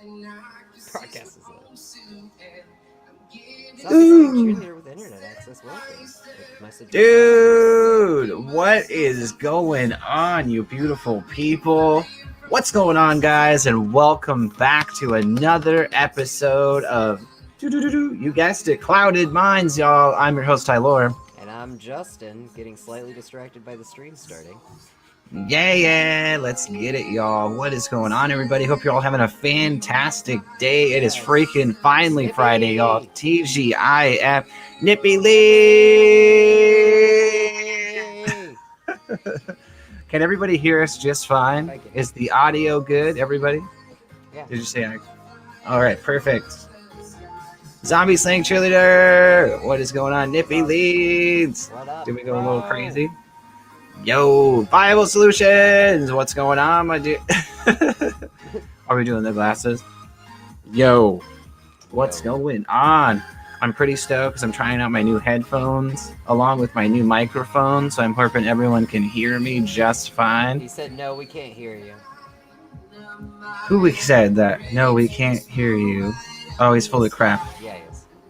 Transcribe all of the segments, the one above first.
Broadcast is cheerleader with internet access. Dude, what is going on, you beautiful people? What's going on, guys? And welcome back to another episode of you guessed it, Clouded Minds, y'all. I'm your host, Tyler. And I'm Justin, getting slightly distracted by the stream starting. Yeah, let's get it, y'all. What is going on, everybody? Hope you're all having a fantastic day. It is freaking finally Nippy. Friday, y'all. TGIF, Nippy Leanz. Can everybody hear us just fine? Is the audio good, everybody? Yeah. Did you say? All right, perfect. Zombie slaying cheerleader. What is going on, Nippy Leanz? What up, Did we go a little crazy? Yo, Viable Solutions. What's going on, my dude? Are we doing the glasses? Yo, what's going on? I'm pretty stoked because I'm trying out my new headphones along with my new microphone, so I'm hoping everyone can hear me just fine. He said, no, we can't hear you. Who said that? No, we can't hear you. Oh, he's full of crap. Yeah,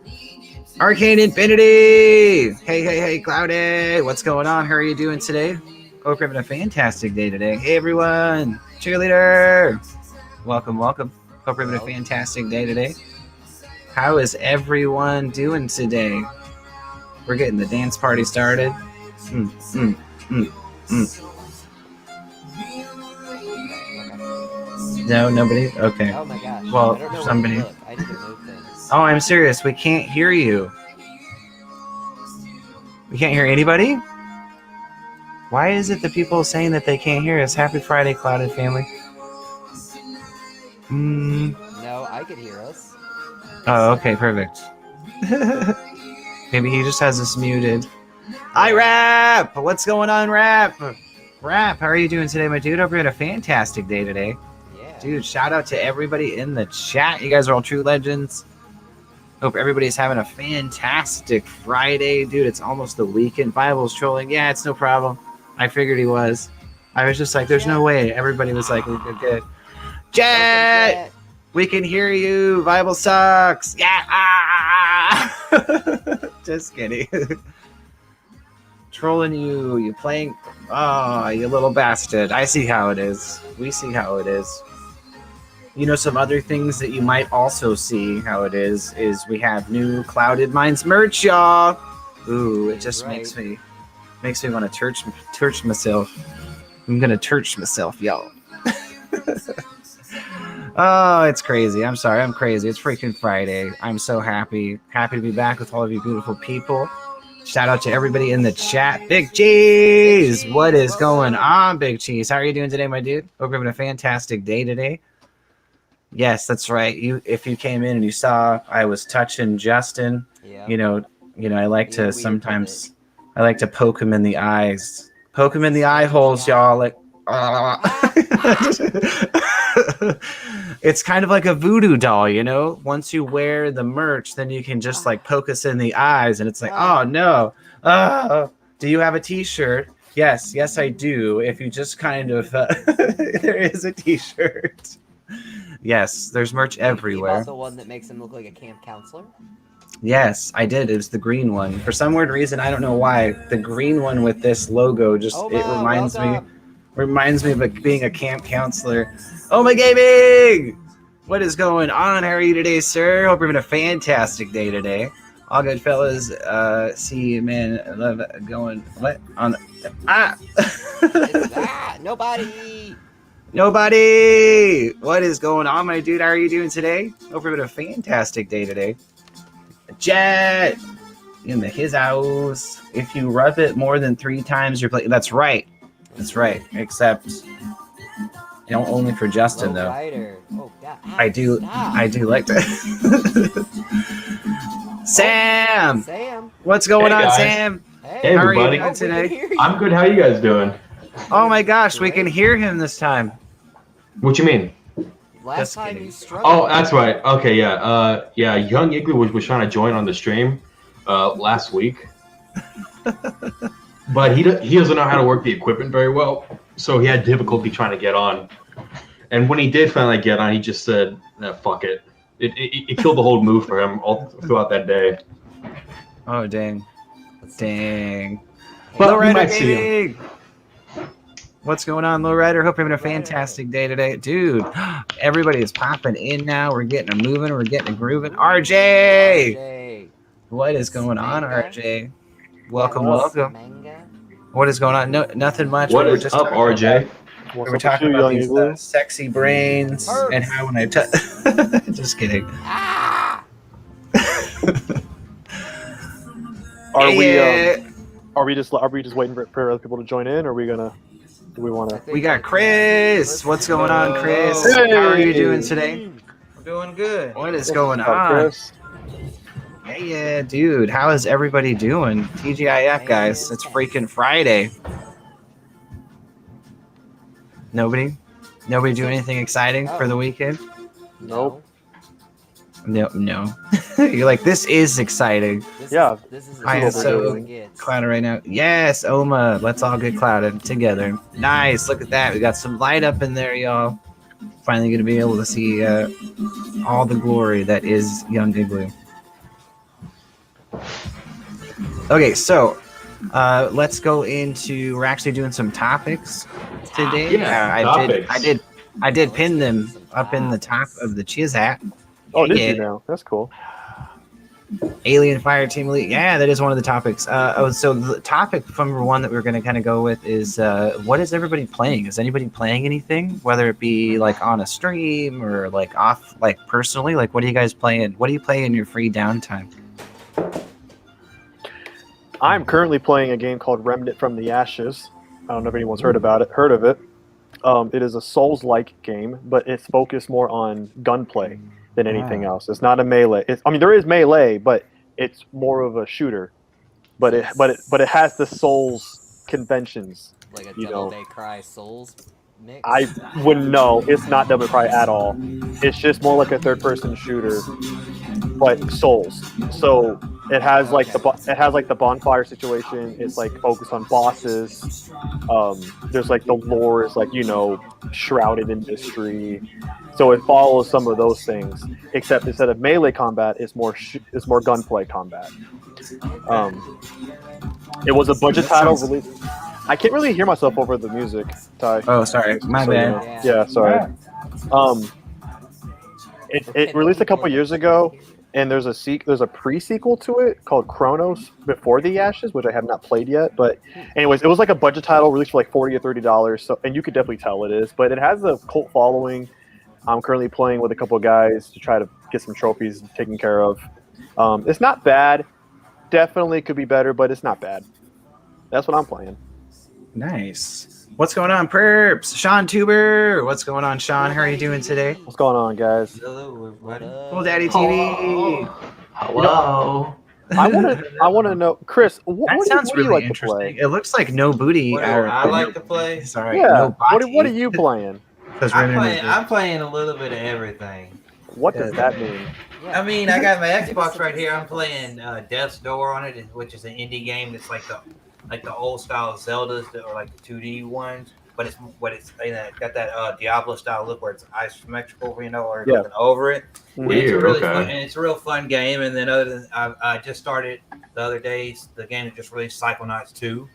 he is. Arcane Infinity! Hey, Cloudy! What's going on? How are you doing today? Hope you're having a fantastic day today. Hey, everyone! Cheerleader! Welcome. Hope you're having a fantastic day today. How is everyone doing today? We're getting the dance party started. No, nobody? Okay. Oh my gosh. Well, I don't know somebody. where to look. I need to move things. Oh, I'm serious. We can't hear you. We can't hear anybody? Why is it that people saying that they can't hear us? Happy Friday, Clouded family. No, I could hear us. Oh, okay, perfect. Maybe he just has us muted. Hi, Rap! What's going on, Rap? Rap, how are you doing today, my dude? Hope you're having a fantastic day today. Yeah. Dude, shout out to everybody in the chat. You guys are all true legends. Hope everybody's having a fantastic Friday. Dude, it's almost the weekend. Bible's trolling. Yeah, it's no problem. I figured he was. I was just like, there's no way. Everybody was like, we're good. Jet! We can hear you. Bible sucks. Yeah. Just kidding. Trolling you. You playing. Oh, you little bastard. I see how it is. We see how it is. You know, some other things that you might also see how it is we have new Clouded Minds merch, y'all. Ooh, it just makes me want to church myself. I'm gonna church myself, y'all. Oh, it's crazy. I'm sorry. I'm crazy. It's freaking Friday. I'm so happy. Happy to be back with all of you beautiful people. Shout out to everybody in the chat. Big Cheese! What is going on, Big Cheese? How are you doing today, my dude? Hope you're having a fantastic day today. Yes, that's right. If you came in and you saw I was touching Justin, yeah. you know, I like to sometimes poke him in the eyes. Poke him in the eye holes, y'all. Like it's kind of like a voodoo doll, you know? Once you wear the merch, then you can just like poke us in the eyes and it's like, oh no. Do you have a t-shirt? Yes, I do. If you just kind of there is a t-shirt. Yes, there's merch everywhere. You bought the one that makes him look like a camp counselor? Yes, I did. It was the green one. For some weird reason, I don't know why. The green one with this logo just it reminds me of being a camp counselor. Oh my gaming! What is going on? How are you today, sir? Hope you're having a fantastic day today. All good fellas. See you, man. I love it. Going what on? Nobody. What is going on, my dude? How are you doing today? Hope you're having a fantastic day today. Jet in his house. If you rub it more than 3 times, you're playing. That's right. Except, only for Justin though. Oh, God. I do like that. Sam. What's going on, Sam? Hey, how everybody. are you doing today? I'm good. How are you guys doing? Oh my gosh, we can hear him this time. What you mean? Last time you struggled. Oh, that's right. Okay, yeah. Young Igloo was trying to join on the stream last week. But he doesn't know how to work the equipment very well, so he had difficulty trying to get on. And when he did finally get on, he just said, "Fuck it." It killed the whole move for him all throughout that day. Oh dang. Dang. But we Lowridr might see him. Gaming! What's going on, Lowridr? Hope you're having a fantastic day today. Dude, everybody is popping in now. We're getting it moving. We're getting it grooving. RJ! What is going on, RJ? Welcome, welcome. What is going on? No, nothing much. What is up, RJ? We're talking about these sexy brains and how when I touch. Just kidding. Are we just waiting for other people to join in, or are we gonna? Do we want to? We got Chris. What's going on, Chris? Hey. How are you doing today? I'm doing good. What is going on? Chris? Hey, yeah, dude. How is everybody doing? TGIF, guys. It's freaking Friday. Nobody do anything exciting for the weekend? Nope. No. You're like, this is exciting. I am so clouded right now. Yes, Oma. Let's all get clouded together. Nice. Look at that. We got some light up in there, y'all. Finally going to be able to see all the glory that is Young Igloo. Okay, so let's go into. We're actually doing some topics today. Yeah, I did pin them up in the top of the chat. Oh, did you now? That's cool. Alien Fire Team Elite. Yeah, that is one of the topics. So the topic number one that we're going to kind of go with is what is everybody playing? Is anybody playing anything? Whether it be like on a stream or like off, like personally, like what are you guys playing? What do you play in your free downtime? I'm currently playing a game called Remnant from the Ashes. I don't know if anyone's heard of it. It is a Souls-like game, but it's focused more on gunplay than anything else. It's not a melee. There is melee, but it's more of a shooter. But it has the Souls conventions. Like a Devil May Cry Souls mix? I wouldn't know. It's not Devil May Cry at all. It's just more like a third-person shooter, but Souls. So it has like the bonfire situation. It's like focused on bosses. There's like the lore is like shrouded in mystery. So it follows some of those things, except instead of melee combat, it's more gunplay combat. It was a budget title release. I can't really hear myself over the music, Ty. Oh, sorry, my bad. Yeah, sorry. It released a couple years ago, and there's a pre-sequel to it called Chronos Before the Ashes, which I have not played yet. But anyways, it was like a budget title released for like $40 or $30. So, and you could definitely tell it is. But it has a cult following. I'm currently playing with a couple of guys to try to get some trophies taken care of. It's not bad. Definitely could be better, but it's not bad. That's what I'm playing. Nice. What's going on, Perps? Sean Tuber. What's going on, Sean? How are you doing today? What's going on, guys? Hello, everybody. Cool Daddy TV. Hello. I want to know, Chris. What Sounds do you really like to interesting. play? It looks like no booty. What do I like to play? Sorry. Yeah. No body. What are you playing? I'm playing a little bit of everything. What does that mean? I mean, I got my Xbox right here. I'm playing Death's Door on it, which is an indie game that's like the old style Zeldas or like the 2D ones, but it's got that Diablo style look where it's isometrical, or looking over it. Weird. It's a real fun game. And then other than I just started the other day the game that just released, Psychonauts 2.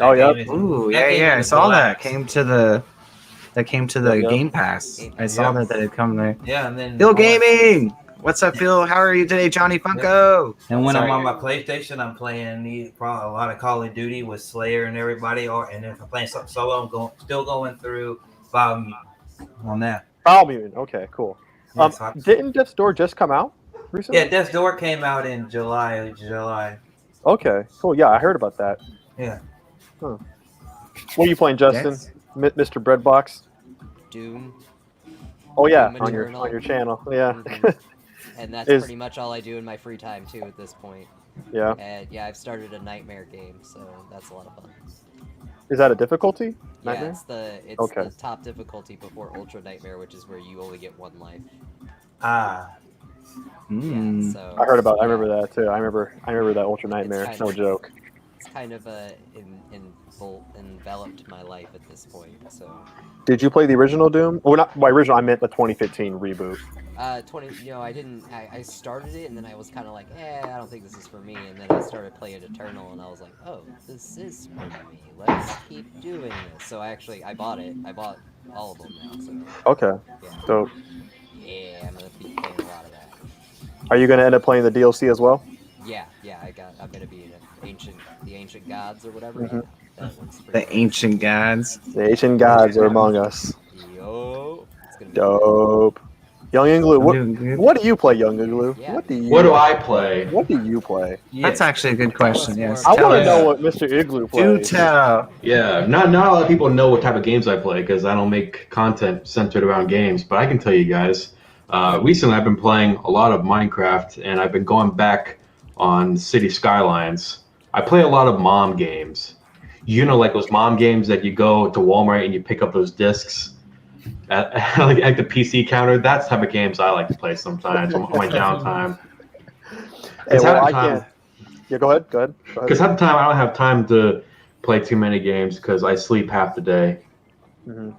Oh yeah. Ooh, yeah. I saw that. Came to the Game Pass. I saw that had come there. Yeah, and then PhillGaming. What's up, Phil? How are you today, Johnny Funko? And when I'm on my PlayStation, I'm playing a lot of Call of Duty with Slayer and everybody. And if I'm playing something solo, I'm still going through Biomutant on that. Biomutant. Okay, cool. Yeah, Didn't Death's Door just come out recently? Yeah, Death's Door came out in July. Okay, cool. Yeah, I heard about that. Yeah. Huh. What are you playing, Justin? Mr. Breadbox? Doom. Oh yeah, Doom on Eternal. your channel. Yeah. Mhm. And that's pretty much all I do in my free time too at this point. Yeah. And yeah, I've started a nightmare game, so that's a lot of fun. Is that a difficulty? Nightmare? Yeah, it's Okay. the top difficulty before Ultra Nightmare, which is where you only get one life. Ah. Yeah, so I heard about. I remember that too. I remember that Ultra Nightmare. No joke. It's kind of a in enveloped my life at this point. So. Did you play the original Doom? Well, not by original. I meant the 2015 reboot. I didn't. I started it and then I was kind of like, I don't think this is for me. And then I started playing Eternal and I was like, oh, this is for me. Let's keep doing this. So I bought it. I bought all of them now. So. Okay. Yeah. So. Yeah, I'm gonna be playing a lot of that. Are you gonna end up playing the DLC as well? Yeah. I'm gonna be the ancient gods or whatever. Mm-hmm. That one's pretty The ancient gods. The ancient gods are among us. Yo, it's gonna be Dope. Young Igloo, what do you play, Young Igloo? Yeah. What do I play? What do you play? That's actually a good question. Yes. I want to us. know what Mr. Igloo Do plays. tell. Yeah, not a lot of people know what type of games I play because I don't make content centered around games. But I can tell you guys, recently I've been playing a lot of Minecraft, and I've been going back on City Skylines. I play a lot of mom games. You know, like those mom games that you go to Walmart and you pick up those discs at the PC counter. That's the type of games I like to play sometimes on my downtime. Hey, well, I can't. Yeah, go ahead. Because half the time I don't have time to play too many games because I sleep half the day and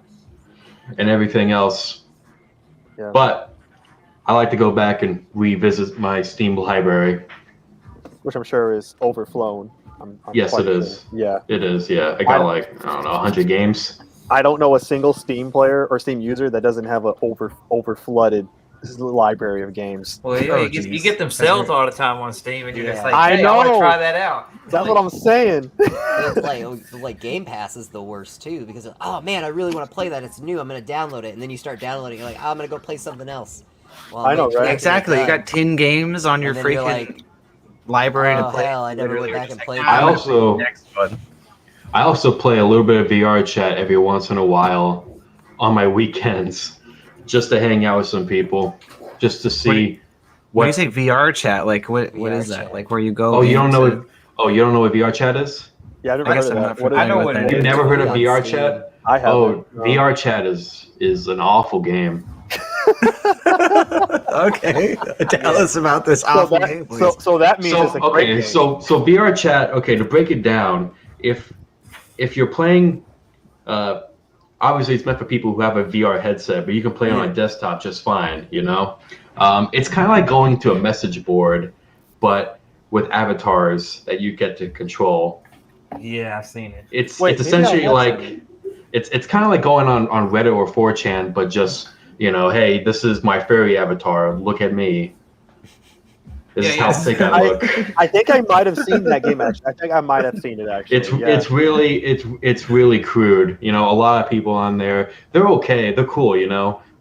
everything else. Yeah. But I like to go back and revisit my Steam library. Which I'm sure is overflown. Yes, it is. Yeah. It is, yeah. I got 100 games. I don't know a single Steam player or Steam user that doesn't have an overflooded library of games. Well, yeah, you get them sales all the time on Steam, and you're just like, I hey, know. I want to try that out. That's what I'm saying. It's like Game Pass is the worst too because oh man, I really want to play that. It's new. I'm gonna download it, and then you start downloading. You're like, I'm gonna go play something else. Well, I know, right? Exactly. You got 10 games on your freaking library to play. Hell, I never went back and played. I also play a little bit of VR chat every once in a while on my weekends, just to hang out with some people, just to see. When you say VR chat, like what is that? chat. Like where you go? Oh, you don't know? You don't know what VR chat is? Yeah, I've never heard of that. What is I know that? what it You've is. never heard of VR chat? I haven't. Oh, VR chat is an awful game. Okay, tell us about this awful game, please. So that means it's a great game. So VR chat. Okay, to break it down, if you're playing, obviously it's meant for people who have a VR headset, but you can play it on a desktop just fine. You know, it's kind of like going to a message board, but with avatars that you get to control. Yeah, I've seen it. It's essentially like it's kind of like going on Reddit or 4chan, but just hey, this is my furry avatar. Look at me. This is how sick I look. I think I might have seen that game. Actually, I think I might have seen it actually. It's really crude. A lot of people on there, they're okay, they're cool,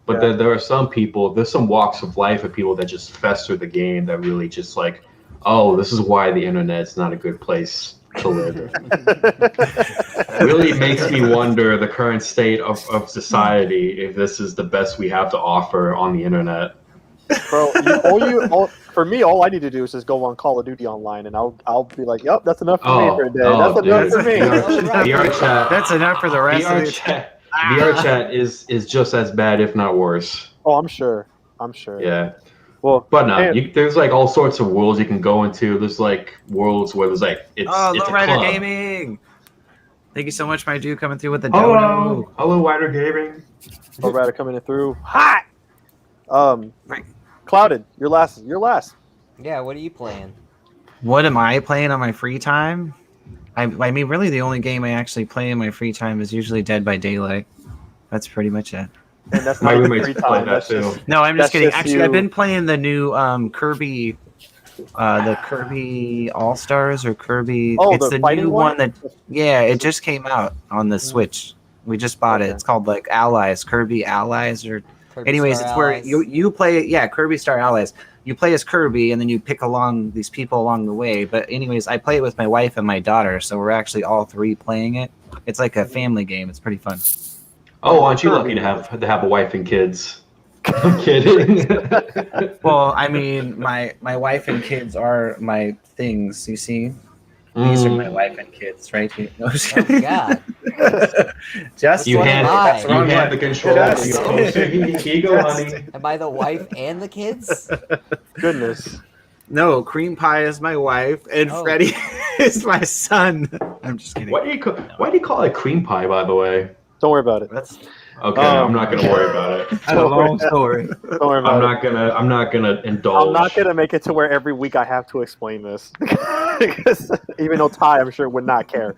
but there are some people. There's some walks of life of people that just fester the game that really just like, oh, this is why the internet's not a good place to live. Really makes me wonder the current state of society, if this is the best we have to offer on the internet. Bro, for me, all I need to do is just go on Call of Duty online, and I'll be like, "Yep, that's enough for me for a day. That's enough for me." VR chat. That's enough for the rest of the chat. VR chat is just as bad, if not worse. Oh, I'm sure. Yeah. Well, but no, there's like all sorts of worlds you can go into. There's like worlds where there's like it's Lowridr Gaming. Thank you so much, my dude, coming through with the hello Lowridr Gaming. Lowridr coming in through hot. Clouded, you're last. Yeah, what are you playing? What am I playing on my free time? I mean, really, the only game I actually play in my free time is usually Dead by Daylight. That's pretty much it. And that's my not roommate's free playing time. that too. No, I'm just kidding. just Actually, you. I've been playing the new Kirby, the Kirby All Stars or Kirby. Oh, it's the the fighting new one? one that. Yeah, it just came out on the Switch. We just bought it. It's called like Allies, Kirby Allies, or. Kirby Anyways, Star it's where Allies? you play. Yeah, Kirby Star Allies. You play as Kirby, and then you pick along these people along the way. But anyways, I play it with my wife and my daughter, so we're actually all three playing it. It's like a family game. It's pretty fun. Oh, aren't you lucky to have a wife and kids? I'm kidding. Well, I mean, my wife and kids are my things. You see, these are my wife and kids right here. No, Oh God! just you what hand am I? the control. Here you go, honey. Am I the wife and the kids? Goodness. No, Cream Pie is my wife, and Freddie is my son. I'm just kidding. Why do you call it cream pie, by the way? Don't worry about it. That's Okay, I'm not gonna worry about it. that's a long story. Don't worry about I'm not gonna indulge. I'm not gonna make it to where every week I have to explain this, because even though Ty, I'm sure, would not care.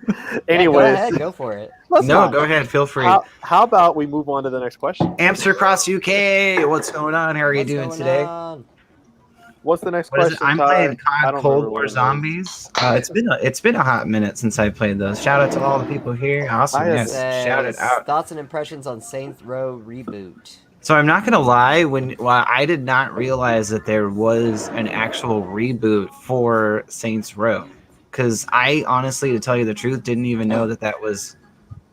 Anyways, go ahead, go for it. Go ahead. Feel free. How about we move on to the next question? Amster across UK. What's going on? How are you What's doing going today? on? What's the next What is question? it? I'm Ty? playing I COD don't Cold remember War what it is. Zombies. It's been a hot minute since I played those. Shout out to all the people here. Awesome. I Yes. Shout it out. Thoughts and impressions on Saints Row reboot. So I'm not gonna lie. I did not realize that there was an actual reboot for Saints Row, because I honestly, to tell you the truth, didn't even know that was.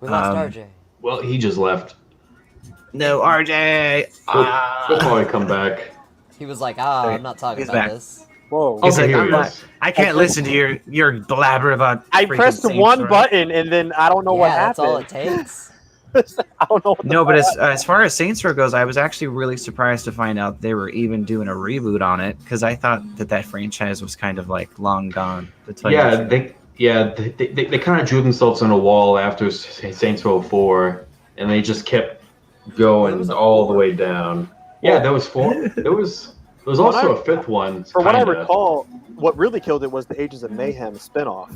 We lost RJ. Well, he just left. No, RJ. He'll probably come back. He was like, I'm not talking He's about back. this. Whoa. He's Okay, like, here I'm he not, is. I can't listen to your blabber about. I freaking pressed Saints one Row. button and then I don't know what That's all it happened. takes. I don't know. What No, the but fuck as far as Saints Row goes, I was actually really surprised to find out they were even doing a reboot on it, because I thought that franchise was kind of like long gone. To tell you the truth. They kind of drew themselves on a wall after Saints Row 4, and they just kept going was a all the 4. way down. Yeah, there was 4. There was also a 5th one. From what I kinda. recall, what really killed it was the Ages of Mayhem spinoff,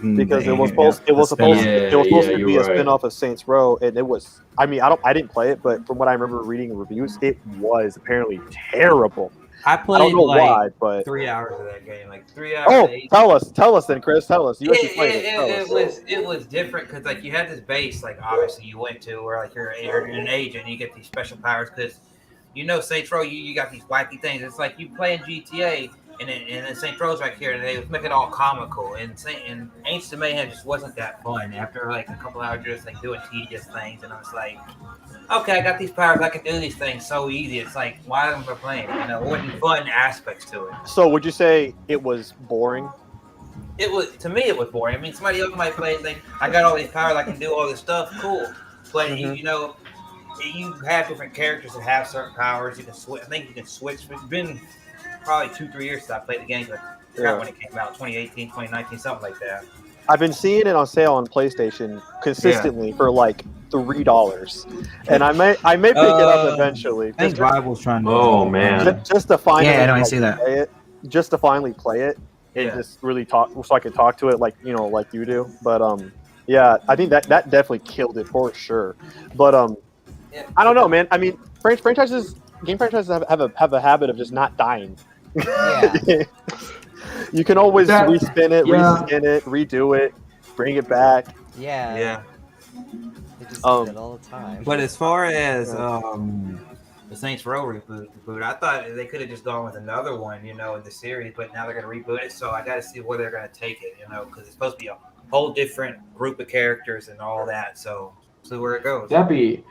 Mm, because it was yeah, supposed the spin-off. to be you're a right. spinoff of Saints Row, and it was. I mean, I didn't play it, but from what I remember reading reviews, it was apparently terrible. I I played don't know like why, but 3 hours of that game, like 3 hours. oh, eight. tell us then, Chris. Tell us. You actually played it. Tell us. It was different because like you had this base, like obviously you went to where like you're an agent, and you get these special powers because Saints Row, you got these wacky things. It's like you playing GTA, and then Saints Row's right here, and they was making it all comical. And Ancient of Mayhem just wasn't that fun. After like a couple hours, just like doing tedious things, and I was like, okay, I got these powers, I can do these things so easy. It's like, why am I playing? It wasn't fun aspects to it. So, would you say it was boring? It was, to me, it was boring. I mean, somebody else might play and think, I got all these powers, I can do all this stuff, cool. But you have different characters that have certain powers. You can switch. I think you can switch. It's been probably 2-3 years since I played the game. But I forgot when it came out, 2018, 2019, something like that. I've been seeing it on sale on PlayStation consistently for like $3, and I may pick it up eventually. I think Rival's trying to. Oh man. Just to finally, Yeah, I know, I see that. play it, just to finally play it and just really talk, so I can talk to it like like you do. But yeah, I think that definitely killed it for sure. But I don't know, man. I mean, game franchises have a habit of just not dying. Yeah. You can always That- respin it, yeah. reskin it, redo it, bring it back. Yeah. Yeah. They just do that all the time. But as far as the Saints Row reboot, I thought they could have just gone with another one, in the series. But now they're going to reboot it, so I got to see where they're going to take it, because it's supposed to be a whole different group of characters and all that. So see where it goes. That'd be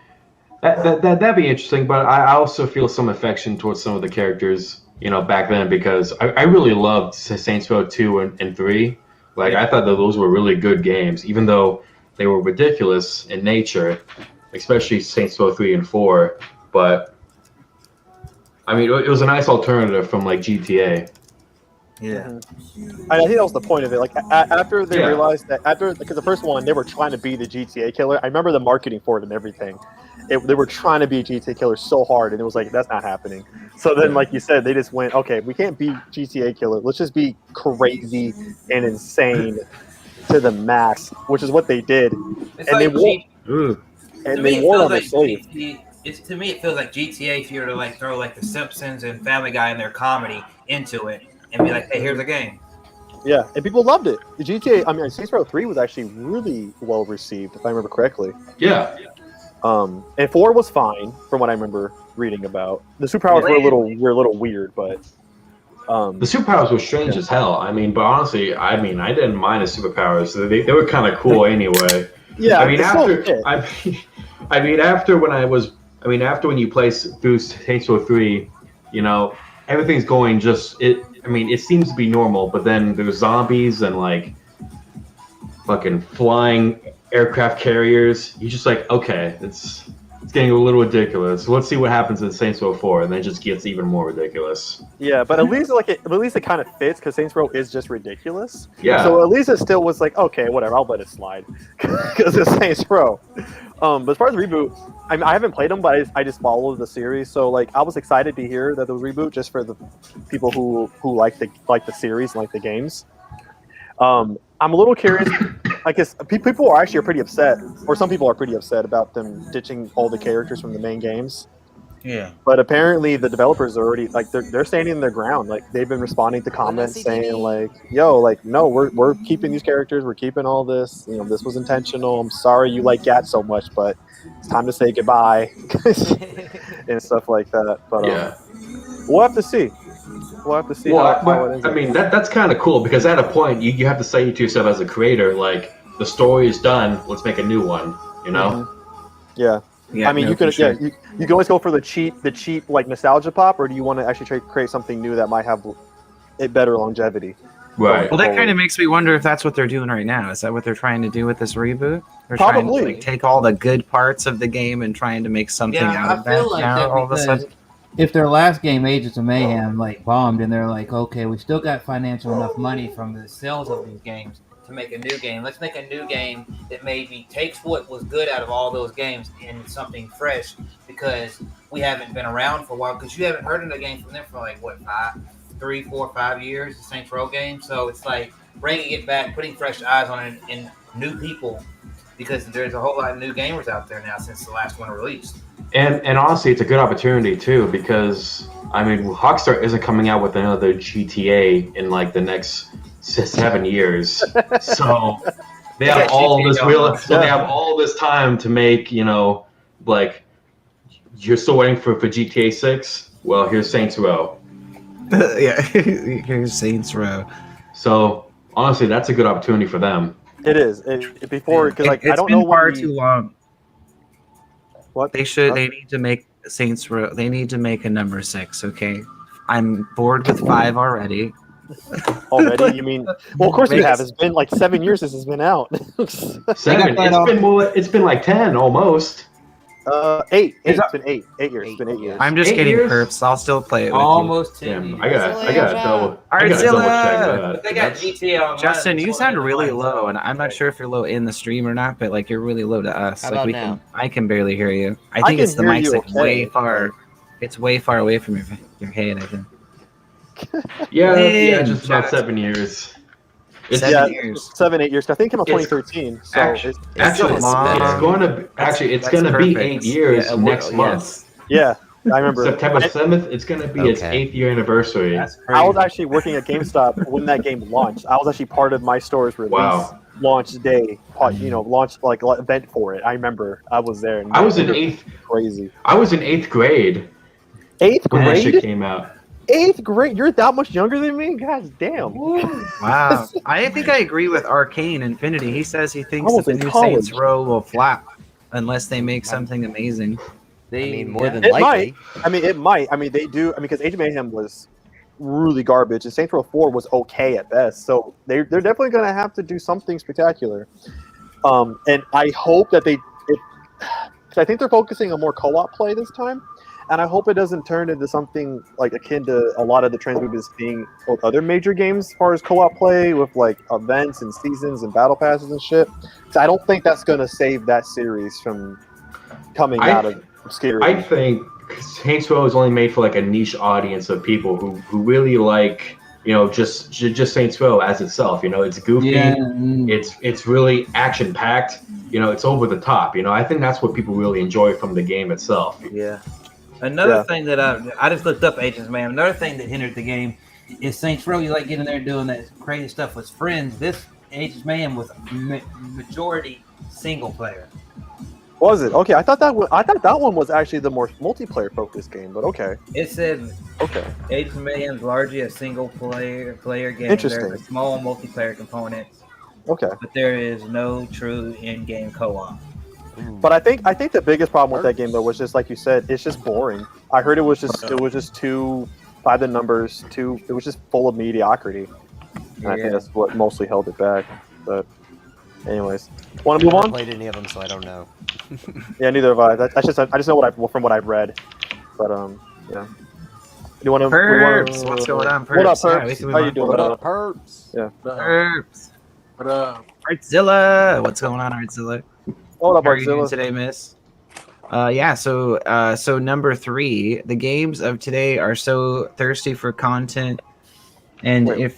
interesting, but I also feel some affection towards some of the characters, back then, because I really loved Saints Row 2 and 3. Like, I thought that those were really good games, even though they were ridiculous in nature, especially Saints Row 3 and 4. But, I mean, it was a nice alternative from, like, GTA. Yeah. And I think that was the point of it. Like after they realized that because the first one they were trying to be the GTA killer. I remember the marketing for it and everything. They were trying to be a GTA killer so hard, and it was like that's not happening. So then, like you said, they just went, okay, we can't be GTA killer. Let's just be crazy and insane to the max, which is what they did. It's And like they won. And they won on the slave. To me, it feels like GTA if you were to like throw like The Simpsons and Family Guy and their comedy into it and be like, hey, here's a game. Yeah, and people loved it. The GTA, I mean, Saints Row 3 was actually really well received, if I remember correctly. Yeah. And 4 was fine, from what I remember reading about. The superpowers were a little weird, but the superpowers were strange as hell. I mean, but honestly, I didn't mind the superpowers. They were kind of cool anyway. yeah, I mean, after after when you play through Saints Row 3, everything's going it seems to be normal, but then there's zombies and like fucking flying aircraft carriers. You're just like, okay, It's getting a little ridiculous. Let's see what happens in Saints Row 4, and then it just gets even more ridiculous. Yeah, but at least it kind of fits because Saints Row is just ridiculous. Yeah. So at least it still was like, okay, whatever, I'll let it slide because it's Saints Row. But as far as reboot, I haven't played them, but I just followed the series. So like, I was excited to hear that there was reboot just for the people who like the series, like the games. I'm a little curious. I guess people are actually pretty upset, or some people are pretty upset about them ditching all the characters from the main games. Yeah. But apparently the developers are already like they're standing their ground. Like they've been responding to comments saying like, "Yo, like no, we're keeping these characters. We're keeping all this. You know, this was intentional. I'm sorry you like Gat so much, but it's time to say goodbye," and stuff like that. But Yeah. we'll have to see. We'll have to see Well, how it is. I mean, that's kind of cool because at a point you have to say to yourself as a creator, like, the story is done. Let's make a new one. You know? Yeah. Yeah, I mean, no, you can for sure. you can always go for the cheap like nostalgia pop, or do you want to actually create something new that might have a better longevity? Right. Well, that kind of makes me wonder if that's what they're doing right now. Is that what they're trying to do with this reboot? They're trying to Probably. like, take all the good parts of the game and trying to make something out of that. Now, all of a sudden, if their last game, Agents of Mayhem, like bombed, and they're like, okay, we still got financial enough money from the sales of these games To make a new game. Let's make a new game that maybe takes what was good out of all those games and something fresh, because we haven't been around for a while. Because you haven't heard of the game from them for like what 3, 4, 5 years. The Saints Row game. So it's like bringing it back, putting fresh eyes on it, and new people, because there's a whole lot of new gamers out there now since the last one released. And honestly, it's a good opportunity too because I mean, Rockstar isn't coming out with another GTA in like the next 7 years, so they have all this they have all this time to make, you know, like, you're still waiting for GTA 6. Well, here's Saints Row. yeah, here's Saints Row. So honestly, that's a good opportunity for them. It is. Before, because like I don't know far when too long. What They need to make Saints Row. They need to make a number 6. Okay, I'm bored with 5 already. already. You mean? Well, of course you have. It's been like 7 years since it's been out. 7. It's been like 10 almost. 8. It's been 8. 8 years. It's been 8 years. I'm just 8 getting years? perps. I'll still play it with Almost 10 Damn, years. I gotta double Artzilla! check that. They got GTA Online. you. Justin, you sound really Online. low, and I'm not sure if you're low in the stream or not, but like you're really low to us. How Like about we now? I can barely hear you. I I think can it's the hear mic's you like okay. way far. It's way far away from your head. I think. Yeah, just about 7 years. It's 7 years. 7, 8 years. I think it came out It's- 2013. So Actually, still long. it's going to That's be perfect. 8 years Yeah, next yes. month. yeah, I remember. September 7th. It's going to be its Okay. 8th year anniversary. That's crazy. I was actually working at GameStop when that game launched. I was actually part of my store's release Wow. launch day, launch like event for it. I remember I was there. And I was in it 8th. Crazy. I was in 8th grade 8th when that shit grade. came out. 8th grade. You're that much younger than me. God damn. Wow. I think I agree with Arcane Infinity. He says he thinks I was that the in new college. Saints Row will flop unless they make something amazing. I mean, more than It likely. might. I mean, it might. I mean, they do. I mean, because Age of Mayhem was really garbage, and Saints Row 4 was okay at best. So they're definitely going to have to do something spectacular. And I hope that because I think they're focusing on more co-op play this time, and I hope it doesn't turn into something like akin to a lot of the trends we've been seeing with other major games as far as co-op play with like events and seasons and battle passes and shit. So I don't think that's going to save that series from coming out of obscurity. I think Saints Row is only made for like a niche audience of people who really like, you know, just Saints Row as itself. You know, it's goofy. Yeah. It's really action packed. You know, it's over the top. You know, I think that's what people really enjoy from the game itself. Yeah. Another Yeah. thing that I just looked up Agents, man. Another thing that hindered the game is Saints Row. You like getting there and doing that crazy stuff with friends. This Agents Mayhem was majority single player. Was it? Okay, I thought that one was actually the more multiplayer focused game, but okay. It said Okay. Agents Mayhem is largely a single player game. Interesting. There's a small multiplayer component, Okay. but there is no true in-game co-op. But I think the biggest problem with that game though was just like you said, it's just boring. I heard it was just too by the numbers, it was just full of mediocrity. And I think that's what mostly held it back. But Anyways, want to move I haven't on? played any of them, so I don't know. Yeah, neither have I. I just know from what I've read. But yeah. You want to? Perps, what's going on, Perps? What up, Yeah, we Perps? can move How you on. doing? What up, perps? Yeah. Perps. What up? Artzilla, what's going on, Artzilla? What up, How are you doing Artzilla? today, miss? Yeah, so number 3, the games of today are so thirsty for content. And Wait.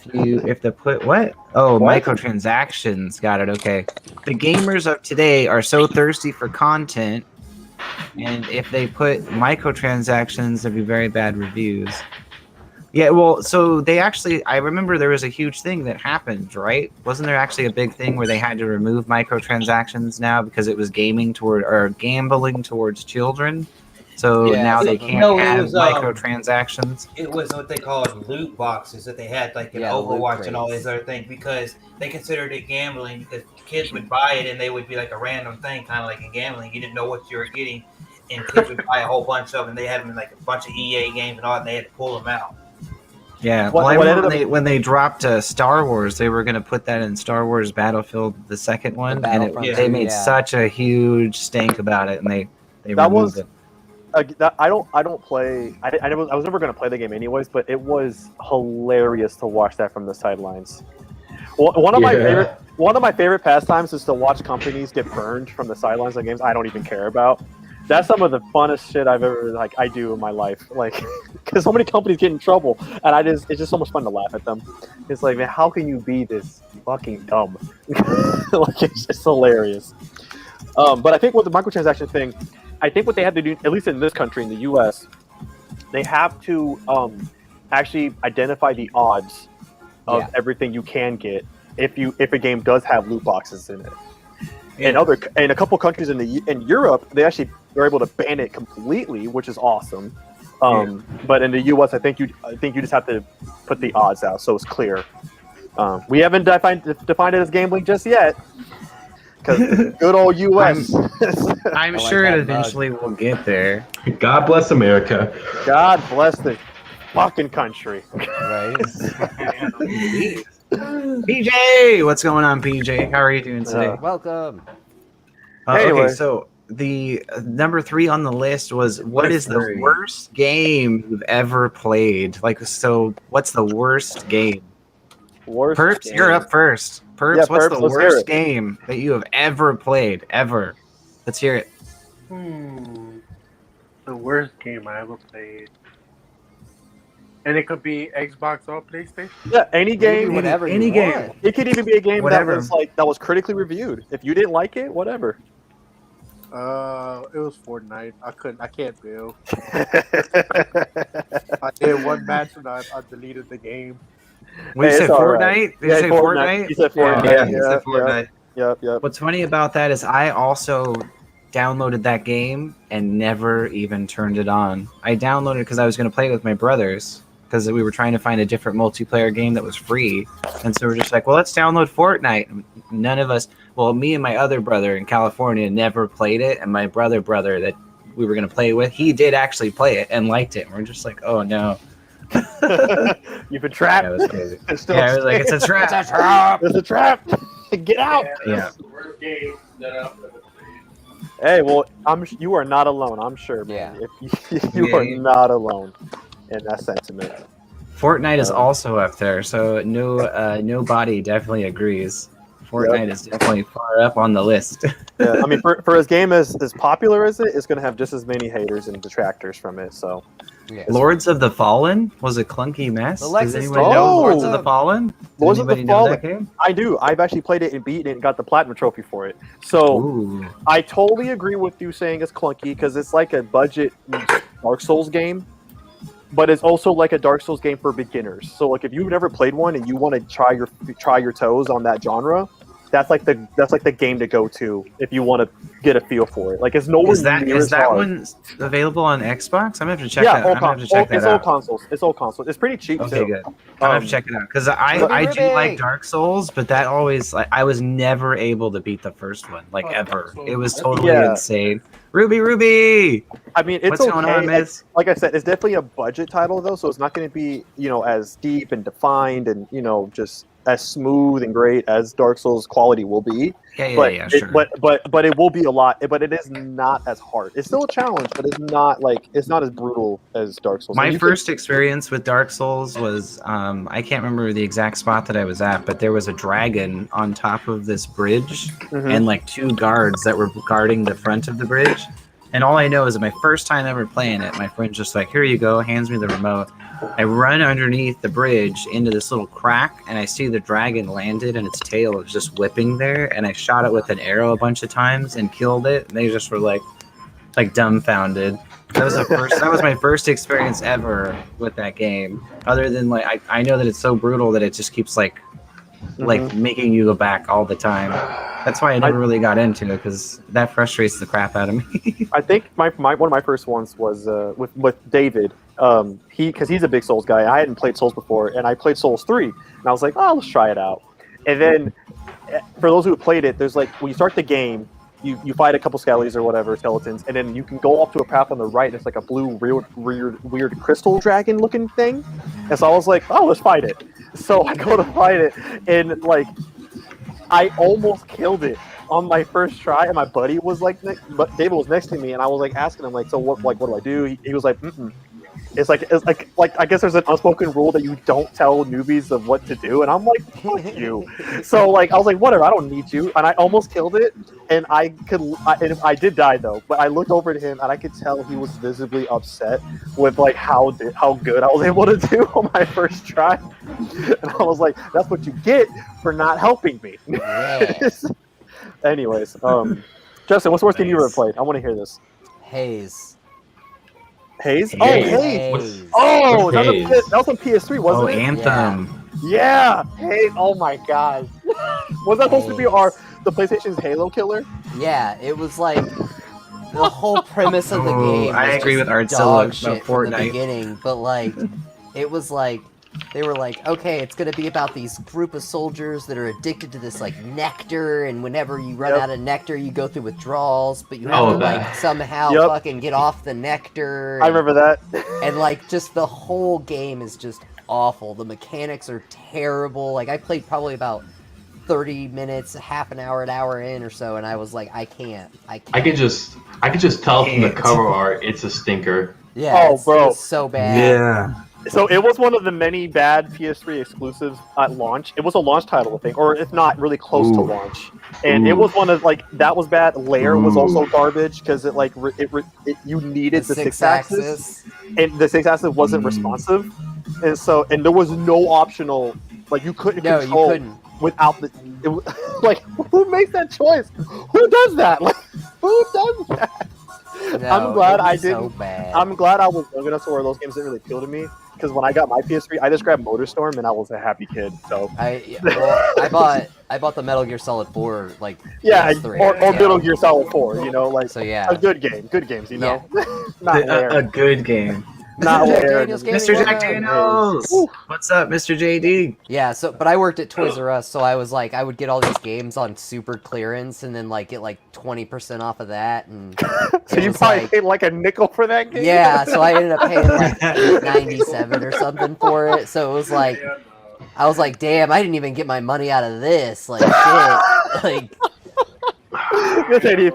what? Oh, What? microtransactions. Got it. Okay. The gamers of today are so thirsty for content, and if they put microtransactions, there'd be very bad reviews. Yeah, well, so I remember there was a huge thing that happened, right? Wasn't there actually a big thing where they had to remove microtransactions now because it was gambling towards children? So Yeah, now they something can't like that. have No, it was, microtransactions. It was what they called loot boxes that they had like in Yeah, loot Overwatch and all crates. these other things because they considered it gambling because kids would buy it and they would be like a random thing, kind of like in gambling. You didn't know what you were getting, and kids would buy a whole bunch of them. And they had them in like a bunch of EA games and all, and they had to pull them out. Yeah, What- well, I what remember ended when they dropped Star Wars, they were going to put that in Star Wars Battlefield, the second one, and Battlefront they 2, made yeah. such a huge stink about it, and they That removed was- it. I don't play. I was never going to play the game anyways, but it was hilarious to watch that from the sidelines. One of my favorite pastimes is to watch companies get burned from the sidelines of games I don't even care about. That's some of the funnest shit I've ever I do in my life. Like, because so many companies get in trouble, and it's just so much fun to laugh at them. It's like, man, how can you be this fucking dumb? Like, it's just hilarious. But I think with the microtransaction thing, I think what they have to do, at least in this country, in the U.S., they have to actually identify the odds of everything you can get if a game does have loot boxes in it. In a couple countries in Europe, they actually are able to ban it completely, which is awesome. But in the U.S., I think you just have to put the odds out so it's clear. We haven't defined it as gambling just yet. Because good old U.S. I'm like sure that it eventually will get there. God bless America. God bless the fucking country. Right? PJ, what's going on, PJ? How are you doing today? Welcome. Anyway. Okay, so the number 3 on the list was what is the worst game you've ever played? Like, so what's the worst game? Worst Perps, game. you're up first. Perps, Yeah, what's Perps, the let's hear worst it. game that you have ever played? Ever? Let's hear it. The worst game I ever played. And it could be Xbox or PlayStation. Yeah, any game, Whatever any you game. want. It could even be a game Whatever. that was critically reviewed. If you didn't like it, whatever. It was Fortnite. I can't build. I did one match and I deleted the game. When you Hey, said it's all Fortnite? right. Did you say Fortnite? You said Fortnite. Yeah, Yeah, you said Fortnite. Yep. What's funny about that is I also downloaded that game and never even turned it on. I downloaded it because I was going to play it with my brothers because we were trying to find a different multiplayer game that was free. And so we're just like, well, let's download Fortnite. None of us, well, me and my other brother in California never played it. And my brother that we were going to play with, he did actually play it and liked it. And we're just like, oh, no. You've been trapped. Yeah, it was crazy. It's still Yeah, it was like, it's a trap. It's a trap. It's a trap. Get out. Yeah. That's the worst game that I've ever played. Hey, well, you are not alone. I'm sure, man. If you are not alone in that sentiment. Fortnite is also up there, so nobody definitely agrees. Fortnite is definitely far up on the list. Yeah, I mean, for his game as popular as it, it's going to have just as many haters and detractors from it. So, Yeah. Lords of the Fallen was a clunky mess. Alexis, Does anyone know oh! Lords of the Fallen? Does Lords of the anybody know Fallen. that game? I do. I've actually played it and beaten it and got the platinum trophy for it. So, Ooh. I totally agree with you saying it's clunky because it's like a budget Dark Souls game, but it's also like a Dark Souls game for beginners. So, like, if you've never played one and you want to try your toes on that genre, that's like the game to go to if you want to get a feel for it. Like, it's nowhere Is that near as hard. one available on Xbox? I'm gonna have to check Yeah, that. I'm gonna have to check that it's all out. consoles. It's all consoles. It's pretty cheap Okay, too. good. I'll have to check it out because I do Ruby. like Dark Souls, but that always I was never able to beat the first one ever. It was totally insane. Ruby. I mean, it's What's okay. going on, Miss? Like I said, it's definitely a budget title though, so it's not going to be as deep and defined and just as smooth and great as Dark Souls quality will be. Yeah, sure. But it will be a lot. But it is not as hard. It's still a challenge, but it's not as brutal as Dark Souls. My first experience with Dark Souls was I can't remember the exact spot that I was at, but there was a dragon on top of this bridge and like 2 guards that were guarding the front of the bridge. And all I know is that my first time ever playing it, my friend's just like, "Here you go," hands me the remote. I run underneath the bridge into this little crack, and I see the dragon landed, and its tail was just whipping there. And I shot it with an arrow a bunch of times and killed it. And they just were like dumbfounded. That was my first experience ever with that game. Other than like, I know that it's so brutal that it just keeps like making you go back all the time. That's why I never really got into it, because that frustrates the crap out of me. I think one of my first ones was with David. Because he's a big Souls guy. I hadn't played Souls before, and I played Souls 3, and I was like, "Oh, let's try it out." And then, for those who have played it, there's like when you start the game, you fight a couple skellies or whatever skeletons, and then you can go off to a path on the right. And it's like a blue weird crystal dragon looking thing. And so I was like, "Oh, let's fight it." So I go to fight it, and like I almost killed it on my first try, and my buddy was like, but David was next to me, and I was like asking him like, "So what do I do?" He was like, "Mm-mm." It's like I guess there's an unspoken rule that you don't tell newbies of what to do, and I'm like, fuck you. So like I was like, whatever, I don't need you, and I almost killed it, and I did die though. But I looked over to him, and I could tell he was visibly upset with like how good I was able to do on my first try, and I was like, that's what you get for not helping me. Yeah. Anyways, Justin, what's the worst game you ever played? I want to hear this. Haze. Haze? Oh, Haze. Oh, that Haze? was on PS3, wasn't it? Anthem. Yeah, Haze. Oh my god. Was that supposed to be the PlayStation's Halo killer? Yeah, it was like the whole premise of the game. I was agree just with Artzilla dog about shit from the Fortnite. beginning, but like it was like they were like, okay, it's gonna be about these group of soldiers that are addicted to this like nectar, and whenever you run out of nectar, you go through withdrawals, but you have to like somehow fucking get off the nectar. I remember that. And like just the whole game is just awful. The mechanics are terrible. Like I played probably about 30 minutes, half an hour in or so, and I was like, I can't. I could just tell from the cover art it's a stinker. Yeah, bro, it's so bad. Yeah. So it was one of the many bad PS3 exclusives at launch. It was a launch title, I think, or if not, really close to launch. And it was one of like that was bad. Lair was also garbage because it like you needed the six axis, and the six axis wasn't responsive, and there was no optional like you couldn't control without the like who makes that choice? Who does that? Like who does that? No, I'm glad I didn't. So bad. I'm glad I was young enough to where those games didn't really appeal to me. Because when I got my PS3, I just grabbed MotorStorm and I was a happy kid. So I bought the Metal Gear Solid 4 like PS3, or Metal Gear Solid 4. You know, like so yeah, a good game, good games. You know, Not a good game. Not Mr. Jack Daniels. What's up, Mr. JD? Yeah, so but I worked at Toys R Us, so I was like, I would get all these games on super clearance, and then like get like 20% off of that, and so you probably paid like a nickel for that game. Yeah, so I ended up paying like $8.97 or something for it. So it was like, I was like, damn, I didn't even get my money out of this. Like shit, like. This hated.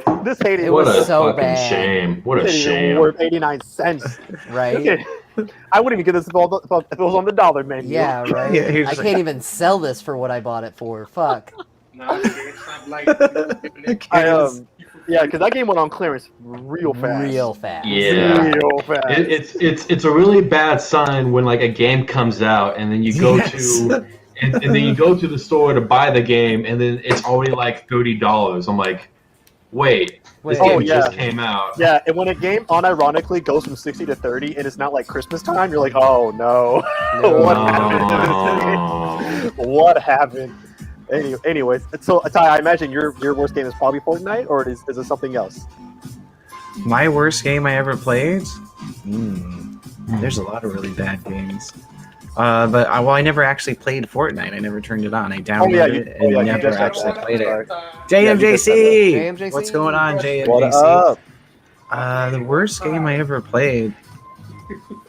It What was a so fucking bad. shame. What a shame. Worth 89 cents. Right. I wouldn't even get this if it was on the dollar menu. Yeah, right. Yeah, I can't even sell this for what I bought it for. Fuck. Yeah, because that game went on clearance real fast. Real fast. Yeah. Real fast. It's a really bad sign when like a game comes out and then you go to and then you go to the store to buy the game and then it's already like $30. I'm like, wait, this game just came out. Yeah, and when a game unironically goes from 60 to 30 and it's not like Christmas time, you're like, oh no. What happened? What happened? Anyways, so Ty, I imagine your worst game is probably Fortnite, or is it something else? My worst game I ever played? There's a lot of really bad games. But I never actually played Fortnite. I never turned it on. I downloaded it and never actually played it. JMJC! What's going on, JMJC? What up? The worst game I ever played?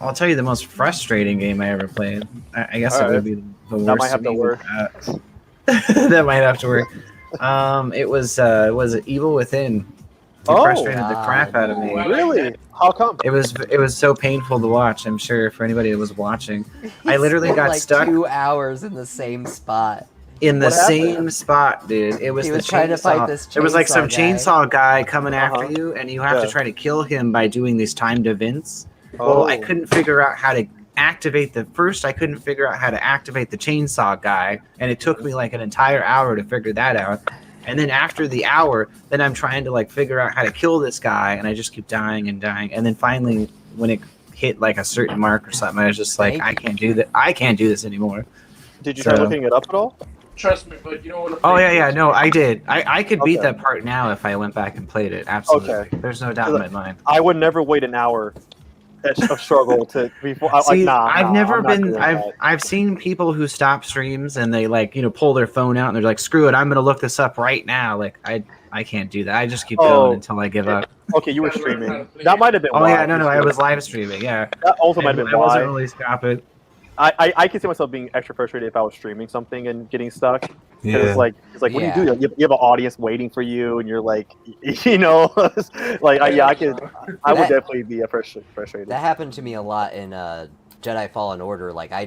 I'll tell you the most frustrating game I ever played. I guess it would be the worst. That might have to to me. work. That might have to work. It was Evil Within. It frustrated the crap out of me. Really? How come? It was so painful to watch. I'm sure for anybody that was watching, I literally got like stuck 2 hours in the same spot. in the What happened? same spot, dude. It was He the was trying to fight chainsaw. this There was like some chainsaw chainsaw guy coming after Uh-huh. you, and you have Yeah. to try to kill him by doing these timed events. Well, I couldn't figure out how to activate I couldn't figure out how to activate the chainsaw guy, and it took me like an entire hour to figure that out. And then after the hour, then I'm trying to like figure out how to kill this guy, and I just keep dying and dying. And then finally, when it hit like a certain mark or something, I was just like, I can't do that. I can't do this anymore. Did you try looking it up at all? Trust me, but you don't want to. Oh yeah, no, I did. I could beat Okay. that part now if I went back and played it. Absolutely. Okay. There's no doubt in my mind. I would never wait an hour of struggle to before. See, I've never been. I've seen people who stop streams and they like pull their phone out and they're like, "Screw it, I'm gonna look this up right now." Like I can't do that. I just keep going until I give up. Okay, you were streaming. That might have been. Oh why. yeah, no, I was live streaming. Yeah, That also might have been I why. wasn't really stopping. I can see myself being extra frustrated if I was streaming something and getting stuck. Yeah. It's like what do you Yeah. do? You have an audience waiting for you, and you're like, like I would definitely be frustrated. That happened to me a lot in Jedi Fallen Order. Like I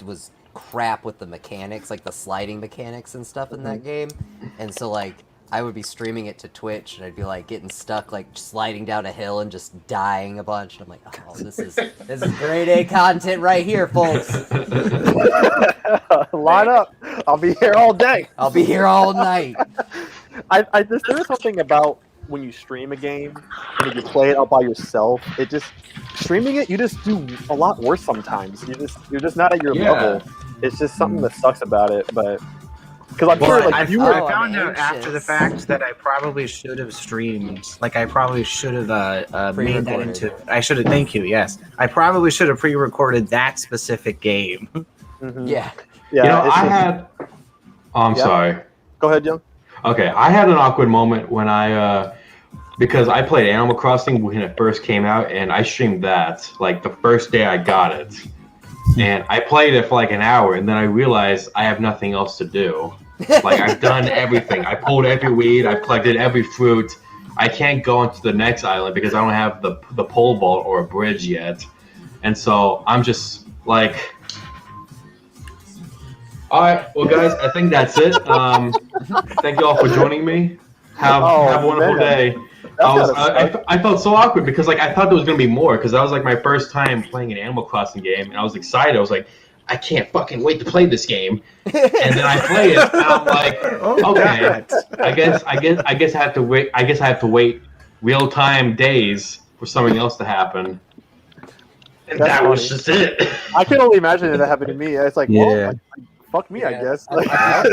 was crap with the mechanics, like the sliding mechanics and stuff in that game, and so like I would be streaming it to Twitch, and I'd be like getting stuck, like sliding down a hill and just dying a bunch. And I'm like, oh, this is grade A content right here, folks. Line up. I'll be here all day. I'll be here all night. There is something about when you stream a game and you play it out by yourself. It just streaming it, you just do a lot worse sometimes. You're just not at your level. It's just something that sucks about it, but. Because I'm sure, like, I if you were, found out after the fact that I probably should have streamed. Like, I probably should have made that into. I should have. Thank you. Yes, I probably should have pre-recorded that specific game. Mhm. Yeah. Yeah. I had. Oh, I'm sorry. Go ahead, Young. Okay, I had an awkward moment when because I played Animal Crossing when it first came out, and I streamed that like the first day I got it, and I played it for like an hour, and then I realized I have nothing else to do. Like I've done everything. I pulled every weed. I collected every fruit. I can't go into the next island because I don't have the pole vault or a bridge yet, and so I'm just like. All right, well, guys, I think that's it. Thank you all for joining me. Have a wonderful day. I felt so awkward because like I thought there was gonna be more because that was like my first time playing an Animal Crossing game and I was excited. I was like, I can't fucking wait to play this game. And then I play it and I'm like, okay, I guess I have to wait. I guess I have to wait real time days for something else to happen. And that was just it. I can only imagine that happened to me. It's like, well, fuck me, I guess.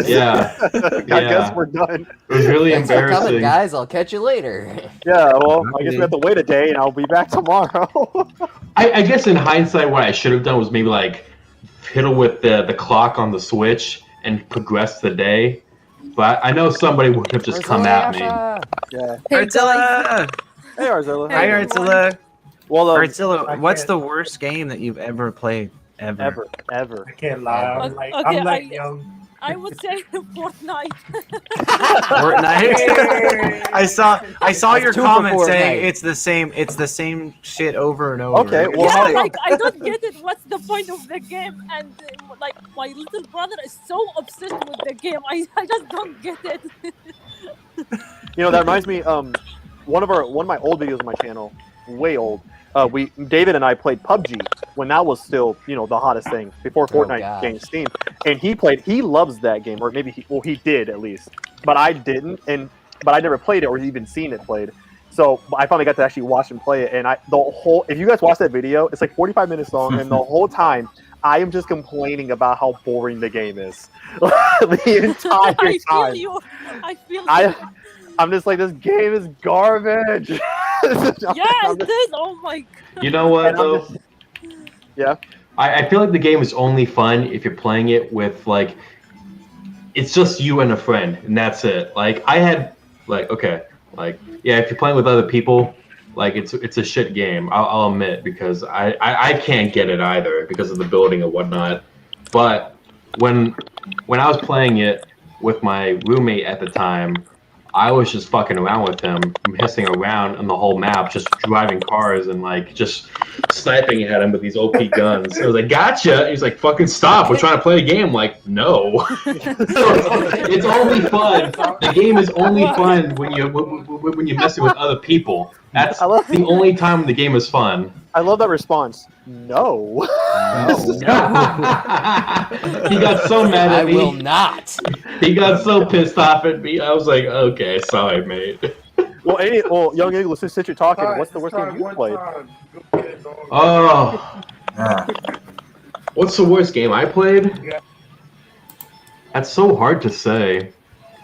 Yeah. I guess we're done. It was really Thanks for coming, embarrassing. guys. I'll catch you later. Yeah, well, I guess we have to wait a day, and I'll be back tomorrow. I guess in hindsight, what I should have done was maybe like fiddle with the clock on the Switch and progress the day. But I know somebody would have just come at me. Yeah. Artzilla! Hey, Artzilla. Hi, Artzilla. Well, Artzilla, what's the worst game that you've ever played? Ever. I can't lie. I'm like young. I would say Fortnite. Fortnite. I saw your two for comment saying Fortnite. it's the same shit over and over. Okay, well, Yeah, like I don't get it. What's the point of the game? And like my little brother is so obsessed with the game. I just don't get it. You know, that reminds me. One of my old videos on my channel, way old. David and I played PUBG when that was still, the hottest thing before Fortnite gosh. gained steam. And he loves that game, or maybe he did at least, but I didn't, but I never played it or even seen it played. So I finally got to actually watch him play it, and if you guys watch that video, it's like 45 minutes long, and the whole time I am just complaining about how boring the game is the entire time. I feel you. I'm just like, this game is garbage. Yeah, it is. Oh my god. You know what though? Yeah. I feel like the game is only fun if you're playing it with like, it's just you and a friend, and that's it. Like I had, if you're playing with other people, like it's a shit game. I'll admit, because I can't get it either because of the building and whatnot. But when I was playing it with my roommate at the time, I was just fucking around with him, messing around on the whole map, just driving cars and like just sniping at him with these OP guns. I was like, "Gotcha!" He's like, "Fucking stop! We're trying to play a game." I'm like, no. It's only fun. The game is only fun when you're messing with other people. That's the only time the game is fun. I love that response. No. He got so mad at me. I will not. He got so pissed off at me. I was like, okay, sorry, mate. Well, young English, since you're talking, what's the worst game you played? Oh. What's the worst game I played? Yeah. That's so hard to say.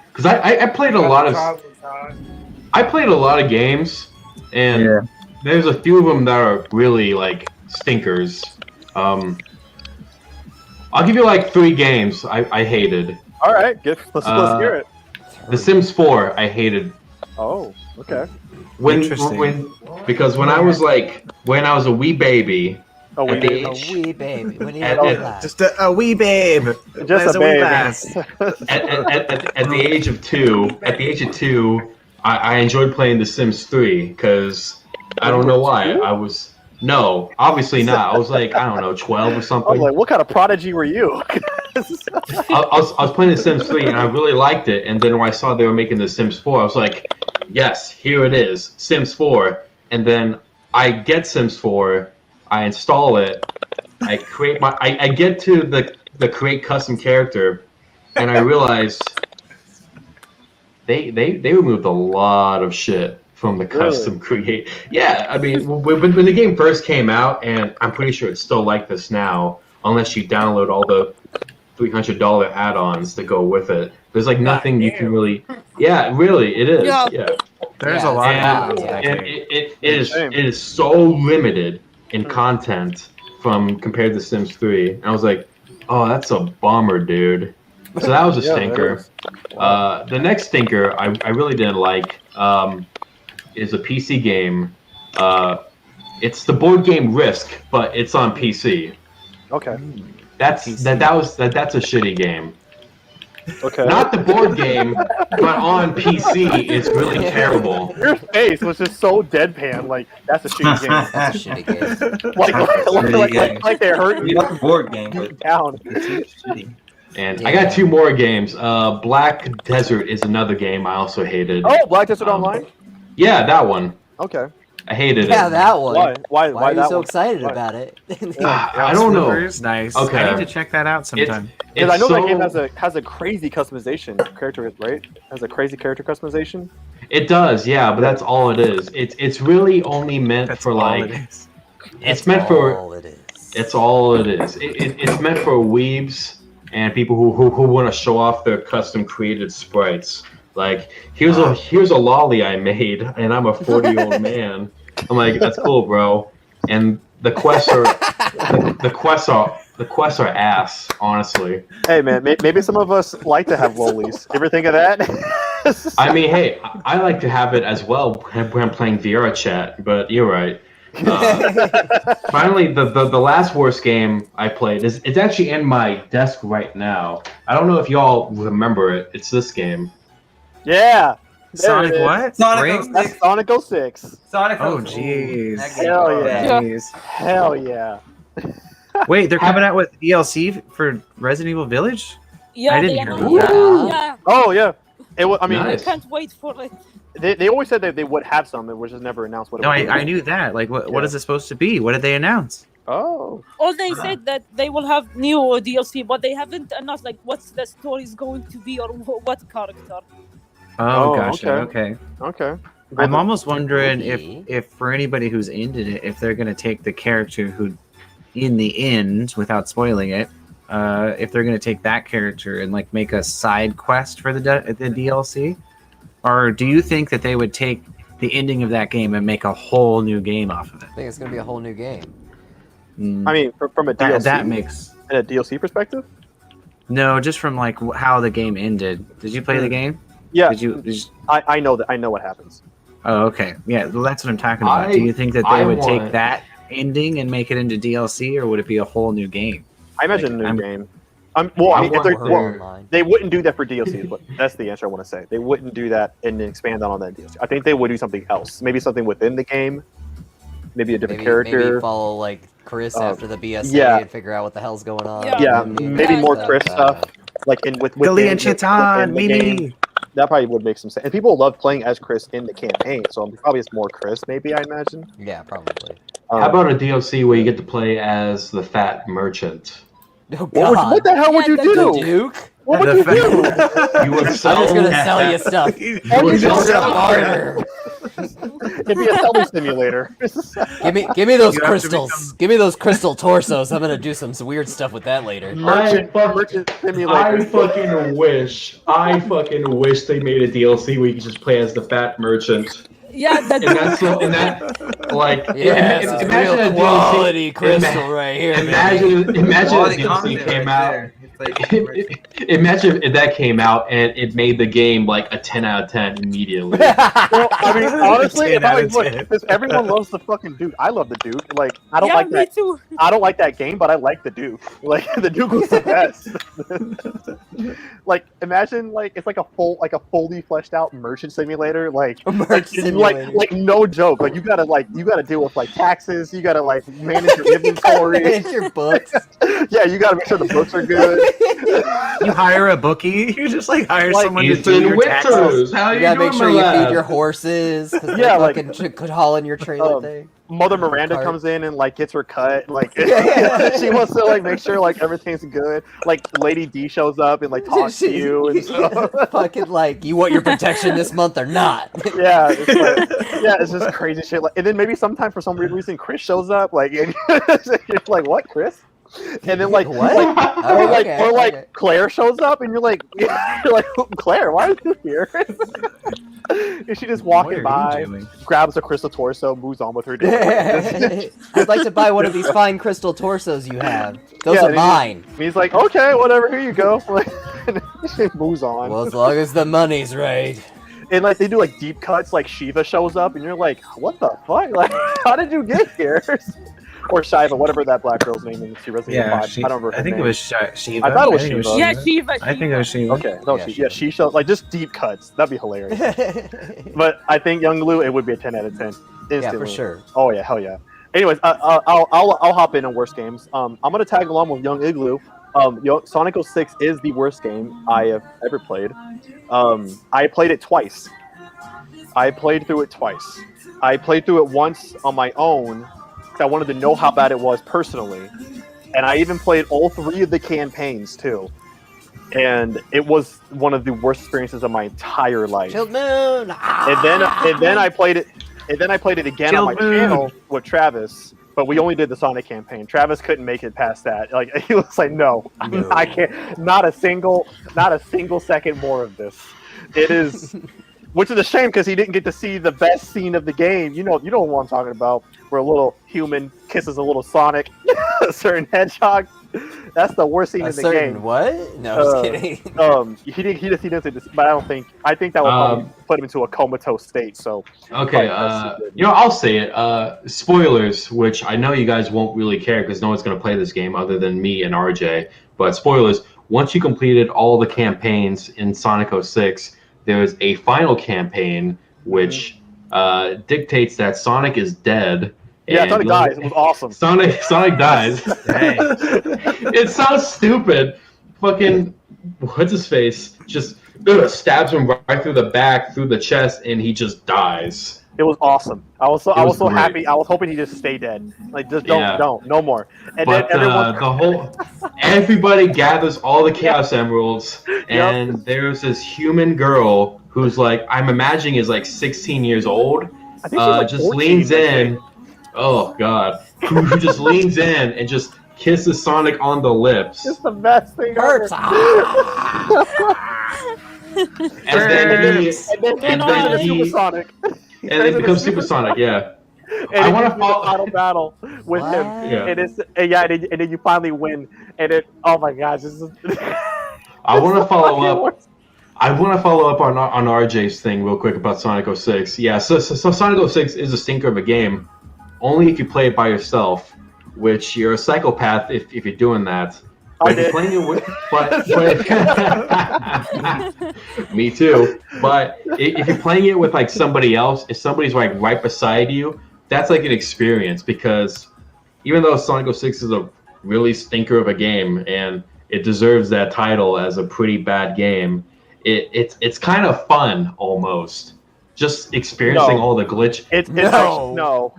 Because I played a lot of... I played a lot of games, and there's a few of them that are really, like, stinkers. I'll give you, like, 3 games I hated. All right, let's hear it. The Sims 4, I hated. Oh, okay. Because when I was a wee baby, A wee baby. When you just a wee babe. Just a baby. At the age of 2, I enjoyed playing The Sims 3 because I don't know why. No, obviously not. I was like, I don't know, 12 or something. I was like, what kind of prodigy were you? I was playing The Sims 3 and I really liked it. And then when I saw they were making The Sims 4, I was like, yes, here it is, Sims 4. And then I get Sims 4, I install it, I create I get to the create custom character, and I realized they removed a lot of shit from the custom create. Yeah, I mean, when the game first came out, and I'm pretty sure it's still like this now, unless you download all the $300 add-ons that go with it. There's like nothing you can really. Yeah, really, it is. Yeah. There's a lot of and it is so limited in content compared to Sims 3. And I was like, oh, that's a bummer, dude. So that was a stinker. The next stinker I really didn't like is a PC game. It's the board game Risk, but it's on PC. Okay. That's a shitty game. Okay. Not the board game, but on PC, it's really terrible. Your face was just so deadpan, like that's a shitty game. That's a shitty game. like they hurt you. Not the board game, but Down. it's shitty. And I got 2 more games. Black Desert is another game I also hated. Oh, Black Desert Online? Yeah, that one. Okay. I hated it. Yeah, that one. Why are you that so one? excited Why? about it? I don't know. Nice. Okay. I need to check that out sometime. Because I know that game has a crazy customization character, right? Has a crazy character customization. It does, yeah, but that's all it is. It's really only meant for like. It's meant for. It's all it is. It's meant for weebs and people who want to show off their custom created sprites. Like here's a lolly I made, and I'm a 40-year-old man. I'm like, that's cool, bro. And the quests are ass, honestly. Hey man, maybe some of us like to have lollies. Ever think of that? I mean, hey, I like to have it as well when I'm playing VR chat, but you're right. Finally, the last worst game I played it's actually in my desk right now. I don't know if y'all remember it. It's this game. Yeah. Sonic what? That's Sonic 06. Sonic. Oh jeez. Hell yeah. Jeez. Hell yeah. Wait, they're coming out with DLC for Resident Evil Village? Yeah, I didn't they hear announced that. it. Yeah. Oh yeah. I mean, I can't wait for it. they always said that they would have some, which is never announced. What it No, would be. I knew that. Like, what is it supposed to be? What did they announce? Oh. All they said that they will have new DLC, but they haven't announced like what's the story is going to be or what character. Oh, gotcha. Okay. I'm almost wondering Okay. if for anybody who's into it, if they're going to take the character who, in the end, without spoiling it, if they're going to take that character and like make a side quest for the DLC, or do you think that they would take the ending of that game and make a whole new game off of it? I think it's gonna be a whole new game. I mean, from a DLC, that makes in a DLC perspective. No, just from like how the game ended. Did you play the game? Yeah. Did you? I know that. I know what happens. Oh, okay. Yeah, well, that's what I'm talking about. Do you think that they would take that ending and make it into DLC, or would it be a whole new game? I imagine a new game. They wouldn't do that for DLC, but that's the answer I want to say. They wouldn't do that and then expand on that DLC. I think they would do something else. Maybe something within the game. Maybe a different character. Maybe follow like Chris after the BSA and figure out what the hell's going on. Yeah, maybe more Chris stuff. Like with Mimi. That probably would make some sense. And people love playing as Chris in the campaign, so probably it's more Chris, maybe, I imagine. Yeah, probably. How about a DLC where you get to play as the fat merchant? Oh, God. What the hell would you do? The Duke? What would you do? You would I'm just going to sell you stuff. You would sell barter. It'd be a selling simulator. Give me those crystals. Give me those crystal torsos. I'm gonna do some weird stuff with that later. Merchant simulator. I fucking wish they made a DLC where you could just play as the fat merchant. Yeah, imagine real a quality DLC, crystal right here. Imagine a DLC came out. Imagine if that came out and it made the game like a 10 out of 10 immediately. Well, I mean, honestly, because everyone loves the fucking Duke. I love the Duke. Like, I don't like that. Too. I don't like that game, but I like the Duke. Like, the Duke was the best. Like, imagine it's like a fully fleshed out merchant simulator. Like, like no joke. Like, you gotta deal with like taxes. You gotta like manage your inventory. Manage your books. Yeah, you gotta make sure the books are good. You hire a bookie. You just like hire someone to do your taxes. How you gotta make sure you feed your horses. Yeah, like could haul in your trailer thing. Mother Miranda comes in and like gets her cut. Like she wants to like make sure like everything's good. Like Lady D shows up and like talks to you and stuff. Fucking like, you want your protection this month or not? Yeah, it's just crazy shit. Like, and then maybe sometime for some weird reason Chris shows up. Like, and you're like, what, Chris? And then like what? Claire shows up and you're like Claire, why are you here? And she just walking by, grabs a crystal torso, moves on with her day. I'd like to buy one of these fine crystal torsos you have. Those are mine. He's like, okay, whatever, here you go. And she moves on. Well, as long as the money's right. And like they do like deep cuts, like Shiva shows up, and you're like, what the fuck? Like, how did you get here? Or Shiva, whatever that black girl's name is. She Resident Evil 5. I don't remember. I think it was Shiva. I thought it was Shiva. Yeah, Shiva. I think it was Shiva. Okay, no, she shows like just deep cuts. That'd be hilarious. But I think Young Lou, it would be a 10 out of 10. Instantly. Yeah, for sure. Oh yeah, hell yeah. Anyways, I'll hop in on worst games. I'm gonna tag along with Young Igloo. Sonic 06 is the worst game I have ever played. I played it twice. I played through it twice. I played through it once on my own. I wanted to know how bad it was personally, and I even played all 3 of the campaigns too, and it was one of the worst experiences of my entire life. Chilled Moon. And then I played it, again on my channel with Travis, but we only did the Sonic campaign. Travis couldn't make it past that. Like, he was like, no. I can't. Not a single second more of this. It is. Which is a shame because he didn't get to see the best scene of the game. You know what I'm talking about, where a little human kisses a little Sonic, a certain hedgehog. That's the worst scene in the game. What? No, I'm just kidding. He didn't, but I think that would probably put him into a comatose state. So okay, I'll say it. Spoilers, which I know you guys won't really care because no one's going to play this game other than me and RJ. But spoilers: once you completed all the campaigns in Sonic 06. There's a final campaign which dictates that Sonic is dead. Yeah, Sonic dies. It was awesome. Sonic dies. It sounds stupid. Fucking what's his face? Just stabs him right through the back, through the chest, and he just dies. It was awesome. I was so happy. I was hoping he just stay dead. Like, just don't, no more. And but then everybody gathers all the Chaos Emeralds, and there's this human girl who's like, I'm imagining is like 16 years old. I think she's like just 14, leans in. Oh God, who just leans in and just kisses Sonic on the lips. It's the best thing ever. And then he Sonic. And it becomes Supersonic, yeah. And I want to follow final battle with him. Yeah. And then you finally win. And it, oh my gosh, this is. I want to follow up. I want to follow up on RJ's thing real quick about Sonic 06. Yeah, so Sonic 06 is a stinker of a game, only if you play it by yourself, which you're a psychopath if you're doing that. But if you're playing it with, me too. But if you're playing it with like somebody else, if somebody's like right beside you, that's like an experience, because even though Sonic 06 is a really stinker of a game and it deserves that title as a pretty bad game, it's kind of fun almost. Just experiencing all the glitch. No.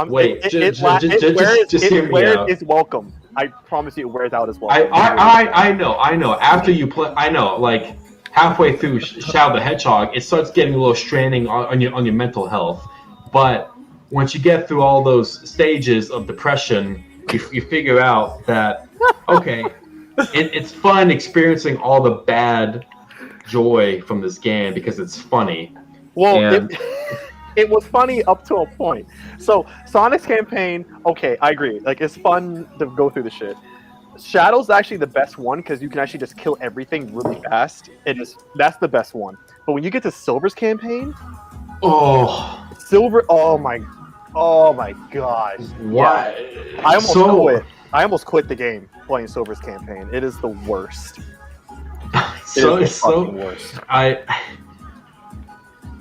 Wait, just hear me out. It's welcome. I promise you, it wears out as well. I know. After you play, I know. Like halfway through Shadow the Hedgehog, it starts getting a little straining on your mental health. But once you get through all those stages of depression, you figure out that okay, it's fun experiencing all the bad joy from this game because it's funny. Well, it was funny up to a point. So Sonic's campaign, okay, I agree. Like, it's fun to go through the shit. Shadow's actually the best one because you can actually just kill everything really fast. That's the best one. But when you get to Silver's campaign, Silver, oh my gosh. Why? Yeah. I almost quit the game playing Silver's campaign. It is the worst. It's the worst.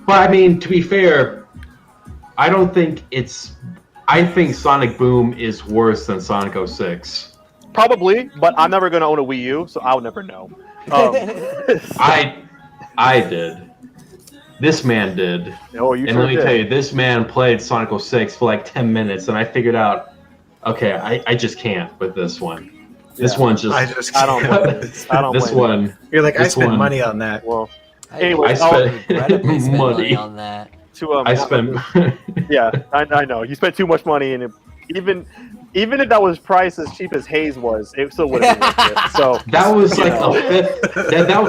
But I mean, to be fair, I think Sonic Boom is worse than Sonic 06. Probably, but I'm never going to own a Wii U, so I'll never know. I did. This man did. Oh, you and sure let me did. tell you, this man played Sonic 06 for like 10 minutes, and I figured out, okay, I just can't with this one. This one's just... I don't blame you. This one... You're like, I spent money on that. Well, anyway, I spent money on that. I spent... Yeah, I know. You spent too much money, and even if that was priced as cheap as Haze was, it still wouldn't have been worth it. So that was like a fifth. That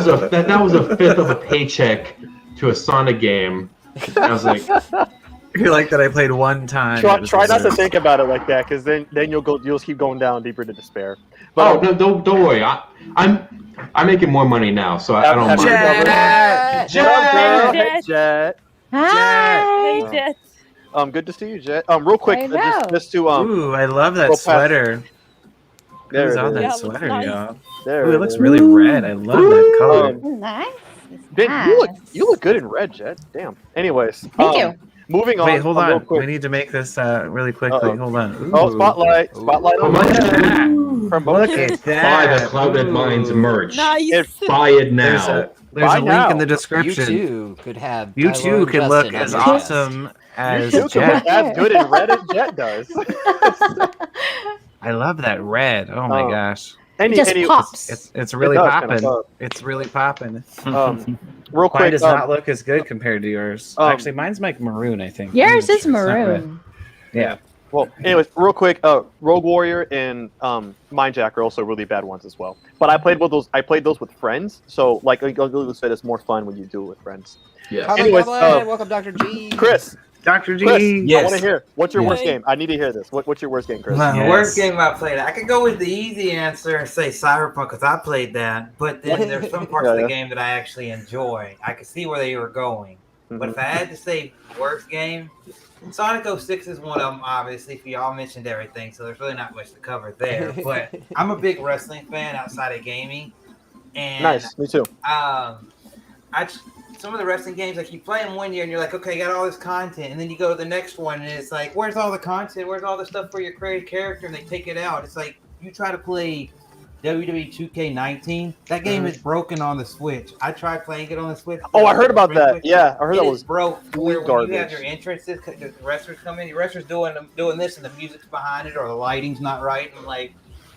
was a fifth of a paycheck to a Sonic game. I was like, you're like that. I played one time. Try not to think about it like that, because then you'll keep going down deeper to despair. But, no, don't worry. I'm making more money now, so I don't mind. Jet. Hi. Hey, Jet. Good to see you, Jet. Real quick, just to Ooh, I love that sweater. There Who's it on is. that sweater, nice. y'all? There Ooh, it it looks is. really red. I love that color. Nice. Ben, you look good in red, Jet. Damn. Anyways, Thank you. Moving on. Wait, hold real on. quick. We need to make this really quickly. Hold on. Ooh. Oh, spotlight on that. from Look both. at that. Buy the Clouded Minds merch. Nice. Buy it now. There's a link in the description. You too could have. You Kylo too and can Justin look on as your awesome as You can look Jet. as good in red as Jet does. I love that red. Oh my gosh. It just pops. It's really does popping. kinda pop. It's really popping. Real quick, Mine does not look as good compared to yours. Actually, mine's like maroon, I think. Yours I'm is not sure. It's not red. maroon. Yeah. Well, anyways, real quick, Rogue Warrior and Mindjack are also really bad ones as well. But I played those with friends, so like Angelo said, it's more fun when you do it with friends. Yes. Anyways, welcome, Dr. G. Chris, Dr. G. I Yes. want to hear what's your worst Hey. game. I need to hear this. What's your worst game, Chris? My Yes. worst game I played. I could go with the easy answer and say Cyberpunk because I played that. But then there's some parts of the game that I actually enjoy. I could see where they were going. But if I had to say worst game, Sonic 06 is one of them, obviously. For y'all mentioned everything, so there's really not much to cover there. But I'm a big wrestling fan outside of gaming. And Nice, me too. some of the wrestling games, like you play them one year and you're like, okay, got all this content, and then you go to the next one and it's like, where's all the content? Where's all the stuff for your creative character? And they take it out. It's like you try to play WWE 2K19. That game is broken on the Switch. I tried playing it on the Switch. Oh, I heard about that. Yeah, I heard that was broke. Where when you have garbage. your entrances, the wrestlers come in, your wrestlers doing this, and the music's behind it, or the lighting's not right. And I'm like,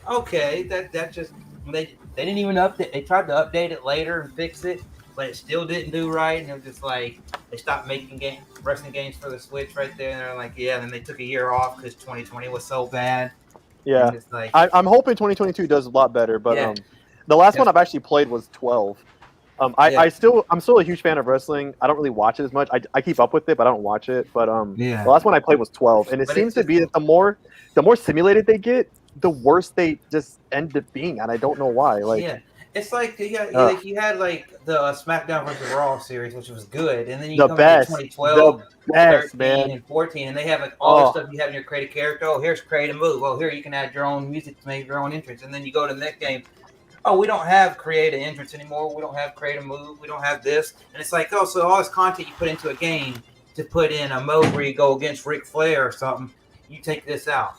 okay, that just they didn't even update. They tried to update it later and fix it, but it still didn't do right. And it was just like they stopped making wrestling games for the Switch right there. And they're like, yeah. And then they took a year off because 2020 was so bad. Yeah, it's like, I'm hoping 2022 does a lot better. But the last one I've actually played was 12. I'm still a huge fan of wrestling. I don't really watch it as much. I keep up with it, but I don't watch it. But the last one I played was 12, and it seems to be that the more simulated they get, the worse they just end up being, and I don't know why. Like, It's like you had like the SmackDown vs. Raw series, which was good, and then you The come best. to 2012, The best, 13, man. and 14, and they have like all the stuff you have in your create a character. Oh, here's create a move. Oh, here you can add your own music to make your own entrance, and then you go to the next game. Oh, we don't have create an entrance anymore. We don't have create a move. We don't have this, and it's like, oh, so all this content you put into a game to put in a mode where you go against Ric Flair or something, you take this out.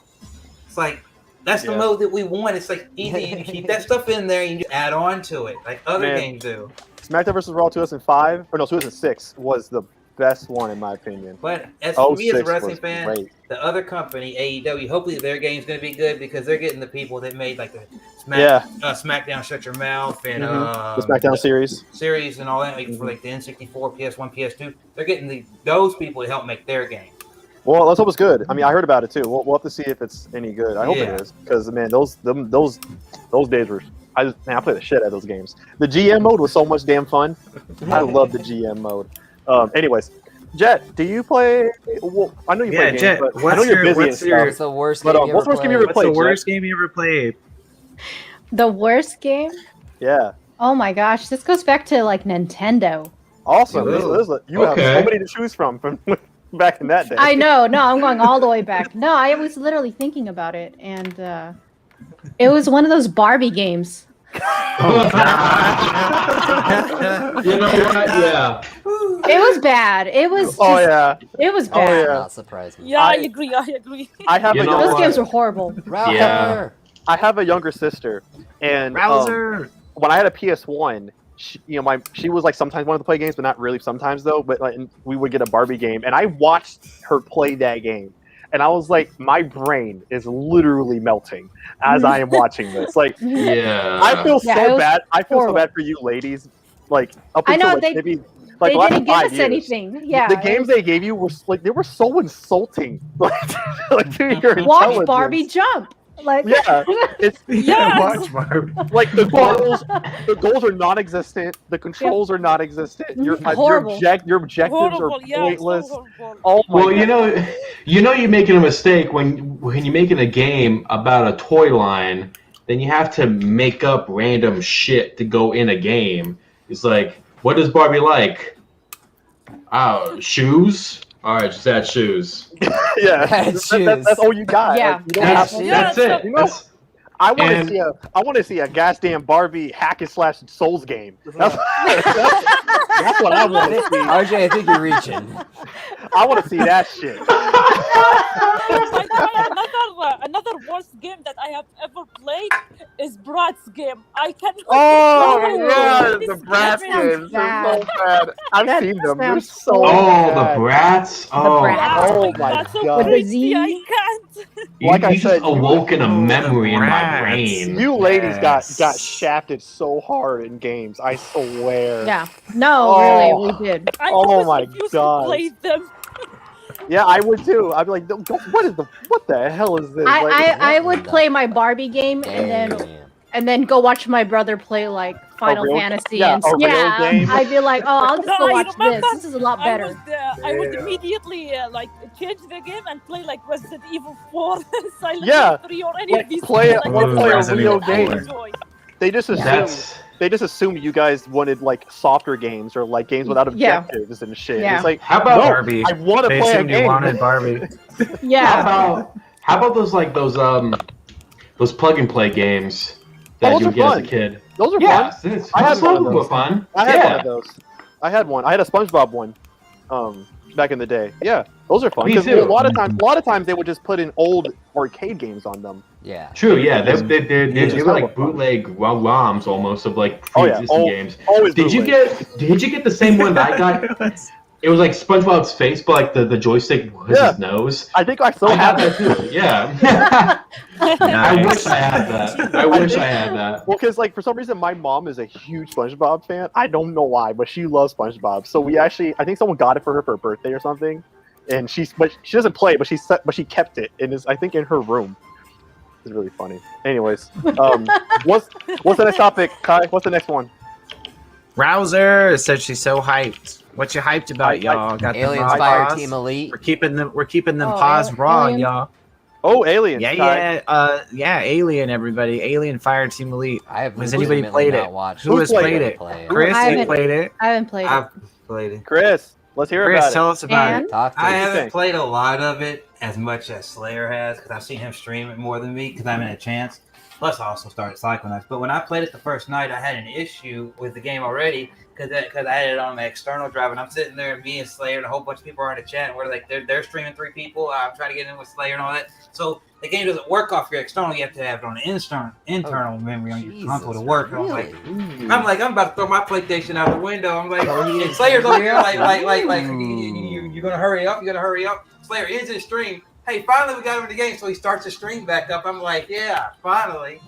It's like. That's the mode that we want. It's like easy. You keep that stuff in there and you just add on to it, like other games do. SmackDown vs. Raw 2005 or no 2006 was the best one in my opinion. But as for me as a 06 wrestling was fan, great. the other company AEW, hopefully their game's going to be good because they're getting the people that made like the SmackDown Shut Your Mouth and the SmackDown series and all that like, for like the N64, PS1, PS2. They're getting those people to help make their game. Well, let's hope it's good. I mean, I heard about it too. We'll have to see if it's any good. I hope it is because man, those days were. I played the shit out of those games. The GM mode was so much damn fun. I love the GM mode. Anyways, Jet, do you play? Well, I know you play games, Jet, but I know you're busy and stuff. What's the worst game you ever what's the worst game you ever What's played? the worst game you ever played? The worst game? Yeah. Oh my gosh, this goes back to like Nintendo. Awesome. You have so many to choose from back in that day. I know. No, I'm going all the way back. No, I was literally thinking about it, and it was one of those Barbie games. Oh, you know what? Yeah. It was bad. It was. It was bad. Oh, yeah. Not surprising. Yeah, I agree. I have those games were horrible. Yeah. I have a younger sister, and Roowzer. When I had a PS1. She was like sometimes wanted to play games, but not really sometimes though. But like, we would get a Barbie game, and I watched her play that game, and I was like, my brain is literally melting as I am watching this. Like, I feel so bad. I feel so bad for you ladies. Like, up until I know maybe they last didn't give 5 us years. anything. Yeah, the games they gave you were like they were so insulting. Like to your watch intelligence. Barbie jump. Like it's watch Barbie. like the goals are non-existent. The controls are non-existent. Your objectives are pointless. Oh my well, God. you're making a mistake when you're making a game about a toy line. Then you have to make up random shit to go in a game. It's like, what does Barbie like? Shoes. All right, just add shoes. Yeah, that's all you got. Yeah, like, that's it. You know, I want to see a goddamn Barbie hack and slash Souls game. That's what I want to see. RJ, I think you're reaching. I want to see that shit. Another worst game that I have ever played is Brat's game. I can. The Bratz games are so bad. I've seen them. They're so bad. The Brats. Oh, oh my God. I can't. Like I said, just awoken a memory in my brain. You ladies got shafted so hard in games. I swear. Yeah. No, really, we did. Oh my God. Play them. Yeah, I would too. I'd be like, what the hell is this? I would play my Barbie game and then go watch my brother play like Final Fantasy and I'd be like, I'll just go watch this. This is a lot better. I would immediately change the game and play like Resident Evil 4, Silent Hill 3, or any of these. Play a Resident real Evil game. 4. They just assumed you guys wanted like softer games or like games without objectives and shit. Yeah. It's like, how about Barbie? I want to play a game. You wanted Barbie. Yeah. How about those plug and play games that you get as a kid? Those are fun. I had one of those. Fun. I had one of those. I had one. I had a SpongeBob one. Back in the day. Yeah, those are fun. Me Because too. a lot of times they would just put in old arcade games on them. Yeah. True. Yeah, they're just like bootleg ROMs almost of like pre-existing games. Always Did you get the same one that I got? It was like SpongeBob's face, but like the joystick was his nose. I think I still have that too. Yeah. I wish I had that. I wish I had that. Well, because like for some reason my mom is a huge SpongeBob fan. I don't know why, but she loves SpongeBob. So we actually, I think someone got it for her for her birthday or something, and she doesn't play, but she kept it and is I think in her room. It's really funny. Anyways, what's the next topic, Kai? What's the next one? Roowzer said she's so hyped. What you hyped about, y'all? Got Aliens the Fire pause. Team Elite. We're keeping them paws raw, Aliens. y'all. Oh, Alien. Yeah, Alien, everybody. Alien Fire Team Elite. Has anybody played it? Who has played it? Chris, you played it? I haven't played it. I've played it. Chris, let's hear Chris, about it. tell us about it. I haven't played a lot of it as much as Slayer has because I've seen him stream it more than me because I'm in a chance. Plus, I also started Cyclonauts. But when I played it the first night, I had an issue with the game already because I had it on my external drive, and I'm sitting there, me and Slayer, and a whole bunch of people are in the chat, and we're like, they're streaming 3 people. I'm trying to get in with Slayer and all that. So the game doesn't work off your external. You have to have it on the internal memory on your console to work. And I'm like, I'm about to throw my PlayStation out the window. I'm like, and Slayer's over here, like, you're gonna hurry up. You gotta hurry up. Slayer ends his stream. Hey, finally we got him in the game, so he starts the stream back up. I'm like, yeah, finally.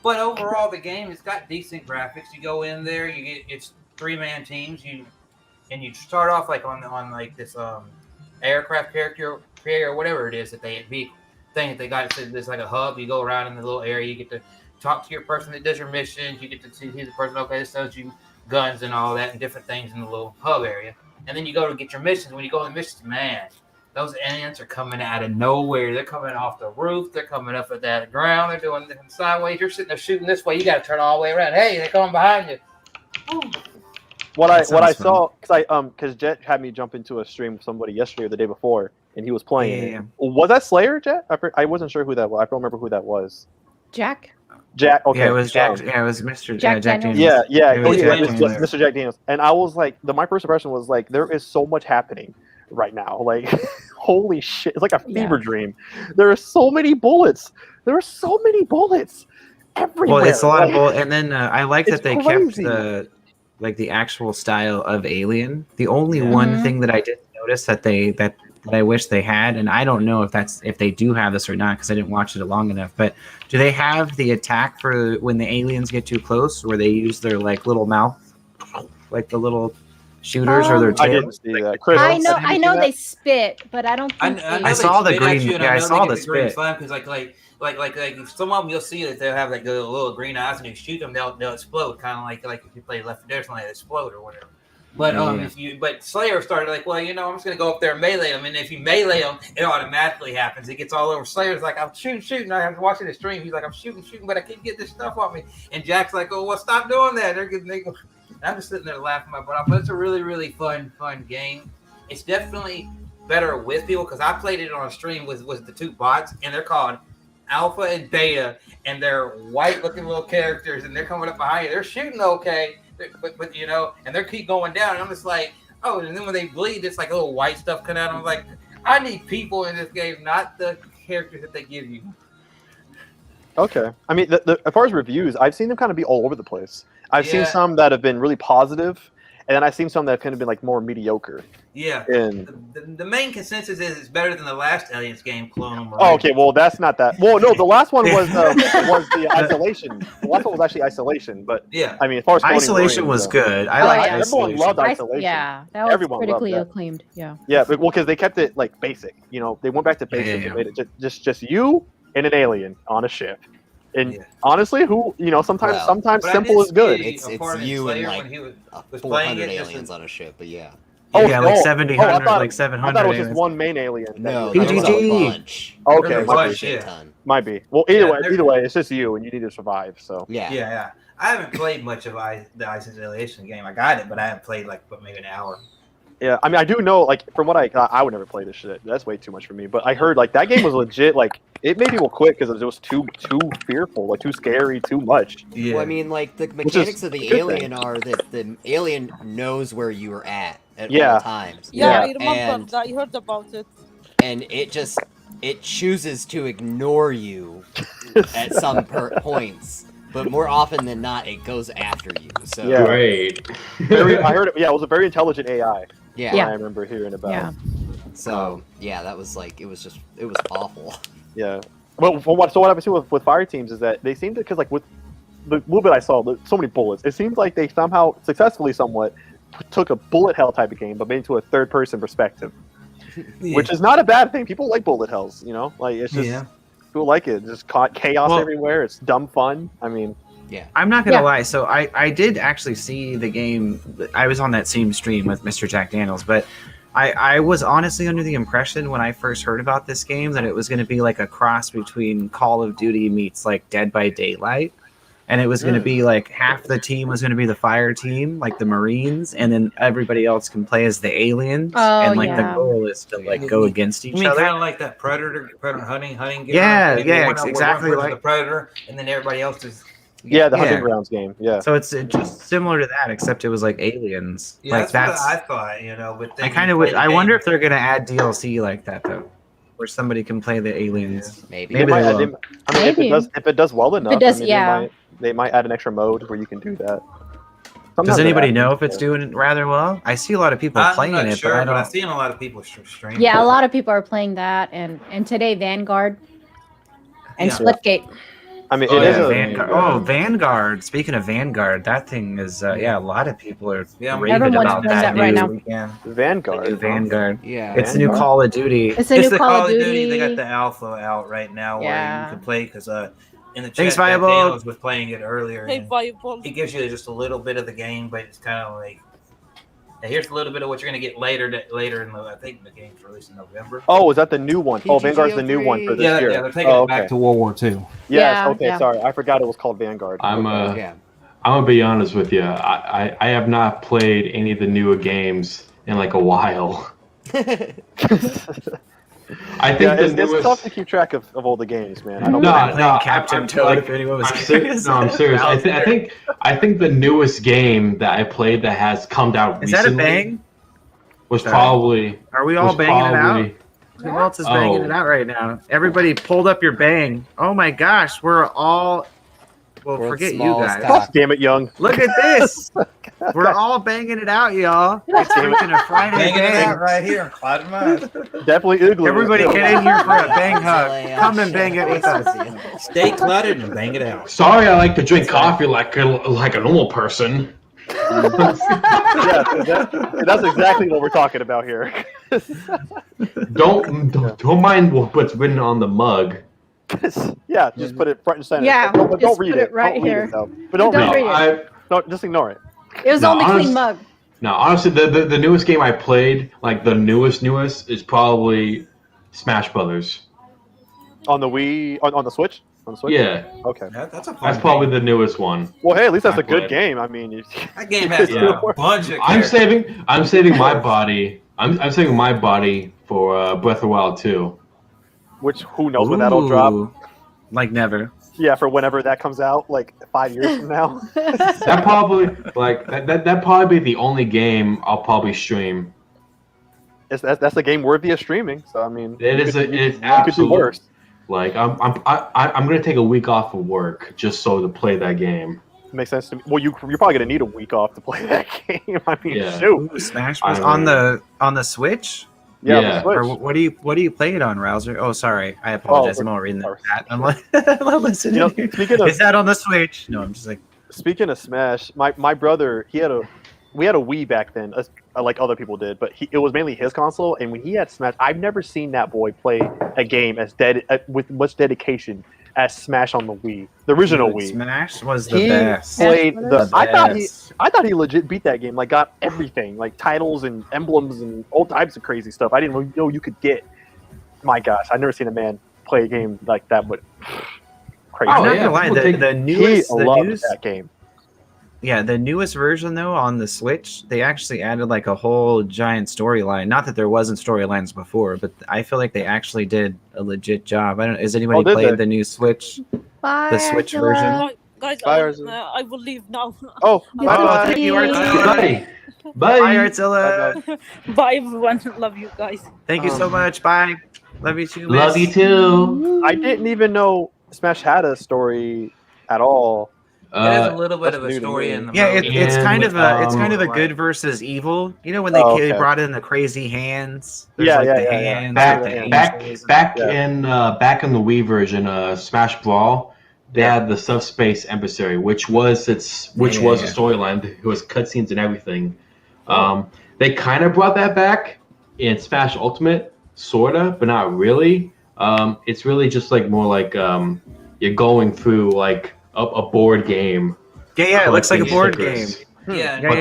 But overall, the game, it's got decent graphics. You go in there, it's 3-man teams. You start off like on like this aircraft carrier or whatever it is that they got. It's like a hub. You go around in the little area. You get to talk to your person that does your missions. You get to see the person. Okay, this tells you guns and all that and different things in the little hub area. And then you go to get your missions. When you go to the missions, man, those aliens are coming out of nowhere. They're coming off the roof. They're coming up at the ground. They're doing different sideways. You're sitting there shooting this way. You got to turn all the way around. Hey, they're coming behind you. Ooh. What I saw, because Jet had me jump into a stream with somebody yesterday or the day before, and he was playing. Yeah. Was that Slayer, Jet? I wasn't sure who that was. I don't remember who that was. Jack. Okay. Yeah, it was Jack. Yeah, it was Mr. Jack Daniels. Yeah. It was Mr. Jack Daniels. And I was like, my first impression was like, there is so much happening right now. Like, holy shit! It's like a fever dream. There are so many bullets. Everywhere. Well, it's a lot of bullets. And then I like that they kept the actual style of Alien. The only one thing that I didn't notice that I wish they had, and I don't know if they do have this or not because I didn't watch it long enough, but do they have the attack for when the aliens get too close where they use their like little mouth, like the little shooters or their tails? I didn't see that. Chris, I know they spit, but I don't think I saw the green. Yeah, I saw the spit. Because like some of them you'll see that they'll have like the little green eyes, and you shoot them, they'll explode, kind of like if you play Left 4 Dead, something like explode or whatever. But but Slayer started like, well, I'm just gonna go up there and melee them, and if you melee them, it automatically happens. It gets all over. Slayer's like, I'm shooting. I'm watching the stream. He's like, I'm shooting, but I can't get this stuff off me. And Jack's like, oh, well, stop doing that. I'm just sitting there laughing my butt off. But it's a really, really fun game. It's definitely better with people because I played it on a stream with the 2 bots, and they're called Alpha and Beta, and they're white-looking little characters, and they're coming up behind you. They're shooting okay. But and they keep going down. And I'm just like, oh, and then when they bleed, it's like a little white stuff coming out. I'm like, I need people in this game, not the characters that they give you. Okay. I mean, as far as reviews, I've seen them kind of be all over the place. I've seen some that have been really positive, and then I've seen some that have kind of been like more mediocre. Yeah. And the main consensus is it's better than the last Aliens game, Clone. Oh, okay. Well, that's not that. Well, no, the last one was the Isolation. The last one was actually Isolation, but yeah. I mean, as far as Isolation was good. I like Everyone loved Isolation. Yeah, that was critically acclaimed. Yeah. Yeah, but because they kept it like basic. They went back to basics and made it just you and an alien on a ship. And honestly, sometimes simple is good. It's you and like 400 aliens on a ship, but yeah. Like 700. Like 700. I thought it was just one main alien. No, PGG. Okay, might be. Well, either way, it's just you, and you need to survive. So yeah. I haven't played much of the Isolation game. I got it, but I haven't played maybe an hour. Yeah, I mean, I do know, from what I would never play this shit. That's way too much for me. But I heard, that game was legit, it made people quit because it was too fearful, too scary, too much. Yeah. Well, I mean, the mechanics of the alien are that the alien knows where you are at all times. Yeah, I remember that. I heard about it. And it chooses to ignore you at some points. But more often than not, it goes after you. So great. I heard it. Yeah, it was a very intelligent AI. Yeah. I remember hearing about. Yeah. So that was it was awful. Yeah. Well, what I've seen with fire teams is that they seem to, because with the little bit I saw, so many bullets. It seems like they somehow successfully somewhat took a bullet hell type of game, but made it into a third person perspective, which is not a bad thing. People like bullet hells. It's just. People like it. Just chaos everywhere. It's dumb fun. I mean, I'm not gonna lie. So I did actually see the game. I was on that same stream with Mr. Jack Daniels, but I was honestly under the impression when I first heard about this game that it was going to be like a cross between Call of Duty meets like Dead by Daylight. And it was going to be like half the team was going to be the fire team, like the Marines, and then everybody else can play as the aliens. Oh, and like the goal is to like go against each other. Kind of like that predator hunting game. Yeah, exactly like the predator, and then everybody else is. Yeah, the hunting grounds game. Yeah. So it's just similar to that, except it was like aliens. Yeah, like that's what I thought. But I kind of I wonder if they're going to add DLC like that though, where somebody can play the aliens. Maybe. They will. I mean, if it does well enough, they might add an extra mode where you can do that. Does anybody know if it's doing it rather well? I see a lot of people playing it, sure, but I don't. I've seen a lot of people stream. Yeah, a lot of people are playing that, and today Vanguard and Splitgate. I mean, Vanguard. Oh, Vanguard. Speaking of Vanguard, that thing is a lot of people are raving about that right now. Vanguard. Yeah, it's the new Call of Duty. It's a new Call of Duty. They got the alpha out right now where you can play because in the chat, Thanks, Viable. Daniels was playing it earlier. Hey, Viable. It gives you just a little bit of the game, but it's kind of like. Here's a little bit of what you're going to get later in the. I think the game's released in November. Oh, is that the new one? Oh, Vanguard's the new one for this year. Yeah, they're taking it back to World War II. Yes. Sorry, I forgot it was called Vanguard. I'm gonna be honest with you. I have not played any of the newer games in like a while. I think it's tough to keep track of all the games, man. I don't Captain Toad. If anyone was curious. No, I'm serious. I think the newest game that I played that has come out recently. Is that a bang? Was probably. Are we all banging it out? Who else is banging it out right now? Everybody pulled up your bang. Oh my gosh, we're all. Well, forget you guys. Damn it, Young. Look at this. We're all banging it out, y'all. It's freaking a Friday banging bang. it out right here on Cloud and Mine. Definitely Igloo. Everybody get in here for a bang hug. Come and bang it with us. Stay cluttered and bang it out. Sorry, I like to drink coffee like a normal person. That's exactly what we're talking about here. Don't mind what's written on the mug. Yeah, just put it front and center. Yeah, don't read it right here. But don't read it. No, just ignore it. It was only clean mug. No, honestly, the newest game I played, like the newest, is probably Smash Brothers. On the Wii, on the Switch? On the Switch? Yeah. Okay. That's probably the newest one. Well, hey, at least that's a good game. I mean, that game has a bunch of. I'm saving my body. I'm saving my body for Breath of the Wild 2. Which who knows when that'll drop? Like never. Yeah, for whenever that comes out, like 5 years from now. That probably that probably be the only game I'll probably stream. That's a game worthy of streaming. So I mean, it's you could do worse. Like I'm gonna take a week off of work just so to play that game. Makes sense to me. Well, you're probably gonna need a week off to play that game. I mean, shoot. Ooh, Smash was on the Switch. Yeah. Or what do you play it on, Roowzer? Oh, sorry, I apologize. I'm all reading the chat. I'm like, I'm listening. Is that on the Switch? No, I'm just like. Speaking of Smash, my brother, we had a Wii back then, like other people did, but it was mainly his console. And when he had Smash, I've never seen that boy play a game with much dedication as Smash on the Wii, the original Wii. Smash was the best. I thought he legit beat that game. Like got everything, like titles and emblems and all types of crazy stuff. I didn't know you could get. My gosh, I've never seen a man play a game like that. But crazy. I'm not gonna lie, the newest that game. Yeah, the newest version though on the Switch, they actually added like a whole giant storyline. Not that there wasn't storylines before, but I feel like they actually did a legit job. I don't. Has anybody played the new Switch? Bye, the Switch Artzilla. version. Guys, I will leave now. Oh, bye. Thank you, Artzilla. Bye. Bye, Artzilla. Bye, everyone. Love you guys. Thank you so much. Bye. Love you too. Miss. Love you too. I didn't even know Smash had a story at all. There's a little bit of a story in the movie. It's kind of a good versus evil. You know when they brought in the crazy hands. Back in the Wii version, Smash Brawl, they had the Subspace Emissary, which was a storyline. It was cutscenes and everything. They kind of brought that back in Smash Ultimate, sorta, but not really. It's really just like more like you're going through like a board game. Yeah, it looks like a board game. Yeah, But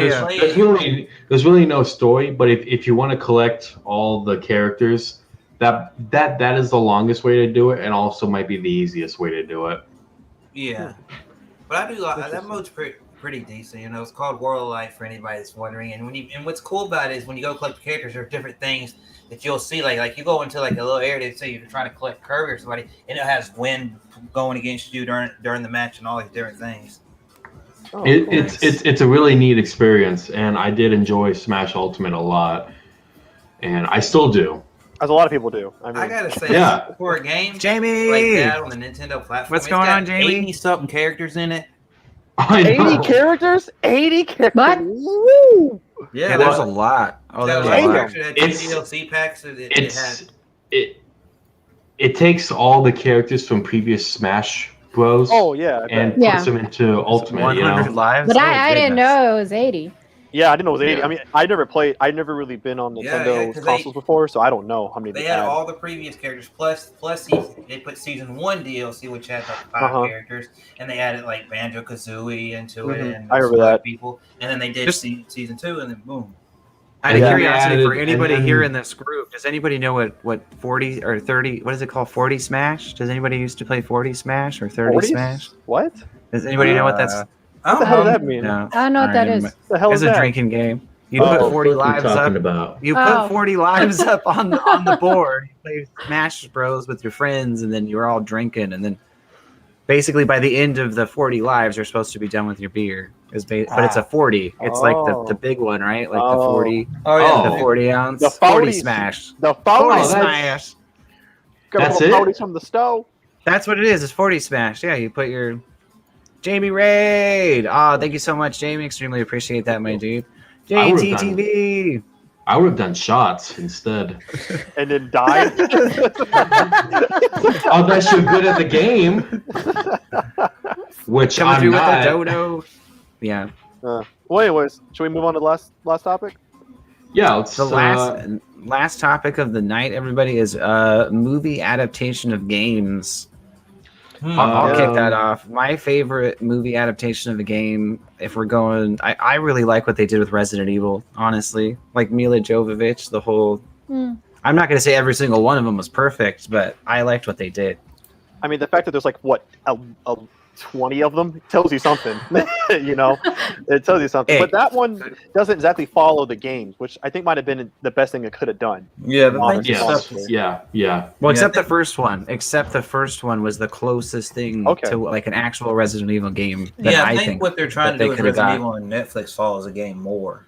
there's really no story. But if you want to collect all the characters, that is the longest way to do it, and also might be the easiest way to do it. Yeah, but I do like that mode's pretty decent. You know, it's called World of Life for anybody that's wondering. And what's cool about it is when you go collect the characters, there are different things that you'll see. Like you go into like a little area, say you're trying to collect Kirby or somebody, and it has wind going against you during the match and all these different things. Oh, it's a really neat experience, and I did enjoy Smash Ultimate a lot, and I still do. As a lot of people do. I mean, I gotta say, yeah. For a game Jamie! like that on the Nintendo platform, What's going on, Jamie? 80-something characters in it. 80 characters? 80 characters? What? Woo! Yeah, there's a lot. Oh, there's a lot. DLC packs. It takes all the characters from previous Smash Bros. Oh yeah, and puts them into Ultimate. 100 lives. But I didn't know it was 80. Yeah, I didn't know it was 80. I mean, I'd never really been on Nintendo consoles before, so I don't know how many they had. All the previous characters plus they put Season 1 DLC, which had like 5 characters, and they added like Banjo-Kazooie into it, and I remember that. People, and then they did Season 2, and then boom. Out of curiosity, for anybody here in this group, does anybody know what 40 or 30? What is it called? 40 Smash? Does anybody used to play 40 Smash or 30 Smash? What? Does anybody know what that's? What the hell does that mean? No. I don't know what that is. The hell it's is a that? drinking game. You put 40 lives up. You put 40 lives up on the board. You play Smash Bros with your friends, and then you're all drinking, and then basically by the end of the 40 lives, you're supposed to be done with your beer. But it's a 40. It's like the big one, right? Like the 40. Oh yeah, the 40 ounce. The 40 Smash. The 40 Smash. That's it. 40 from the stove. That's what it is. It's 40 Smash. Yeah, you put your Jamie Raid. Oh, thank you so much, Jamie. Extremely appreciate that, my dude. JTTV. I would have done shots instead. And then died. Unless you're good at the game. Which Coming I'm through not. with the dodo. Yeah. Well, anyways, should we move on to the last topic? Yeah, let's, the last topic of the night, everybody, is movie adaptation of games. I'll kick that off. My favorite movie adaptation of a game, if we're going, I really like what they did with Resident Evil, honestly. Like Mila Jovovich, the whole... I'm not going to say every single one of them was perfect, but I liked what they did. I mean, the fact that there's like, 20 of them tells you something. You know, it tells you something. But that one doesn't exactly follow the games, which I think might have been the best thing it could have done. Yeah, yeah. Well, except the first one. Except the first one was the closest thing to like an actual Resident Evil game. That I think what they're trying to do with Resident Evil and Netflix follows the game more.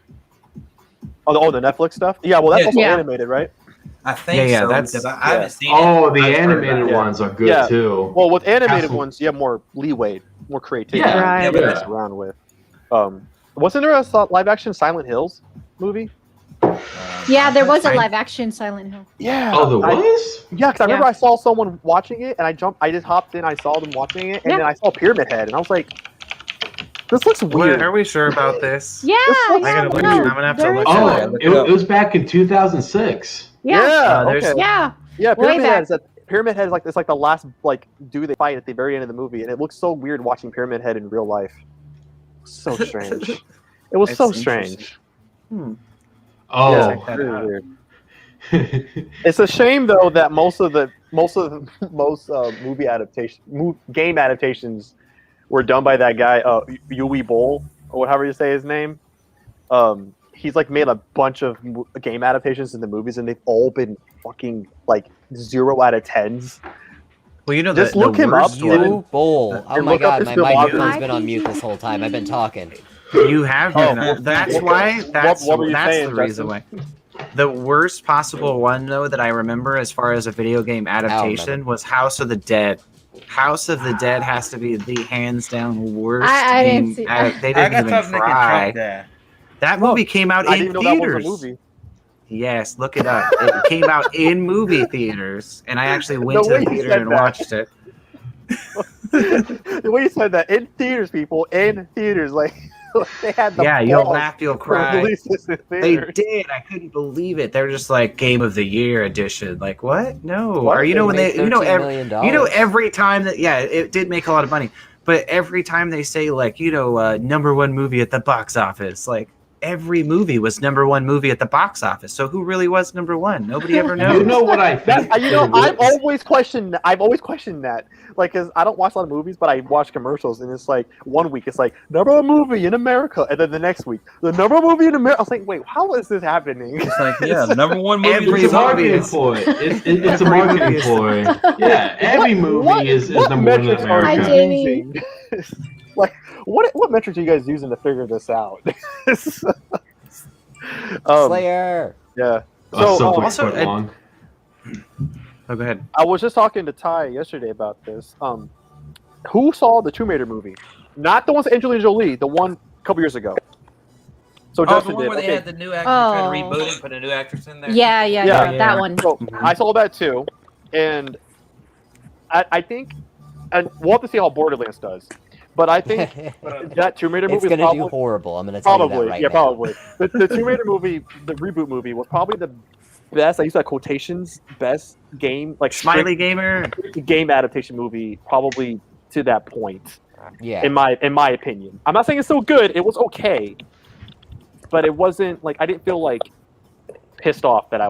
Oh, the Netflix stuff? Yeah, well, that's also animated, right? I think so. That's, I haven't seen it. Oh, the animated ones are good too. Well, with animated ones, you have more leeway, more creativity to mess around with. Wasn't there a live action Silent Hills movie? Yeah, there was a live action Silent Hill. Yeah. Oh, there was? Yeah, because I remember I saw someone watching it, and I just hopped in, I saw them watching it, and then I saw Pyramid Head, and I was like, this looks weird. Are we sure about this? Yeah, I'm gonna have to look. Oh, it was back in 2006. Yeah. Okay. Yeah. Yeah, Pyramid Head is like the last dude they fight at the very end of the movie, and it looks so weird watching Pyramid Head in real life. So strange. It was so strange. Oh, yeah, really weird. It's a shame though that most movie game adaptations were done by that guy Uwe Boll, or whatever you say his name. He's like made a bunch of game adaptations in the movies, and they've all been fucking like 0 out of 10s. Well, you know, just look him up. Bowl. Oh my god, my microphone's been on mute this whole time. I've been talking. You have been. That's why. That's the reason why. The worst possible one, though, that I remember as far as a video game adaptation was House of the Dead. House of the Dead has to be the hands down worst. I didn't see that. They didn't even try. That movie came out in theaters. That was a movie. Yes, look it up. It came out in movie theaters, and I actually went to the theater and watched it. The way you said that, in theaters, people, in theaters, like they had the you'll laugh, you'll cry. They did. I couldn't believe it. They're just like Game of the Year edition. Like what? No. What? Or when every time that it did make a lot of money. But every time they say like, #1 movie at the box office, like every movie was #1 movie at the box office. So who really was #1? Nobody ever knows. You know what I think? I've always questioned that. Like, cause I don't watch a lot of movies, but I watch commercials, and it's like one week it's like #1 movie in America, and then the next week the #1 movie in America. I was like, wait, how is this happening? It's like, yeah, #1 movie. It's a marketing ploy. It's a marketing ploy. Yeah, every movie is #1 in America. Hi, Jamie. Like, what metrics are you guys using to figure this out? Slayer. Yeah. also, long. Oh, go ahead. I was just talking to Ty yesterday about this. Who saw the Tomb Raider movie? Not the ones with Angelina Jolie, the one a couple years ago. So the Justin one did. where they had the new actor trying to reboot it and put a new actress in there? Yeah, that one. So I saw that too. And I think, and we'll have to see how Borderlands does. But I think that Tomb Raider movie It's going to do horrible. I'm going to tell you that right now. Probably. The Tomb Raider movie, the reboot movie, was probably the best. I use that quotations. Best game, like Smiley Gamer game adaptation movie, probably to that point. Yeah. In my opinion, I'm not saying it's so good. It was okay, but it wasn't like I didn't feel like pissed off that I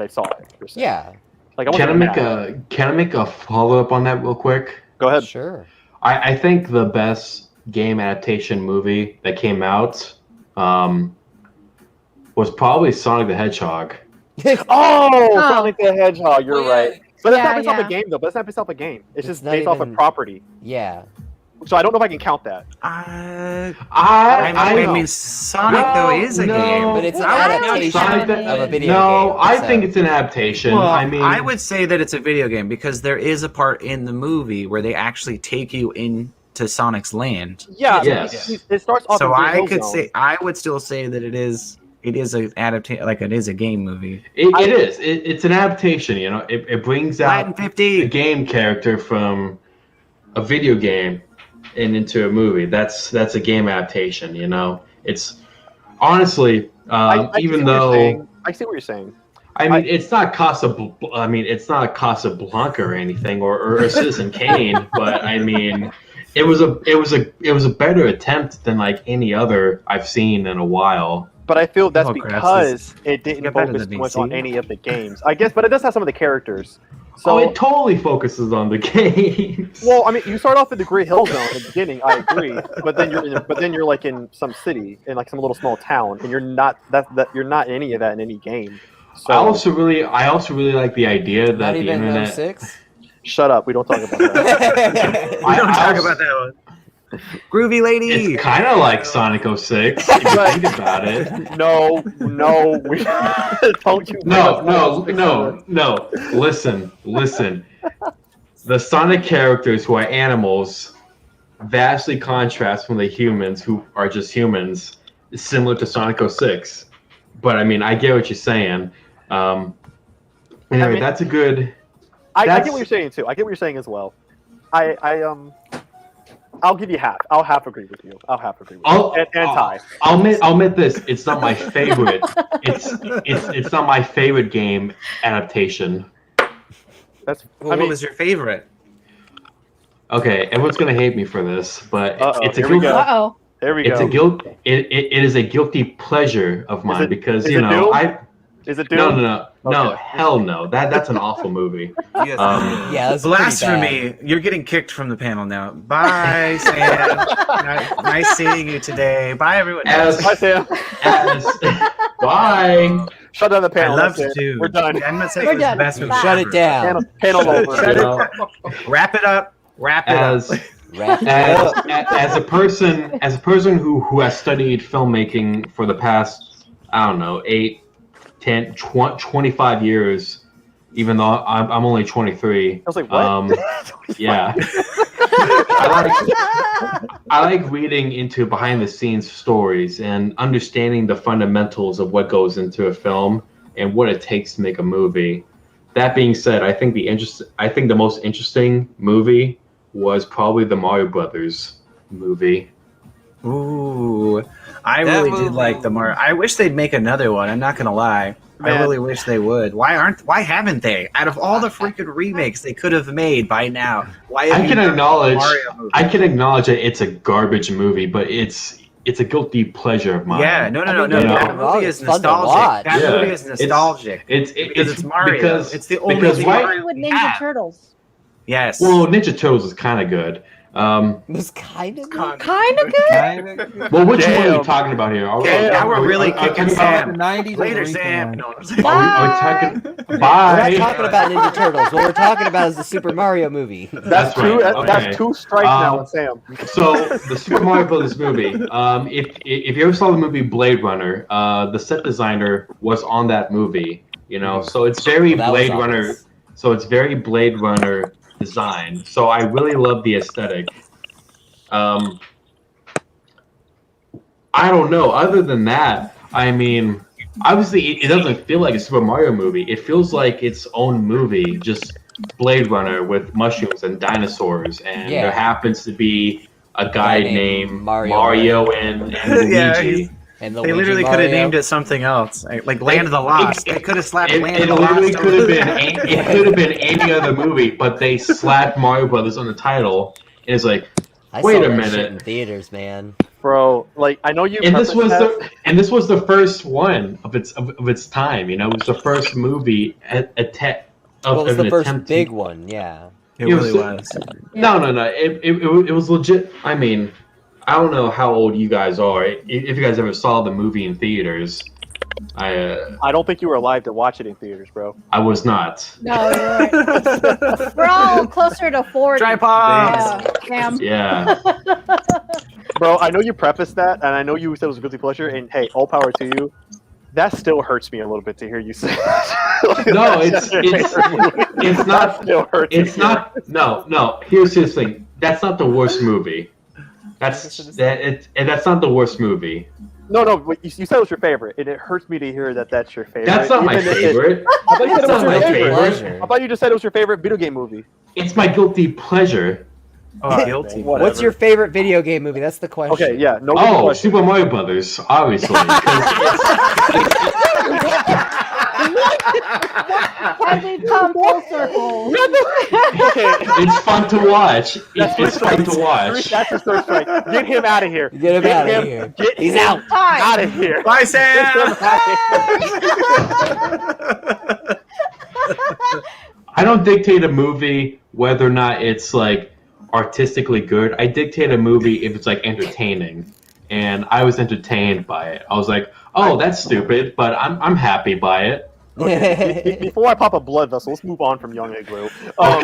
saw it. Per se. Yeah. Like Can I make a follow up on that real quick? Go ahead. Sure. I think the best game adaptation movie that came out was probably Sonic the Hedgehog. Sonic the Hedgehog. You're right. But that's not based off a game, though. But that's not based off a game. It's just based off a property. Yeah. So I don't know if I can count that. I mean, Sonic though is a game, but it's an adaptation of a video game. No, I think it's an adaptation. Well, I mean, I would say that it's a video game because there is a part in the movie where they actually take you into Sonic's land. Yeah. Yes. It starts off. So I would still say that it is an adaptation, like it is a game movie. It is. It's an adaptation. It brings out 50 a game character from a video game and into a movie. That's a game adaptation. It's honestly, even though I see what you're saying. I mean, it's not Casablanca or anything, or Citizen Kane, but I mean, it was a better attempt than like any other I've seen in a while. But I feel that's because it didn't focus too much on any of the games. I guess, but it does have some of the characters. So it totally focuses on the games. Well, I mean, you start off in the Grey Hill Zone at the beginning. I agree, but then you're like in some city, in like some little small town, and you're not you're not any of that in any game. So I also really like the idea that Not the even internet. 06? Shut up. We don't talk about that. We don't talk about that one. Groovy lady. It's kind of like Sonic 06 if you think about it. No. We don't you? No. Listen. The Sonic characters who are animals vastly contrast from the humans who are just humans, similar to Sonic 06. But I mean, I get what you're saying. Anyway, that's a good. I get what you're saying too. I get what you're saying as well. I'll give you half. I'll half agree with you. And Ty. I'll admit this. It's not my favorite. It's not my favorite game adaptation. What was your favorite? Okay, everyone's gonna hate me for this, but it's a Here we guilty. go. There we go. It is a guilty pleasure of mine because Is it Doom? No, hell no. That's an awful movie. That's blasphemy. You're getting kicked from the panel now. Bye, Sam. Nice seeing you today. Bye, everyone. Bye, Sam. Bye. Shut down the panel. I love you too. We're done. We're done. Shut it down. Panel over. Wrap it up. As a person who has studied filmmaking for the past, I don't know, 8, 10, 25 years, even though I'm only 23. I was like, what? Yeah. I like reading into behind the scenes stories and understanding the fundamentals of what goes into a film and what it takes to make a movie. That being said, I think the most interesting movie was probably the Mario Brothers movie. Ooh, I really did like the Mario. I wish they'd make another one. I'm not gonna lie. I really wish they would. Why haven't they? Out of all the freaking remakes they could have made by now, why? I can acknowledge that it's a garbage movie, but it's a guilty pleasure of mine. Yeah, no. That movie is nostalgic. That movie is nostalgic. Because it's Mario. It's the only Mario with Ninja Turtles. Yes. Well, Ninja Turtles is kind of good. It was kind of good. Well, which one are you talking about here? Now we're really kicking Sam. Later, Sam. Bye. We're not talking about Ninja Turtles. What we're talking about is the Super Mario movie. That's true. Right. That's two strikes now with Sam. So the Super Mario Brothers movie. If you ever saw the movie Blade Runner, the set designer was on that movie. You know, so it's very Blade Runner. So it's very Blade Runner design. So I really love the aesthetic. I don't know. Other than that, I mean, obviously it doesn't feel like a Super Mario movie. It feels like its own movie, just Blade Runner with mushrooms and dinosaurs, and there happens to be a guy named Mario and Luigi. And they literally could have named it something else, like Land of the Lost. They could have slapped Land of the Lost. It could have been any other movie, but they slapped Mario Brothers on the title, and it's like, wait a minute. In theaters, man, bro. Like I know you. And this was the first one of its time. You know, it was the first movie it was the first big one. Yeah, it really was. No. It was legit. I mean, I don't know how old you guys are. If you guys ever saw the movie in theaters, I don't think you were alive to watch it in theaters, bro. I was not. No, we're all closer to 40. Tripod. Yeah. Bro, I know you prefaced that, and I know you said it was a guilty pleasure. And hey, all power to you. That still hurts me a little bit to hear you say that. No, it's not. It's not. No. Here's the thing. That's not the worst movie. That's not the worst movie. No. You said it was your favorite, and it hurts me to hear that that's your favorite. That's not my favorite. I thought you said it was your favorite. I thought you just said it was your favorite video game movie. It's my guilty pleasure. Oh, guilty. What's your favorite video game movie? That's the question. Okay, yeah. No. Oh, Super Mario Brothers, obviously. Has it come full circle? It's fun to watch. It's fun to watch. That's the first strike. Get him out of here. Get him out of here. He's out. Out of here. Bye, Sam. I don't dictate a movie whether or not it's like artistically good. I dictate a movie if it's like entertaining, and I was entertained by it. I was like, "Oh, that's stupid," but I'm happy by it. Okay. Before I pop a blood vessel, let's move on from Young Igloo. I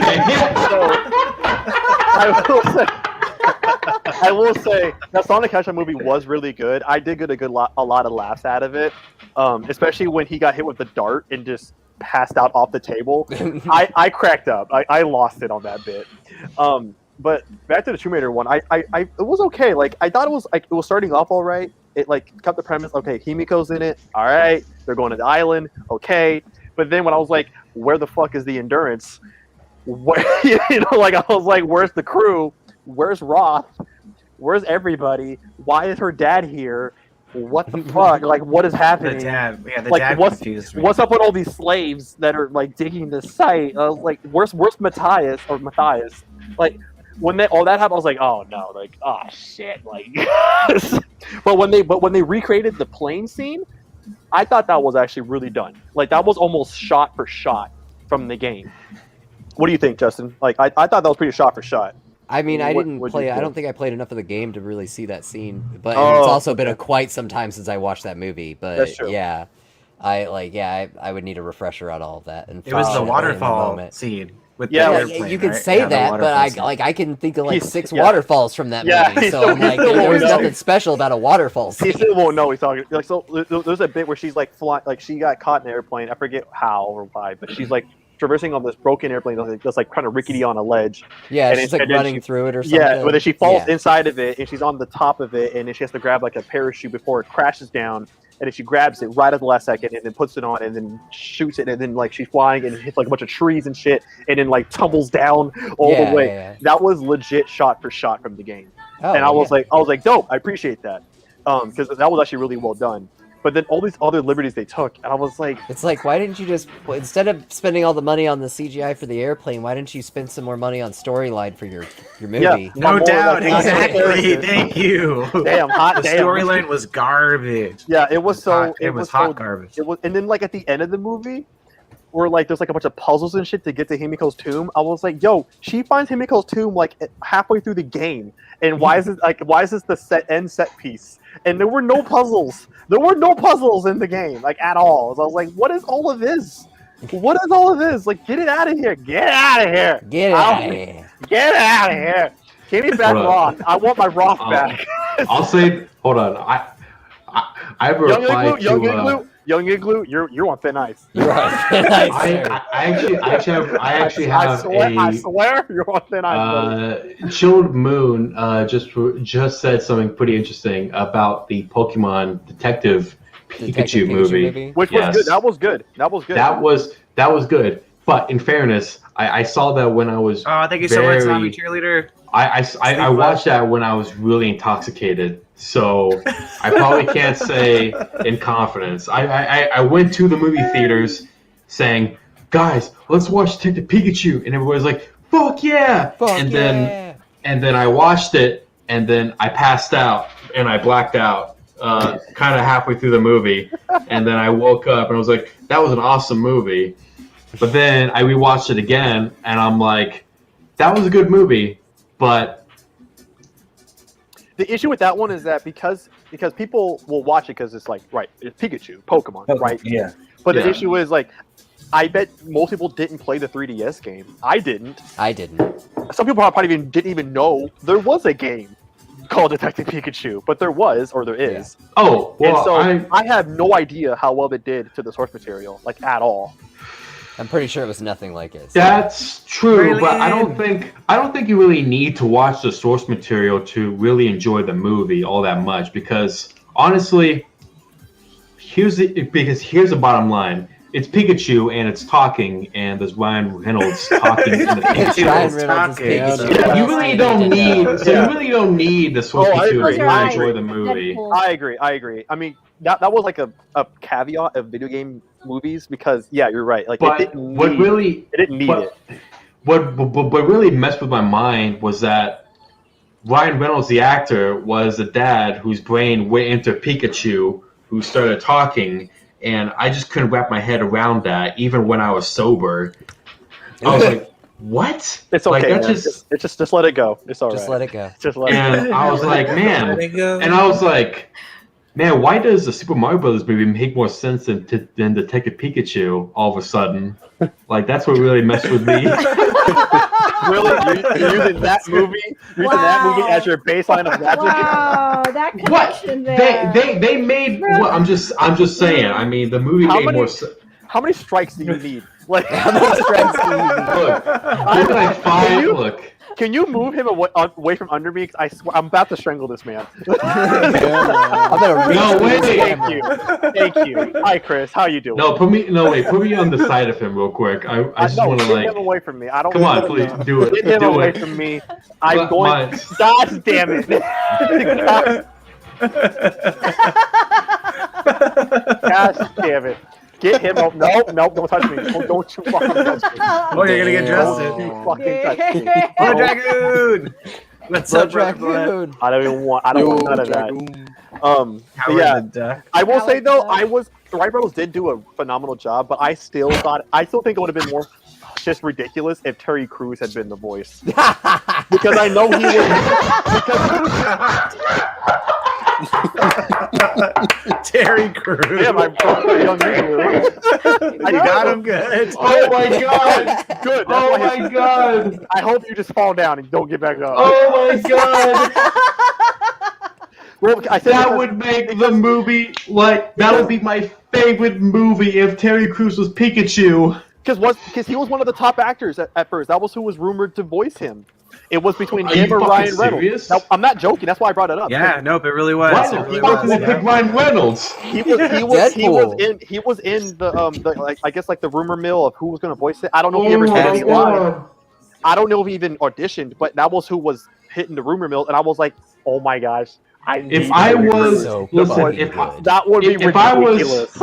will say that Sonic Hedgehog movie was really good. I did get a lot of laughs out of it, especially when he got hit with the dart and just passed out off the table. I cracked up. I lost it on that bit. But back to the Tomb Raider one, it was okay. Like I thought it was starting off all right. It like kept the premise. Okay, Himiko's in it. All right, they're going to the island. Okay, but then when I was like, where the fuck is the Endurance? Where, like I was like, where's the crew? Where's Roth? Where's everybody? Why is her dad here? What the fuck? Like, what is happening? The dad confused me. What's up with all these slaves that are like digging the site? Like, where's Matthias? Like, when all that happened, I was like, oh no, like, oh shit, like. But when they recreated the plane scene, I thought that was actually really done. Like, that was almost shot for shot from the game. What do you think, Justin? Like, I thought that was pretty shot for shot. I mean, I didn't play. I don't think I played enough of the game to really see that scene. But it's also been quite some time since I watched that movie. But that's true. Yeah, I would need a refresher on all of that. And it was the waterfall scene. With yeah, the like, airplane, you can right? say that, but I can think of like 6 waterfalls from that movie. So I'm like, there's nothing special about a waterfall scene. He still won't know he's talking. Like, so there's a bit where she's like flying, like she got caught in an airplane. I forget how or why, but she's like traversing on this broken airplane that's like kind of rickety on a ledge. Yeah, and she's like running through it or something. Yeah, but then she falls inside of it, and she's on the top of it, and then she has to grab like a parachute before it crashes down. And then she grabs it right at the last second and then puts it on and then shoots it. And then like she's flying and hits like a bunch of trees and shit and then like tumbles down all the way. Yeah. That was legit shot for shot from the game. And I was like, dope. I appreciate that. Because that was actually really well done. But then all these other liberties they took, and I was like, it's like, why didn't you just, instead of spending all the money on the CGI for the airplane, why didn't you spend some more money on storyline for your movie? Yeah, No doubt, like, exactly. Thank you. Damn, hot The damn. storyline was garbage. Yeah, it was so. It was hot so, garbage. It was, and then like at the end of the movie, where like there's like a bunch of puzzles and shit to get to Himiko's tomb. I was like, yo, she finds Himiko's tomb like halfway through the game, and why is this the end set piece? And there were no puzzles. There were no puzzles in the game, like at all. So I was like, what is all of this? What is all of this? Like, get it out of here! Get out of here! Get out of here! Get out of here! Give me back Roth. I want my Roth back. I'll say, hold on. I have a reply to. Young Igloo, you're on thin ice. You're on thin ice. I actually have I swear you're on thin ice. Chilled Moon just said something pretty interesting about the Pokemon Detective Pikachu movie. Which was good. That was good. That was good. That was good. But in fairness, I saw that when I was thank you so much, Zombie Cheerleader. I watched that when I was really intoxicated, so I probably can't say in confidence. I went to the movie theaters saying, guys, let's watch Detective Pikachu, and everybody's like, fuck yeah! And then I watched it, and then I passed out and I blacked out kind of halfway through the movie, and then I woke up and I was like, that was an awesome movie. But then I rewatched it again, and I'm like, that was a good movie. But the issue with that one is that because people will watch it because it's like, right, it's Pikachu, Pokemon, right? Yeah. But the issue is like, I bet most people didn't play the 3DS game. I didn't. Some people probably didn't even know there was a game called Detective Pikachu, but there was, or there is. Yeah. Oh, well, and so I have no idea how well it did to the source material, like at all. I'm pretty sure it was nothing like it. So. That's true, but I don't think you really need to watch the source material to really enjoy the movie all that much, because honestly, here's the bottom line. It's Pikachu and it's talking, and there's Ryan Reynolds talking in the Pikachu. You really don't need the source material to enjoy the movie. I agree. I mean, that was like a caveat of video game movies, because you're right. Like, but it didn't need it. What really messed with my mind was that Ryan Reynolds, the actor, was the dad whose brain went into Pikachu, who started talking, and I just couldn't wrap my head around that, even when I was sober. I was like, what? It's okay. Like, just let it go. It's all right. Just let it go. Just let it go. I was like, man. And I was like, man, why does the Super Mario Brothers movie make more sense than Detective Pikachu all of a sudden? Like, that's what really messed with me. Really? You're using that movie? As your baseline of magic? Wow, that connection there. They made. Well, I'm just saying. I mean, the movie made more sense. How many strikes do you need? Like, how many strikes do you need? Look, I'm like 5. Look. Can you move him away from under me? Because I swear, I'm about to strangle this man. Thank you. Hi, Chris. How you doing? No, put me on the side of him real quick. I just want to get him away from me. I don't. Come on, please do it. Get him away from me. I'm going. God damn it! Gosh damn it! Get him out. Nope, don't touch me. Don't you fucking touch me. Oh, you're gonna get dressed. Don't you fucking touch me. Blood Dragoon! What's up, Dragoon? I don't want none of that. I will say though, Ryan Reynolds did do a phenomenal job, but I still think it would have been more just ridiculous if Terry Crews had been the voice. Because I know he was Terry Crews. Yeah, my young You got him good. Oh my god. Good. Oh my god. I hope you just fall down and don't get back up. Oh my god. Well, I said that would make the movie that would be my favorite movie if Terry Crews was Pikachu. Because he was one of the top actors at first. That was who was rumored to voice him. It was between him or Ryan Reynolds. Now, I'm not joking. That's why I brought it up. Yeah, nope, it really was. Wow, he was pick Ryan Reynolds. He was in the I guess like the rumor mill of who was going to voice it. I don't know if he ever said any line. I don't know if he even auditioned, but that was who was hitting the rumor mill, and I was like, oh my gosh, If I was that would be ridiculous.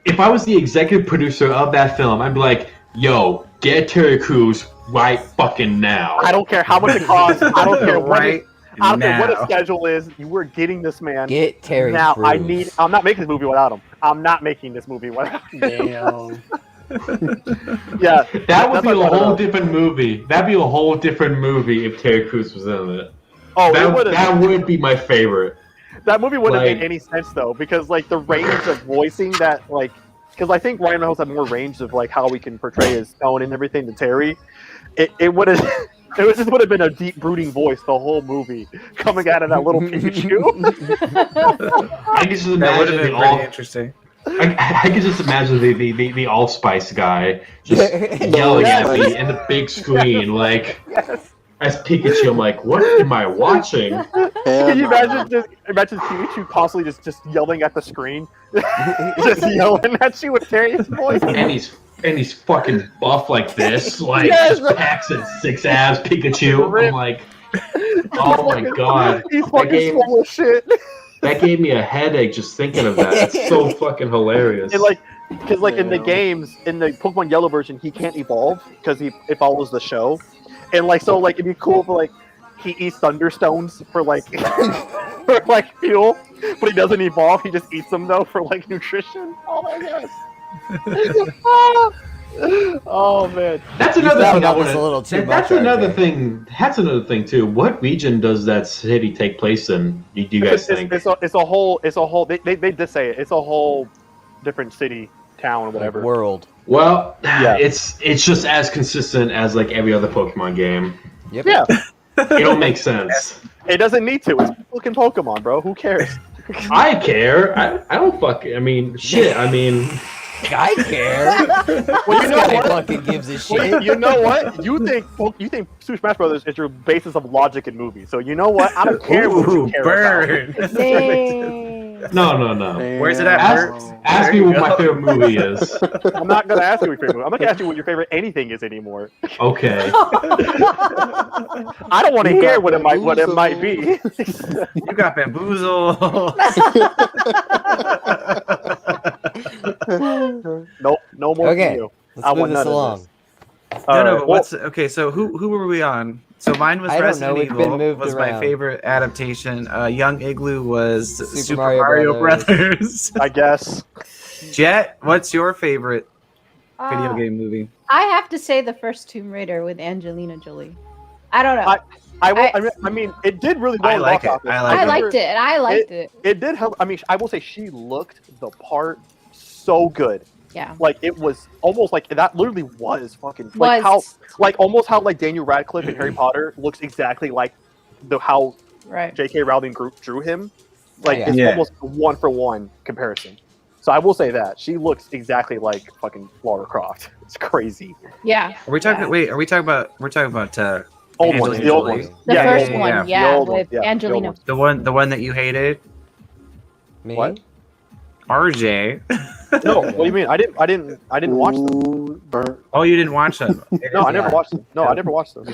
If I was the executive producer of that film, I'd be like, "Yo, get Terry Crews right fucking now." I don't care how much it costs. I don't care what Right I don't care what now. his schedule is. You were getting this man. Get Terry now. Crews. I'm not making this movie without him. I'm not making this movie without him. Damn. That Yeah, would that's be a what I whole know. different movie. That'd be a whole different movie if Terry Crews was in it. Oh, That would be my favorite. That movie wouldn't Like- make any sense though, because like the range of voicing that because I think Ryan Reynolds had more range of like how we can portray his tone and everything than Terry. It would have just would have been a deep brooding voice the whole movie coming out of that little Pikachu. I can just That would imagine have been the pretty interesting. I could just imagine the Allspice guy just yelling at me in the big screen, like as Pikachu. I'm like, what am I watching? Can you imagine Pikachu constantly just yelling at the screen, just yelling at you with Terry's voice? And he's fucking buff like this, like Yes. just packs and 6 abs Pikachu. I'm like, oh my god, He's fucking full of shit. that gave me a headache just thinking of that. It's so fucking hilarious. And because in the games, in the Pokemon Yellow version, he can't evolve because it follows the show, and it'd be cool for he eats Thunderstones for for fuel, but he doesn't evolve. He just eats them though for nutrition. Oh my god. Oh man, That's another That thing I was want a little too much. That's another thing. That's another thing too. What region does that city take place in? Do you guys think? it's a whole. They did say it. It's a whole different city, town, or whatever. World. Well, Yeah. it's just as consistent as every other Pokemon game. Yep. Yeah, It don't make sense. it doesn't need to. It's fucking Pokemon, bro. Who cares? I care. I don't fucking. I mean, shit. I mean, I care. Well, This guy fucking gives a shit. You know what? You think Super Smash Brothers is your basis of logic in movies. So you know what? I don't care what you Ooh, care burn. about. Dang. no. Where's it at? Ask me what my favorite movie is. I'm not gonna ask you what your favorite movie. I'm not gonna ask you what your favorite anything is anymore. Okay. I don't want to hear what it might be. You got bamboozled. Nope, no more Okay, from you. let's I move want this none of along. this. No, Alright, but what's okay? So who were we on? So mine was I don't Resident know, we've Evil. been moved Was my around. favorite adaptation. Young Igloo was Super Mario Mario Brothers. Brothers. I guess. Jet, what's your favorite video Uh, game movie? I have to say the first Tomb Raider with Angelina Jolie. I don't know. I mean, it did really well. I in the like box it. office. I liked it. I liked it. It did help. I mean, I will say she looked the part so good. Yeah. It was almost like that. Literally was fucking almost how Daniel Radcliffe in Harry Potter looks exactly like how Right. J.K. Rowling drew him. It's Yeah. almost a 1-for-1 comparison. So I will say that she looks exactly like fucking Lara Croft. It's crazy. Yeah. Are we talking? Wait, are we talking about? We're talking about Old ones, Angelina the old Jolie. ones. The Yeah, first yeah, one, yeah. yeah, The old with ones, yeah, the old Angelina. ones. The one that you hated, Me? What? RJ. No, what do you mean? I didn't watch them. Oh, you didn't watch them. No, I never Yeah. watched them. No, I never watched them.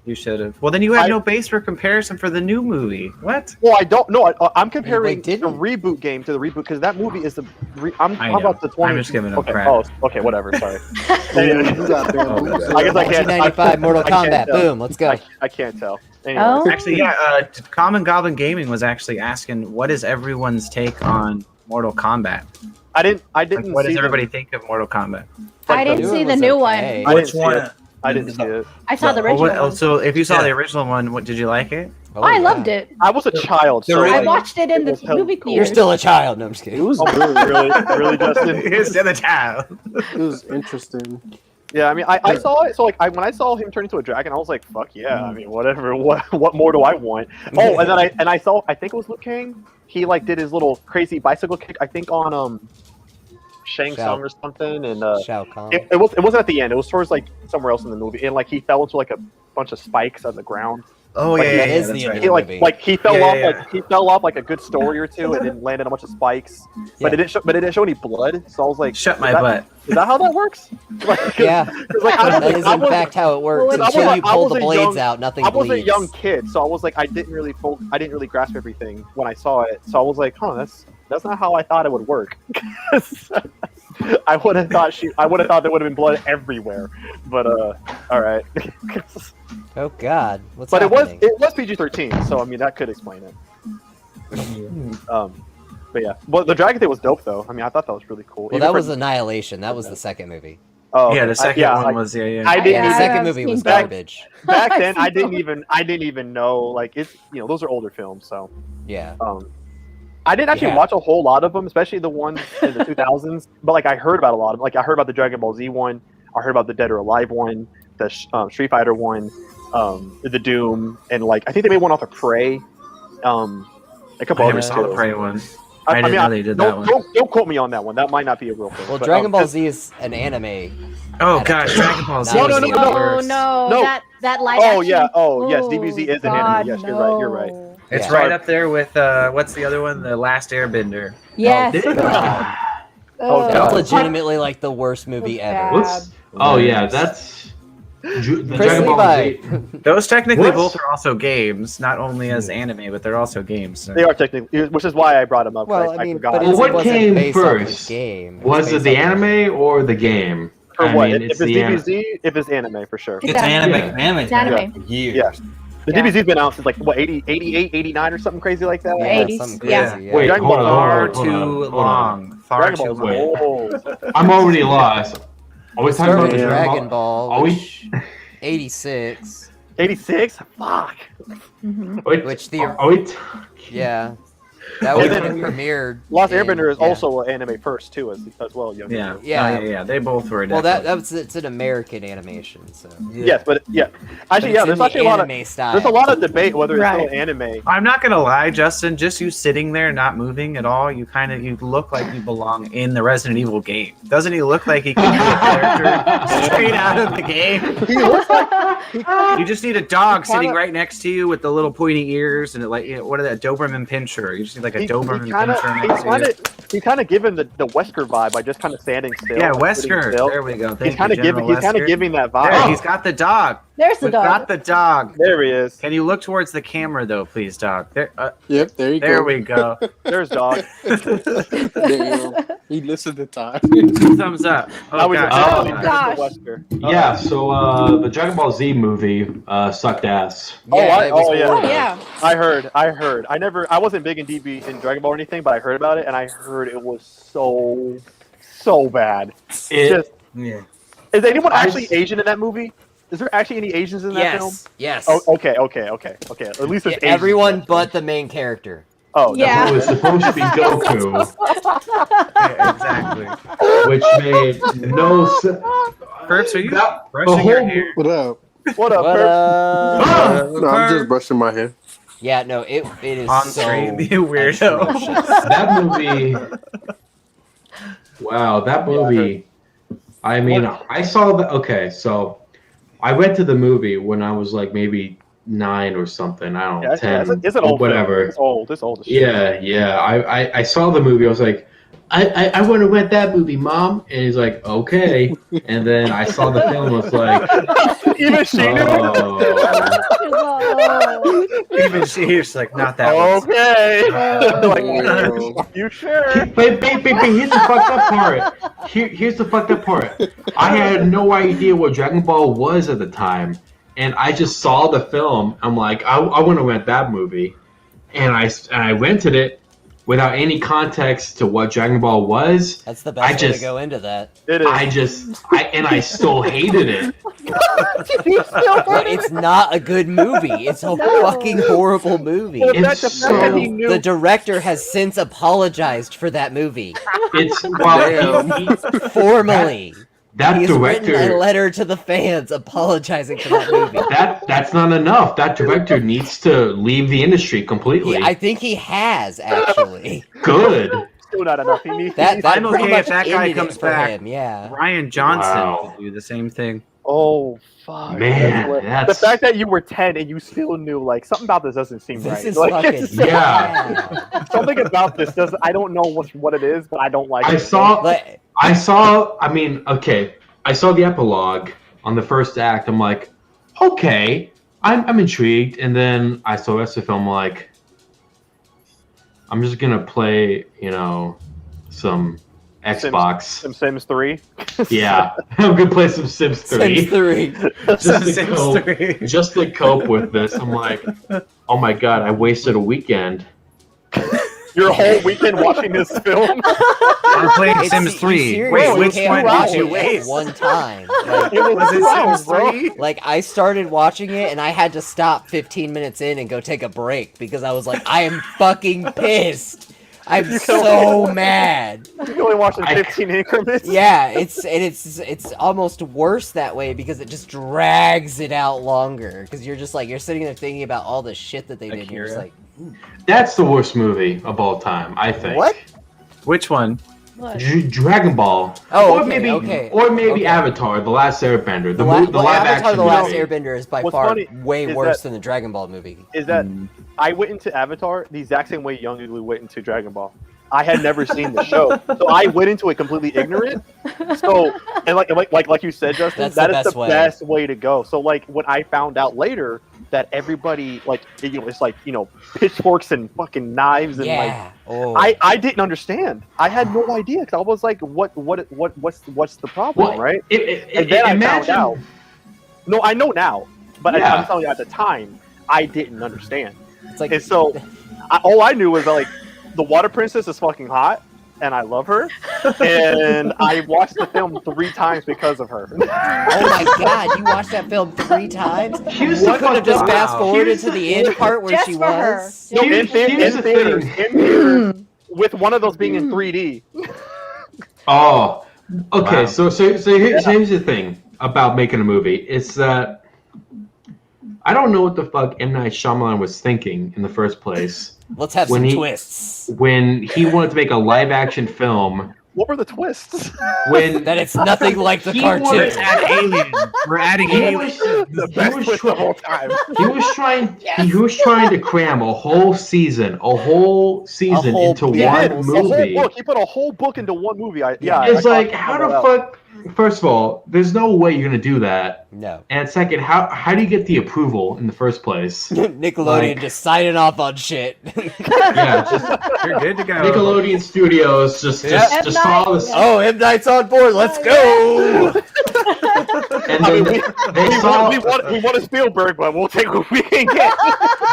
You should have. Well, then you have no base for comparison for the new movie. What? Well, I don't know. I'm comparing the didn't. reboot game to the reboot because that movie is the. I'm I how know. about the 20. I'm just giving them okay. crap. Oh, okay, whatever. Sorry. You got bamboozled. I guess I can't. 1995 Mortal I can't Kombat. tell. Boom, let's go. I can't tell. Anyway. Oh. Actually, yeah. Common Goblin Gaming was actually asking, what is everyone's take on Mortal Kombat? I didn't. What does see everybody them. think of Mortal Kombat? I didn't see the new one. I Which didn't see one? it. I didn't see it. I saw the original one. So if you saw the original one, what did you like it? Oh, I yeah. loved it. I was a child, so I watched it in the was hella movie cool. You're theater. still a child. No, I'm just It kidding. was good. really, Justin. It's still a child. It was interesting. Yeah, I mean, I saw it. So when I saw him turn into a dragon, I was like, "Fuck yeah!" I mean, whatever. What more do I want? Oh, and then I saw. I think it was Liu Kang. He did his little crazy bicycle kick. I think on Shang Tsung or something, and Shao Kahn. it wasn't at the end. It was towards somewhere else in the movie, and he fell into a bunch of spikes on the ground. Oh Like, yeah, that yeah, is that's the right. end He of the like movie. he fell Yeah, off yeah. like he fell off like a good story or two and then landed on a bunch of spikes. But it didn't show any blood. So I was like, Shut my is that- butt. Is that how that works? Like, 'cause- Yeah. 'cause, like, I That is in fact how it works. Well, Until you I pull was the a blades young- out, nothing I was bleeds. a young kid, so I was like, I didn't really grasp everything when I saw it. So I was like, huh, that's not how I thought it would work. I would have thought there would have been blood everywhere. But all right. Oh God, what's But happening? it was PG-13, so I mean that could explain it. But yeah, well, the dragon thing was dope though. I mean, I thought that was really cool. Well, Even that for- was Annihilation. That was the second movie. Oh, Yeah, the second one like, was yeah. I didn't. Yeah, the Yeah, second I've movie was seen both. garbage. Back then, I've I seen didn't even know like it's those are older films, so Yeah. I didn't actually Yeah. watch a whole lot of them, especially the ones in the 2000s. But like I heard about a lot of them. Like I heard about the Dragon Ball Z one, I heard about the Dead or Alive one, the Street Fighter one, the Doom, and like I think they made one off of Prey. A couple I others never saw the too. Prey one. I didn't know they did that one. Don't quote me on that one. That might not be a real thing. Well, but, Dragon Ball Z is an anime. Oh gosh, Dragon Ball Z. No, was no, the no, Oh worst. no, No. that live Oh action. yeah. Oh yes, Oh, DBZ is an God, anime. Yes, you're right. You're right. no. It's Yeah. right up there with what's the other one? The Last Airbender. Yes. God. Oh, Ugh. That's God. legitimately like the worst movie ever. What's? Oh yeah, that's the Chris Dragon Ball Levi. Z. Those technically What? both are also games, not only as anime, but they're also games. So. They are technically, which is why I brought them up. Well, I I mean, forgot. but Well, it what wasn't came based off the first? game. Was it based the off anime or the game? For I what? mean, If it's the anime. DBZ, if it's anime for sure. It's Yeah. anime. It's anime. For years. Yeah. The Yeah. DBZ's been out since like what 88, 89 or something crazy like that. Yeah, 80s, something yeah. crazy. Wait, Dragon hold Ball on, Far hold on, too hold on. long. Far Dragon too Ball long. is old. I'm already lost. Are we talking Started about with the Dragon Ball, Are we? which 86. 86? Fuck. Mhm. Wait, Which the- are we? Yeah, that was And when then it premiered. Lost in- Airbender is yeah. also an anime first too, as well. Young Yeah. Yeah. Yeah. They both were. Well, definitely. it's an American animation, so. Yes, but yeah, But actually, it's yeah. in There's the actually a lot of anime style. there's a lot of debate whether it's Right. still anime. I'm not gonna lie, Justin. Just you sitting there, not moving at all, you look like you belong in the Resident Evil game. Doesn't he look like he could be a character straight out of the game? He looks like You just need a dog He kinda- sitting right next to you with the little pointy ears and what are that Doberman Pinscher? You just need like a Doberman Pinscher next to you. he's kind of giving the Wesker vibe by just kind of standing still. Yeah, like, sitting Wesker. still. There we go. He's Thank kind you, of giving General Wesker. that vibe. There, he's got the dog. There's the We've dog. got the dog. There he is. Can you look towards the camera though, please, dog? There, Yep, there you there go. we go. There's dog. Damn. He listened to time. Thumbs up. I was Oh, gosh. Wesker. Yeah. So the Dragon Ball Z movie sucked ass. Yeah, it was yeah. horrible. Oh yeah. I heard. I wasn't big in DB in Dragon Ball or anything, but I heard about it, and I heard it was so bad. It, Yeah. Is anyone actually Asian in that movie? Is there actually any Asians in that film? Yes. Oh, okay. At least Yeah, it's everyone but the main character. Oh, Yeah. it was supposed to be Goku, Yeah, exactly. which made no sense. Perps, are you That- brushing the your whole- hair? What up? What up, What Perp? No, I'm just brushing my hair. Yeah, no, it is On so stream, you weirdo. atrocious. That movie. Wow, that movie. I mean, I saw the. Okay, so I went to the movie when I was like maybe 9 or something. I don't know, Yeah, 10, it's an or old whatever. Film. It's old. It's old as shit. Yeah. I saw the movie. I was like, I want to rent that movie, Mom. And he's like, okay. And then I saw the film. I was like, Even she knew. oh. Even she's like, not that one. Okay. Oh. Like, you sure? But here's the fucked up part. Here's the fucked up part. I had no idea what Dragon Ball was at the time, and I just saw the film. I'm like, I want to rent that movie, and I rented it without any context to what Dragon Ball was. That's the best way to go into that. It is. I still hated it. But it's not a good movie. It's a fucking horrible movie. Well, It's the fact that he so- knew. The director has since apologized for that movie. It's well, Formally. that He's written a director. letter to the fans apologizing for that movie. That's not enough. That director needs to leave the industry completely. I think he has, actually. Good. Still not enough. He needs. That I'm pretty okay much if that guy ended it comes for back. him, yeah. Ryan Johnson Wow. could do the same thing. Oh fuck, Man, the fact that you were 10 and you still knew like something about this doesn't seem This right. is Like, fucking it's- Yeah. something about this doesn't. I don't know what it is, but I don't like it. I saw. I mean, okay. I saw the epilogue on the first act. I'm like, okay, I'm intrigued, and then I saw the rest of the film. Like, I'm just gonna play, some Xbox. Some Sims 3. Yeah, I'm gonna play some Sims 3. Sims 3. Just to cope with this. I'm like, oh my god, I wasted a weekend. Your whole weekend watching this film. I'm playing Sims 3. Wait, which one did you waste? One time. Was it Sims 3? Like, I started watching it and I had to stop 15 minutes in and go take a break because I was like, I am fucking pissed. I'm so mad. You can only watch in 15 increments. Yeah, it's almost worse that way because it just drags it out longer. Because you're just like, you're sitting there thinking about all the shit that they did. And you're just like, That's the worst movie of all time, I think. What? Which one? Dragon Ball. Oh, or maybe okay. Avatar, The Last Airbender. The Well, live Avatar: action The Last movie. Airbender is by What's far funny way is worse that- than the Dragon Ball movie. Is that I went into Avatar the exact same way Young Igloo went into Dragon Ball. I had never seen the show, so I went into it completely ignorant. So, and like you said, Justin, That's that the is best the way. best way to go. So, like when I found out later that everybody it's like pitchforks and fucking knives and Yeah. I didn't understand. I had no idea because I was like, what's the problem, Well, right? And then I found out. No, I know now, but Yeah. I'm telling you at the time, I didn't understand. It's like, And so, all I knew was like, the Water Princess is fucking hot, and I love her. And I watched the film 3 times because of her. oh my god, you watched that film 3 times? Here's You the could have just fuck- fast forwarded Here's to the end part where Just she for her. was. No, in Here's the theaters, thing. in theaters, with one of those being in 3D. Oh, okay. Wow. So here's the thing about making a movie. It's that I don't know what the fuck M. Night Shyamalan was thinking in the first place Let's have When some he- twists. when he wanted to make a live action film. What were the twists? When That it's nothing like the He cartoon. wanted- Add aliens. We're adding he aliens. was, The he best was twist try- of all time. he was trying to cram a whole season whole into book. He one did. A whole movie. book. He put a whole book into one movie. It's I like, caught how that the out. fuck? First of all, there's no way you're gonna do that. No. And second, how do you get the approval in the first place? Nickelodeon just signing off on shit. Yeah, just You're good to go. Nickelodeon Studios just M. saw this, Oh, M. Night's on board. Let's go. and I then mean, they saw we want a Spielberg, but we'll take what we can get.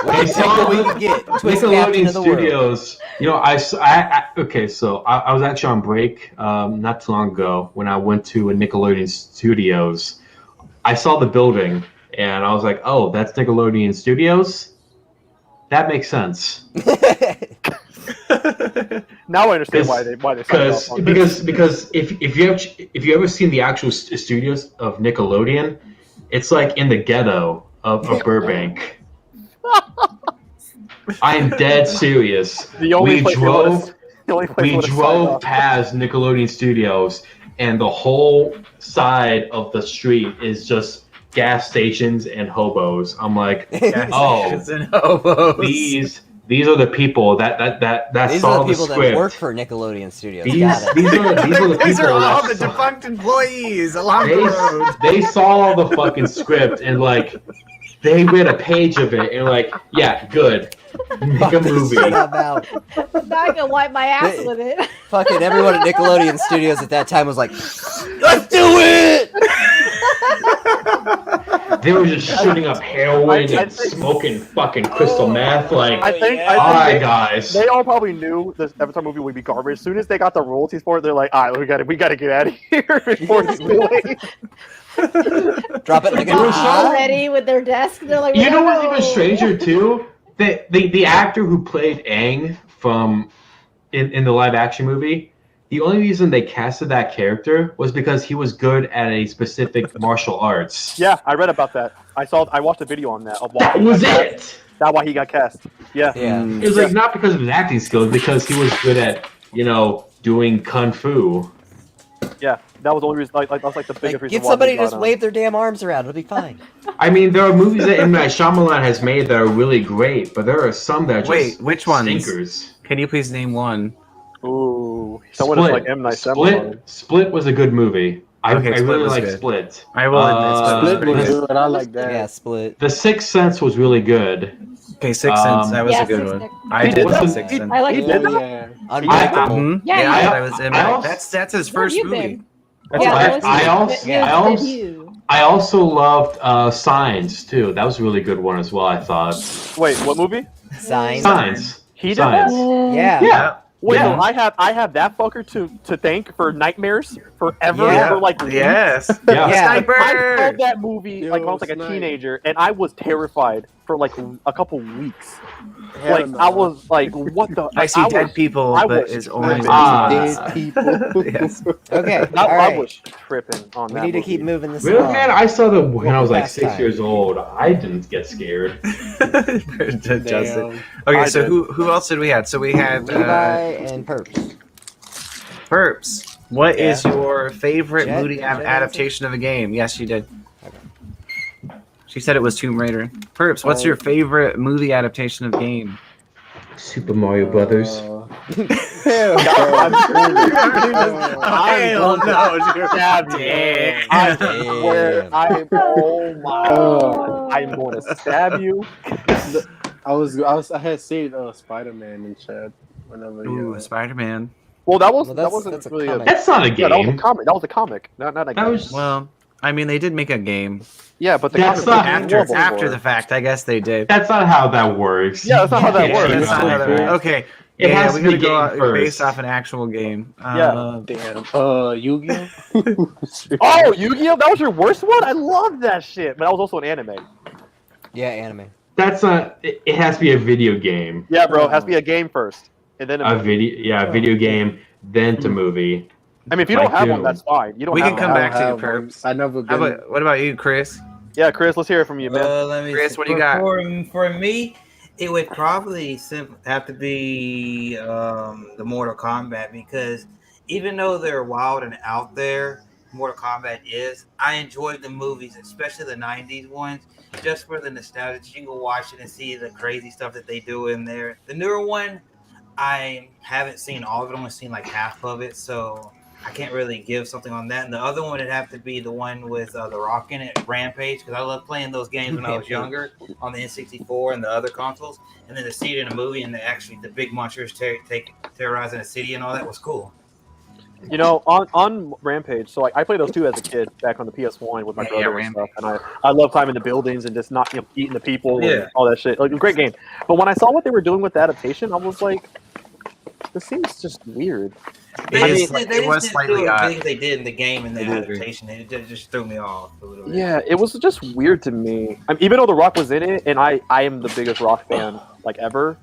they saw we can get. Twist captain Nickelodeon of the world. Studios. Okay, so I was actually on break not too long ago when I went to a Nickelodeon Studios. I saw the building and I was like, oh, that's Nickelodeon Studios? That makes sense. Now I understand why they signed off on this. Because if you ever seen the actual studios of Nickelodeon, it's like in the ghetto of Burbank. I am dead serious. The only We place they drove would've signed off. past Nickelodeon Studios, and the whole side of the street is just gas stations and hobos. I'm like, oh, these are the people that These saw are the people the that script. work for Nickelodeon Studios. These Got it. are the people These are all that the saw- defunct employees along the road. they saw the fucking script and like they read a page of it and like, yeah, good. Make a movie. About. Now I can wipe my ass with it. Fucking everyone at Nickelodeon Studios at that time was like, let's do it! They were just shooting up heroin and smoking fucking crystal meth. Like, I think alright, guys. They all probably knew this Avatar movie would be garbage. As soon as they got the royalties for it, they're like, all right, we gotta get out of here before it's too late. Drop it like a Already with their desk, they're like, You know what's "Whoa." even stranger too? The actor who played Aang from in the live action movie, the only reason they casted that character was because he was good at a specific martial arts. Yeah, I read about that. I watched a video on that. Of why That he was got it. cast. That's why he got cast. Yeah. Yeah. It was like not because of his acting skills, because he was good at doing kung fu. Yeah, that was the only reason. Like that was like the biggest reason. Get somebody to just wave their damn arms around. It'll be fine. I mean, there are movies that M. Night Shyamalan has made that are really great, but there are some that are just which ones? stinkers. Can you please name one? Ooh, someone is like M. Night Shyamalan. Split was a good movie. I really like Split. I will admit Split was good. I like that. Yeah, Split. The Sixth Sense was really good. Okay, Sixth Sense. That was a good one. I did the Sixth Sense. I like did that. that? Unbreakable. That's his first movie. I also loved Signs too. That was a really good one as well. I thought. Wait, what movie? Signs. He did that? Yeah. Wait, no, I have that fucker to thank for Nightmares Forever. Yeah. For like Yes. Sniper. I saw that movie like when I was like a teenager, and I was terrified for like a couple weeks. Like I was like, what the? I see dead people, but it's only dead people. Yes. Okay. I was tripping on that. We need to movie. keep moving this Really, along. man? I saw the when I was like Last 6 time. years old. I didn't get scared. Justin. Okay, so who else did we have? So we had Levi and Perps. Perps. What is your favorite Jet? moody Did Jet adaptation of a game? Yes, you did. She said it was Tomb Raider. Perps, what's your favorite movie adaptation of game? Super Mario Brothers. Hell I swear, I'm going to stab you. I had seen Spider-Man in chat whenever. Ooh, Spider-Man. Well, that that's wasn't a really comic. That's not a game. Yeah, that was a comic. That was a comic. Not a game. Well, I mean, they did make a game. Yeah, but the That's comic not- After the fact, I guess they did. That's not how that works. Yeah, that's not how that Yeah, works. That's not how that works. Okay. It has we to be gotta go game out first. based off an actual game. Yeah. Damn. Yu-Gi-Oh. Oh, Yu-Gi-Oh! That was your worst one. I love that shit. But that was also an anime. Yeah, anime. That's not. It has to be a video game. Yeah, bro. It has to be a game first, and then A video game, then to movie. I mean, if you don't have one, that's fine. You don't. We have can come one. back to you, Perps. I never been. What about you, Chris? Yeah, Chris. Let's hear it from you, man. Let me Chris, see. what do you got? For me, it would probably have to be the Mortal Kombat, because even though they're wild and out there, Mortal Kombat is. I enjoyed the movies, especially the 90s ones, just for the nostalgia. You can go watch it and see the crazy stuff that they do in there. The newer one, I haven't seen all of it. I've only seen like half of it, so I can't really give something on that. And the other one would have to be the one with The Rock in it, Rampage, because I loved playing those games when I was younger on the N64 and the other consoles. And then to see it in a movie and the big monsters terrorizing a city and all that was cool. You know, on Rampage, so I played those two as a kid back on the PS1 with my brother and stuff, and I love climbing the buildings and just not eating the people and all that shit. Like, a great game. But when I saw what they were doing with the adaptation, I was like, this seems just weird. They was slightly odd. They did in the game and the adaptation. It just threw me off a little bit. Yeah, it was just weird to me. I mean, even though The Rock was in it, and I am the biggest Rock fan like ever,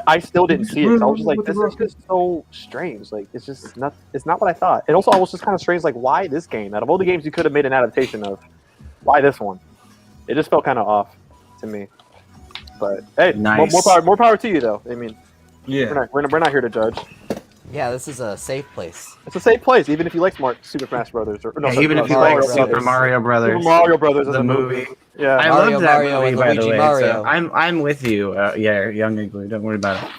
I still didn't see it. So I was just like, this is just so strange. Like, it's just not. It's not what I thought. And also, I was just kind of strange. Like, why this game? Out of all the games you could have made an adaptation of, why this one? It just felt kind of off to me. But hey, nice. more power to you, though. I mean, yeah, we're not here to judge. Yeah, this is a safe place. It's a safe place, even if you like Super Smash Brothers, or no, even if you like Super Mario Brothers. Super Mario Brothers, the movie. Yeah, I love that movie, by the way. Mario. So I'm with you. Yeah, Young Igloo. Don't worry about it.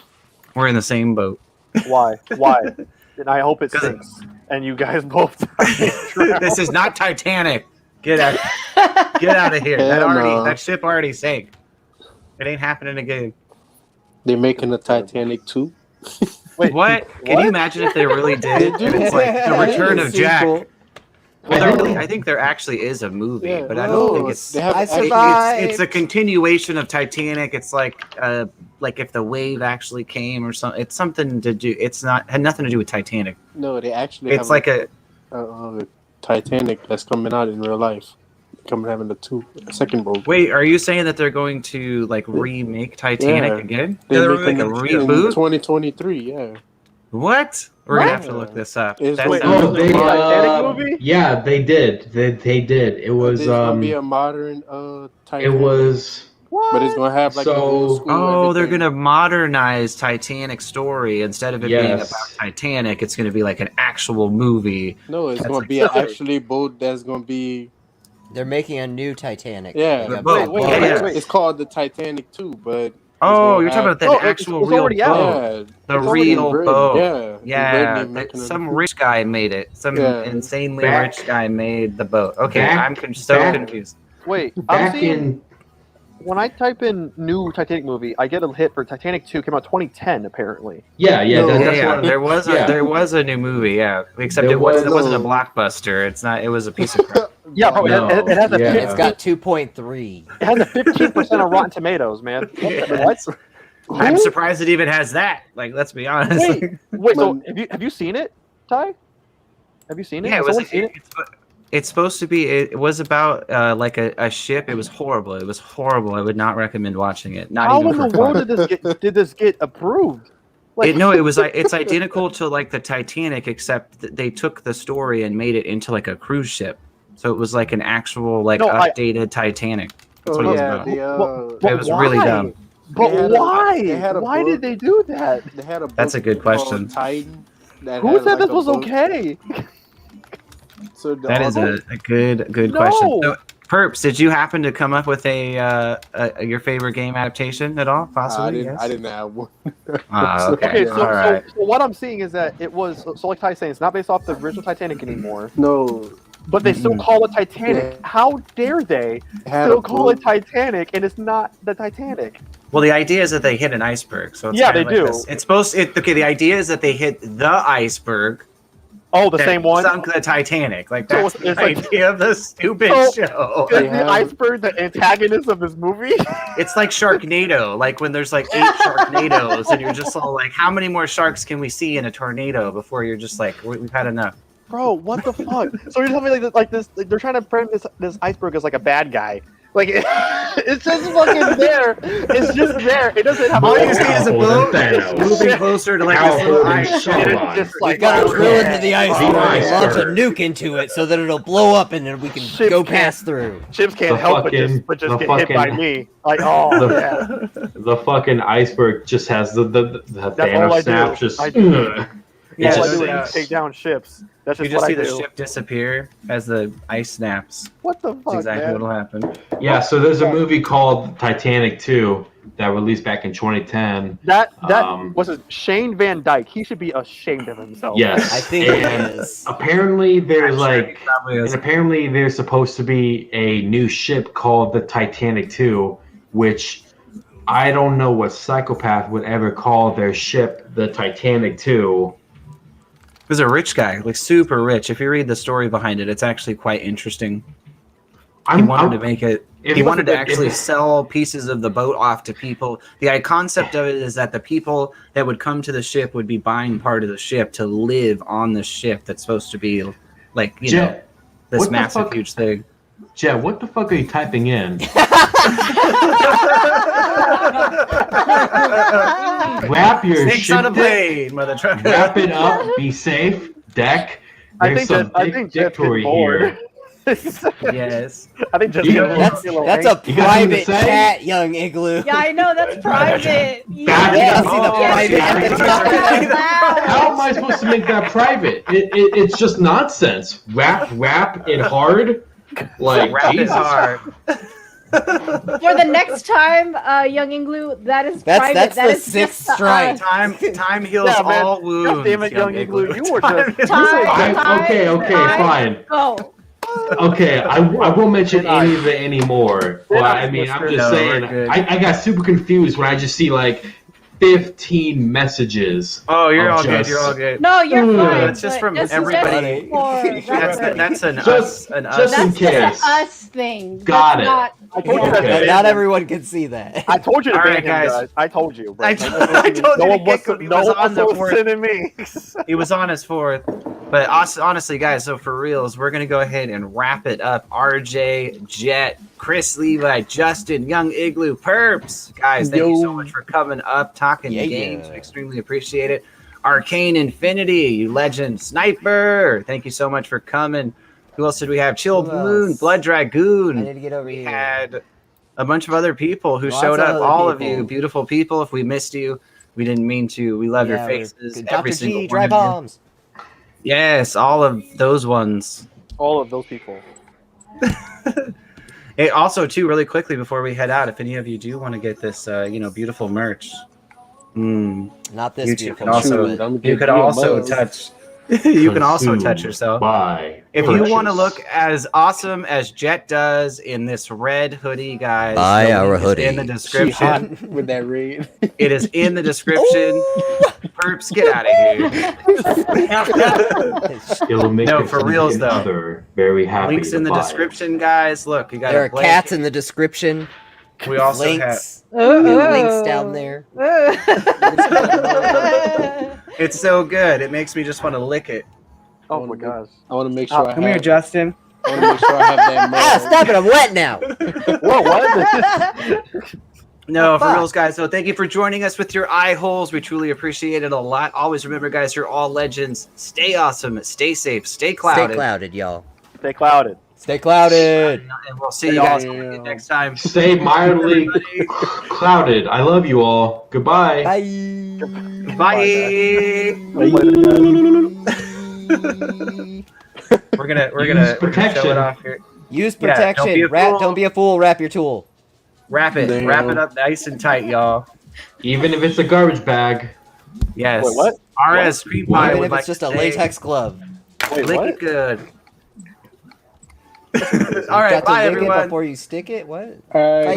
We're in the same boat. Why? And I hope it sinks. And you guys both. This is not Titanic. Get out of here. That ship already sank. It ain't happening again. They're making a Titanic 2. Wait, what? Can you imagine if they really did? It's like the Return of Jack. Well, I think there actually is a movie, but I don't think it's. I survived. It's a continuation of Titanic. It's like if the wave actually came or something. It's something to do. Had nothing to do with Titanic. No, they actually. It's like a Titanic that's coming out in real life. Having a second movie. Wait, are you saying that they're going to remake Titanic again? They're making a reboot? 2023. Yeah. What? We're gonna have to look this up. Titanic movie? Yeah, they did. They did. It was There's gonna be a modern Titanic. It was What? But it's gonna have like the old school. Oh, they're everything. gonna modernize Titanic story instead of it being about Titanic. It's gonna be like an actual movie. No, it's That's gonna like be actually boat that's gonna be. They're making a new Titanic. Yeah, Like a boat. boat. wait. It's called the Titanic too, but. Oh, you're talking about that actual it's real already boat. out. The It's real already boat. yeah. Some rich guy made it. Some insanely Back- rich guy made the boat. Okay, back- I'm so back- confused. Wait, I'm Back seeing in when I type in new Titanic movie, I get a hit for Titanic 2. Came out 2010 apparently. yeah. That's what There was a new movie, yeah. Except There it wasn't was- a blockbuster. It's not. It was a piece of crap. Yeah, bro, No. it has a Yeah. It's got 2.3. it has a 15% on Rotten Tomatoes, man. What? I'm surprised it even has that. Like, let's be honest. Wait. So have you seen it, Ty? Have you seen it? Yeah, Has someone seen it? it's supposed to be. It was about like a ship. It was horrible. It was horrible. I would not recommend watching it. Not How even in the for world fun. did this get approved? Like, It's identical to like the Titanic, except they took the story and made it into like a cruise ship. So it was like an actual updated Titanic. That's what it was about. It was really dumb. But why? Why did they do that? They had a That's a good question. Titan. Who said this was okay? So That is a good question. So, Perps, did you happen to come up with your favorite game adaptation at all? Possibly. I didn't have one. Okay. So what I'm seeing is that it was like Ty's saying, it's not based off the original Titanic anymore. No. But they still call it Titanic. Yeah. How dare they still call it Titanic and it's not the Titanic? Well, the idea is that they hit an iceberg. So it's Yeah, kinda they like do. this. It's supposed. Okay, the idea is that they hit the iceberg. Oh, the that same one? sunk the Titanic. Like So that's the it's like- idea of the stupid show. Is the iceberg the antagonist of this movie? It's like Sharknado, like when there's like 8 Sharknadoes, and you're just all like, how many more sharks can we see in a tornado before you're just like, we've had enough. Bro, what the fuck? So you're telling me like this? Like, they're trying to frame this iceberg as like a bad guy. Like it's just fucking there. It's just there. It doesn't have. All you see is a boat moving closer to like this little ice It's just We like gotta drill into the The iceberg, launch a iceberg. nuke into it so that it'll blow up and then we can Chips go can't- pass through. Chips can't The help fucking- but just the get hit by fucking- me. Like oh the, the fucking iceberg just has the That's all I Thanos do. snap just. I do. Yeah, all I just, do is take down ships. That's you just just what see I the do. ship disappear as the ice snaps. What the That's fuck, exactly man? what'll happen. Yeah, so there's a movie called Titanic 2 that released back in 2010. That Um, was it. Shane Van Dyke. He should be ashamed of himself. Yes, I think it and is. apparently there's like, Probably is. and apparently there's supposed to be a new ship called the Titanic 2, which I don't know what psychopath would ever call their ship the Titanic 2. He was a rich guy, like super rich. If you read the story behind it, it's actually quite interesting. He wanted to make it. He wanted to actually sell pieces of the boat off to people. The concept of it is that the people that would come to the ship would be buying part of the ship to live on the ship that's supposed to be like, you know, Jet, this what the massive, fuck- huge thing. Jet, what the fuck are you typing in? Wrap your Snakes ship on a dick. plane, mother trucker. Wrap it up. Be safe. Deck. I There's think some I think Jeff's dictory getting bored. here. Yes. I think Jeff's You- getting That's a little a You got something to private say? chat, young Igloo. Yeah, I know that's private. Back Yeah, it see the up. private Back at the it top. up. How am I supposed to make that private? It's just nonsense. Wrap it hard. Like Wrap it Jesus. hard. For the next time, young Inglu, that is private. That's That the is sixth just to strike. us. Time heals Yeah, man. all wounds. God damn it, young Igloo, you were just Time, Okay, fine. Go. Okay, I won't mention any of it anymore. But I mean, I'm just No, saying, we're good. I got super confused when I just see like 15 messages. Oh, you're of all good. just- You're all good. No, you're fine. It's just but from this is everybody. just for That's an Just- us. An just us. in That's just case. an us thing. Got That's it. Not, I told you Okay. that. Not everyone can see that. I told you to All ban right, him, guys. guys. I told you. Bro. I told you to no one kick was, him. He no was one on the was fourth. sending me. He was on his fourth. But honestly, guys, so for reals, we're going to go ahead and wrap it up. RJ, Jet, Chris Levi, Justin, Young Igloo, Perps. Guys, thank you so much for coming up, talking Yeah. games. We extremely appreciate it. Arcane Infinity, you legend. Sniper, thank you so much for coming. Who else did we have? Chill Who Balloon, else? Blood I Dragoon. need to get over We here. had a bunch of other people who Lots showed of up. other All of people. you, beautiful people. If we missed you, we didn't mean to. We love your Yeah, faces. Dr. Every single G, one dry of you. bombs. Yes, all of those ones. All of those people. Hey, also, too, really quickly before we head out, if any of you do want to get this, beautiful merch, Not this you beautiful. can also, Shoot, I'm you getting could you a also buzz. touch. You can also touch Consumed yourself. By If you want to purchase. look as awesome as Jet does in this red hoodie, guys, Buy the our link is in the hoodie. She hot description. with that red. It is in the description. Perps, get out of here. It'll make No, your for reals, significant though. other very happy. Links in to the buy it. description, guys. Look, you got There a are blanket. cats in the description. We also have. Links. Links down there. It's so good. It makes me just want to lick it. Oh my gosh. I want to make sure I Come have. here, Justin. I want to make sure I have that. Ah, stop it! I'm wet now. Whoa, what? No, Oh, for fuck. reals, guys. So thank you for joining us with your eye holes. We truly appreciate it a lot. Always remember, guys, you're all legends. Stay awesome. Stay safe. Stay clouded. Stay clouded, y'all. Stay clouded. Stay clouded. And we'll see you guys next time. Stay mildly clouded. I love you all. Goodbye. Bye. Bye. We're gonna protection. show it off here. Use Yeah, protection. Don't be a fool. Wrap your tool. Wrap it. Damn. Wrap it up nice and tight, y'all. Even if it's a garbage bag. Yes. Wait, what? RS Screen What? Pie Even would if like it's just to a say, latex glove. Wait, lick what? it good. You All right, got to bye lick it everyone. before you stick it. What? All right.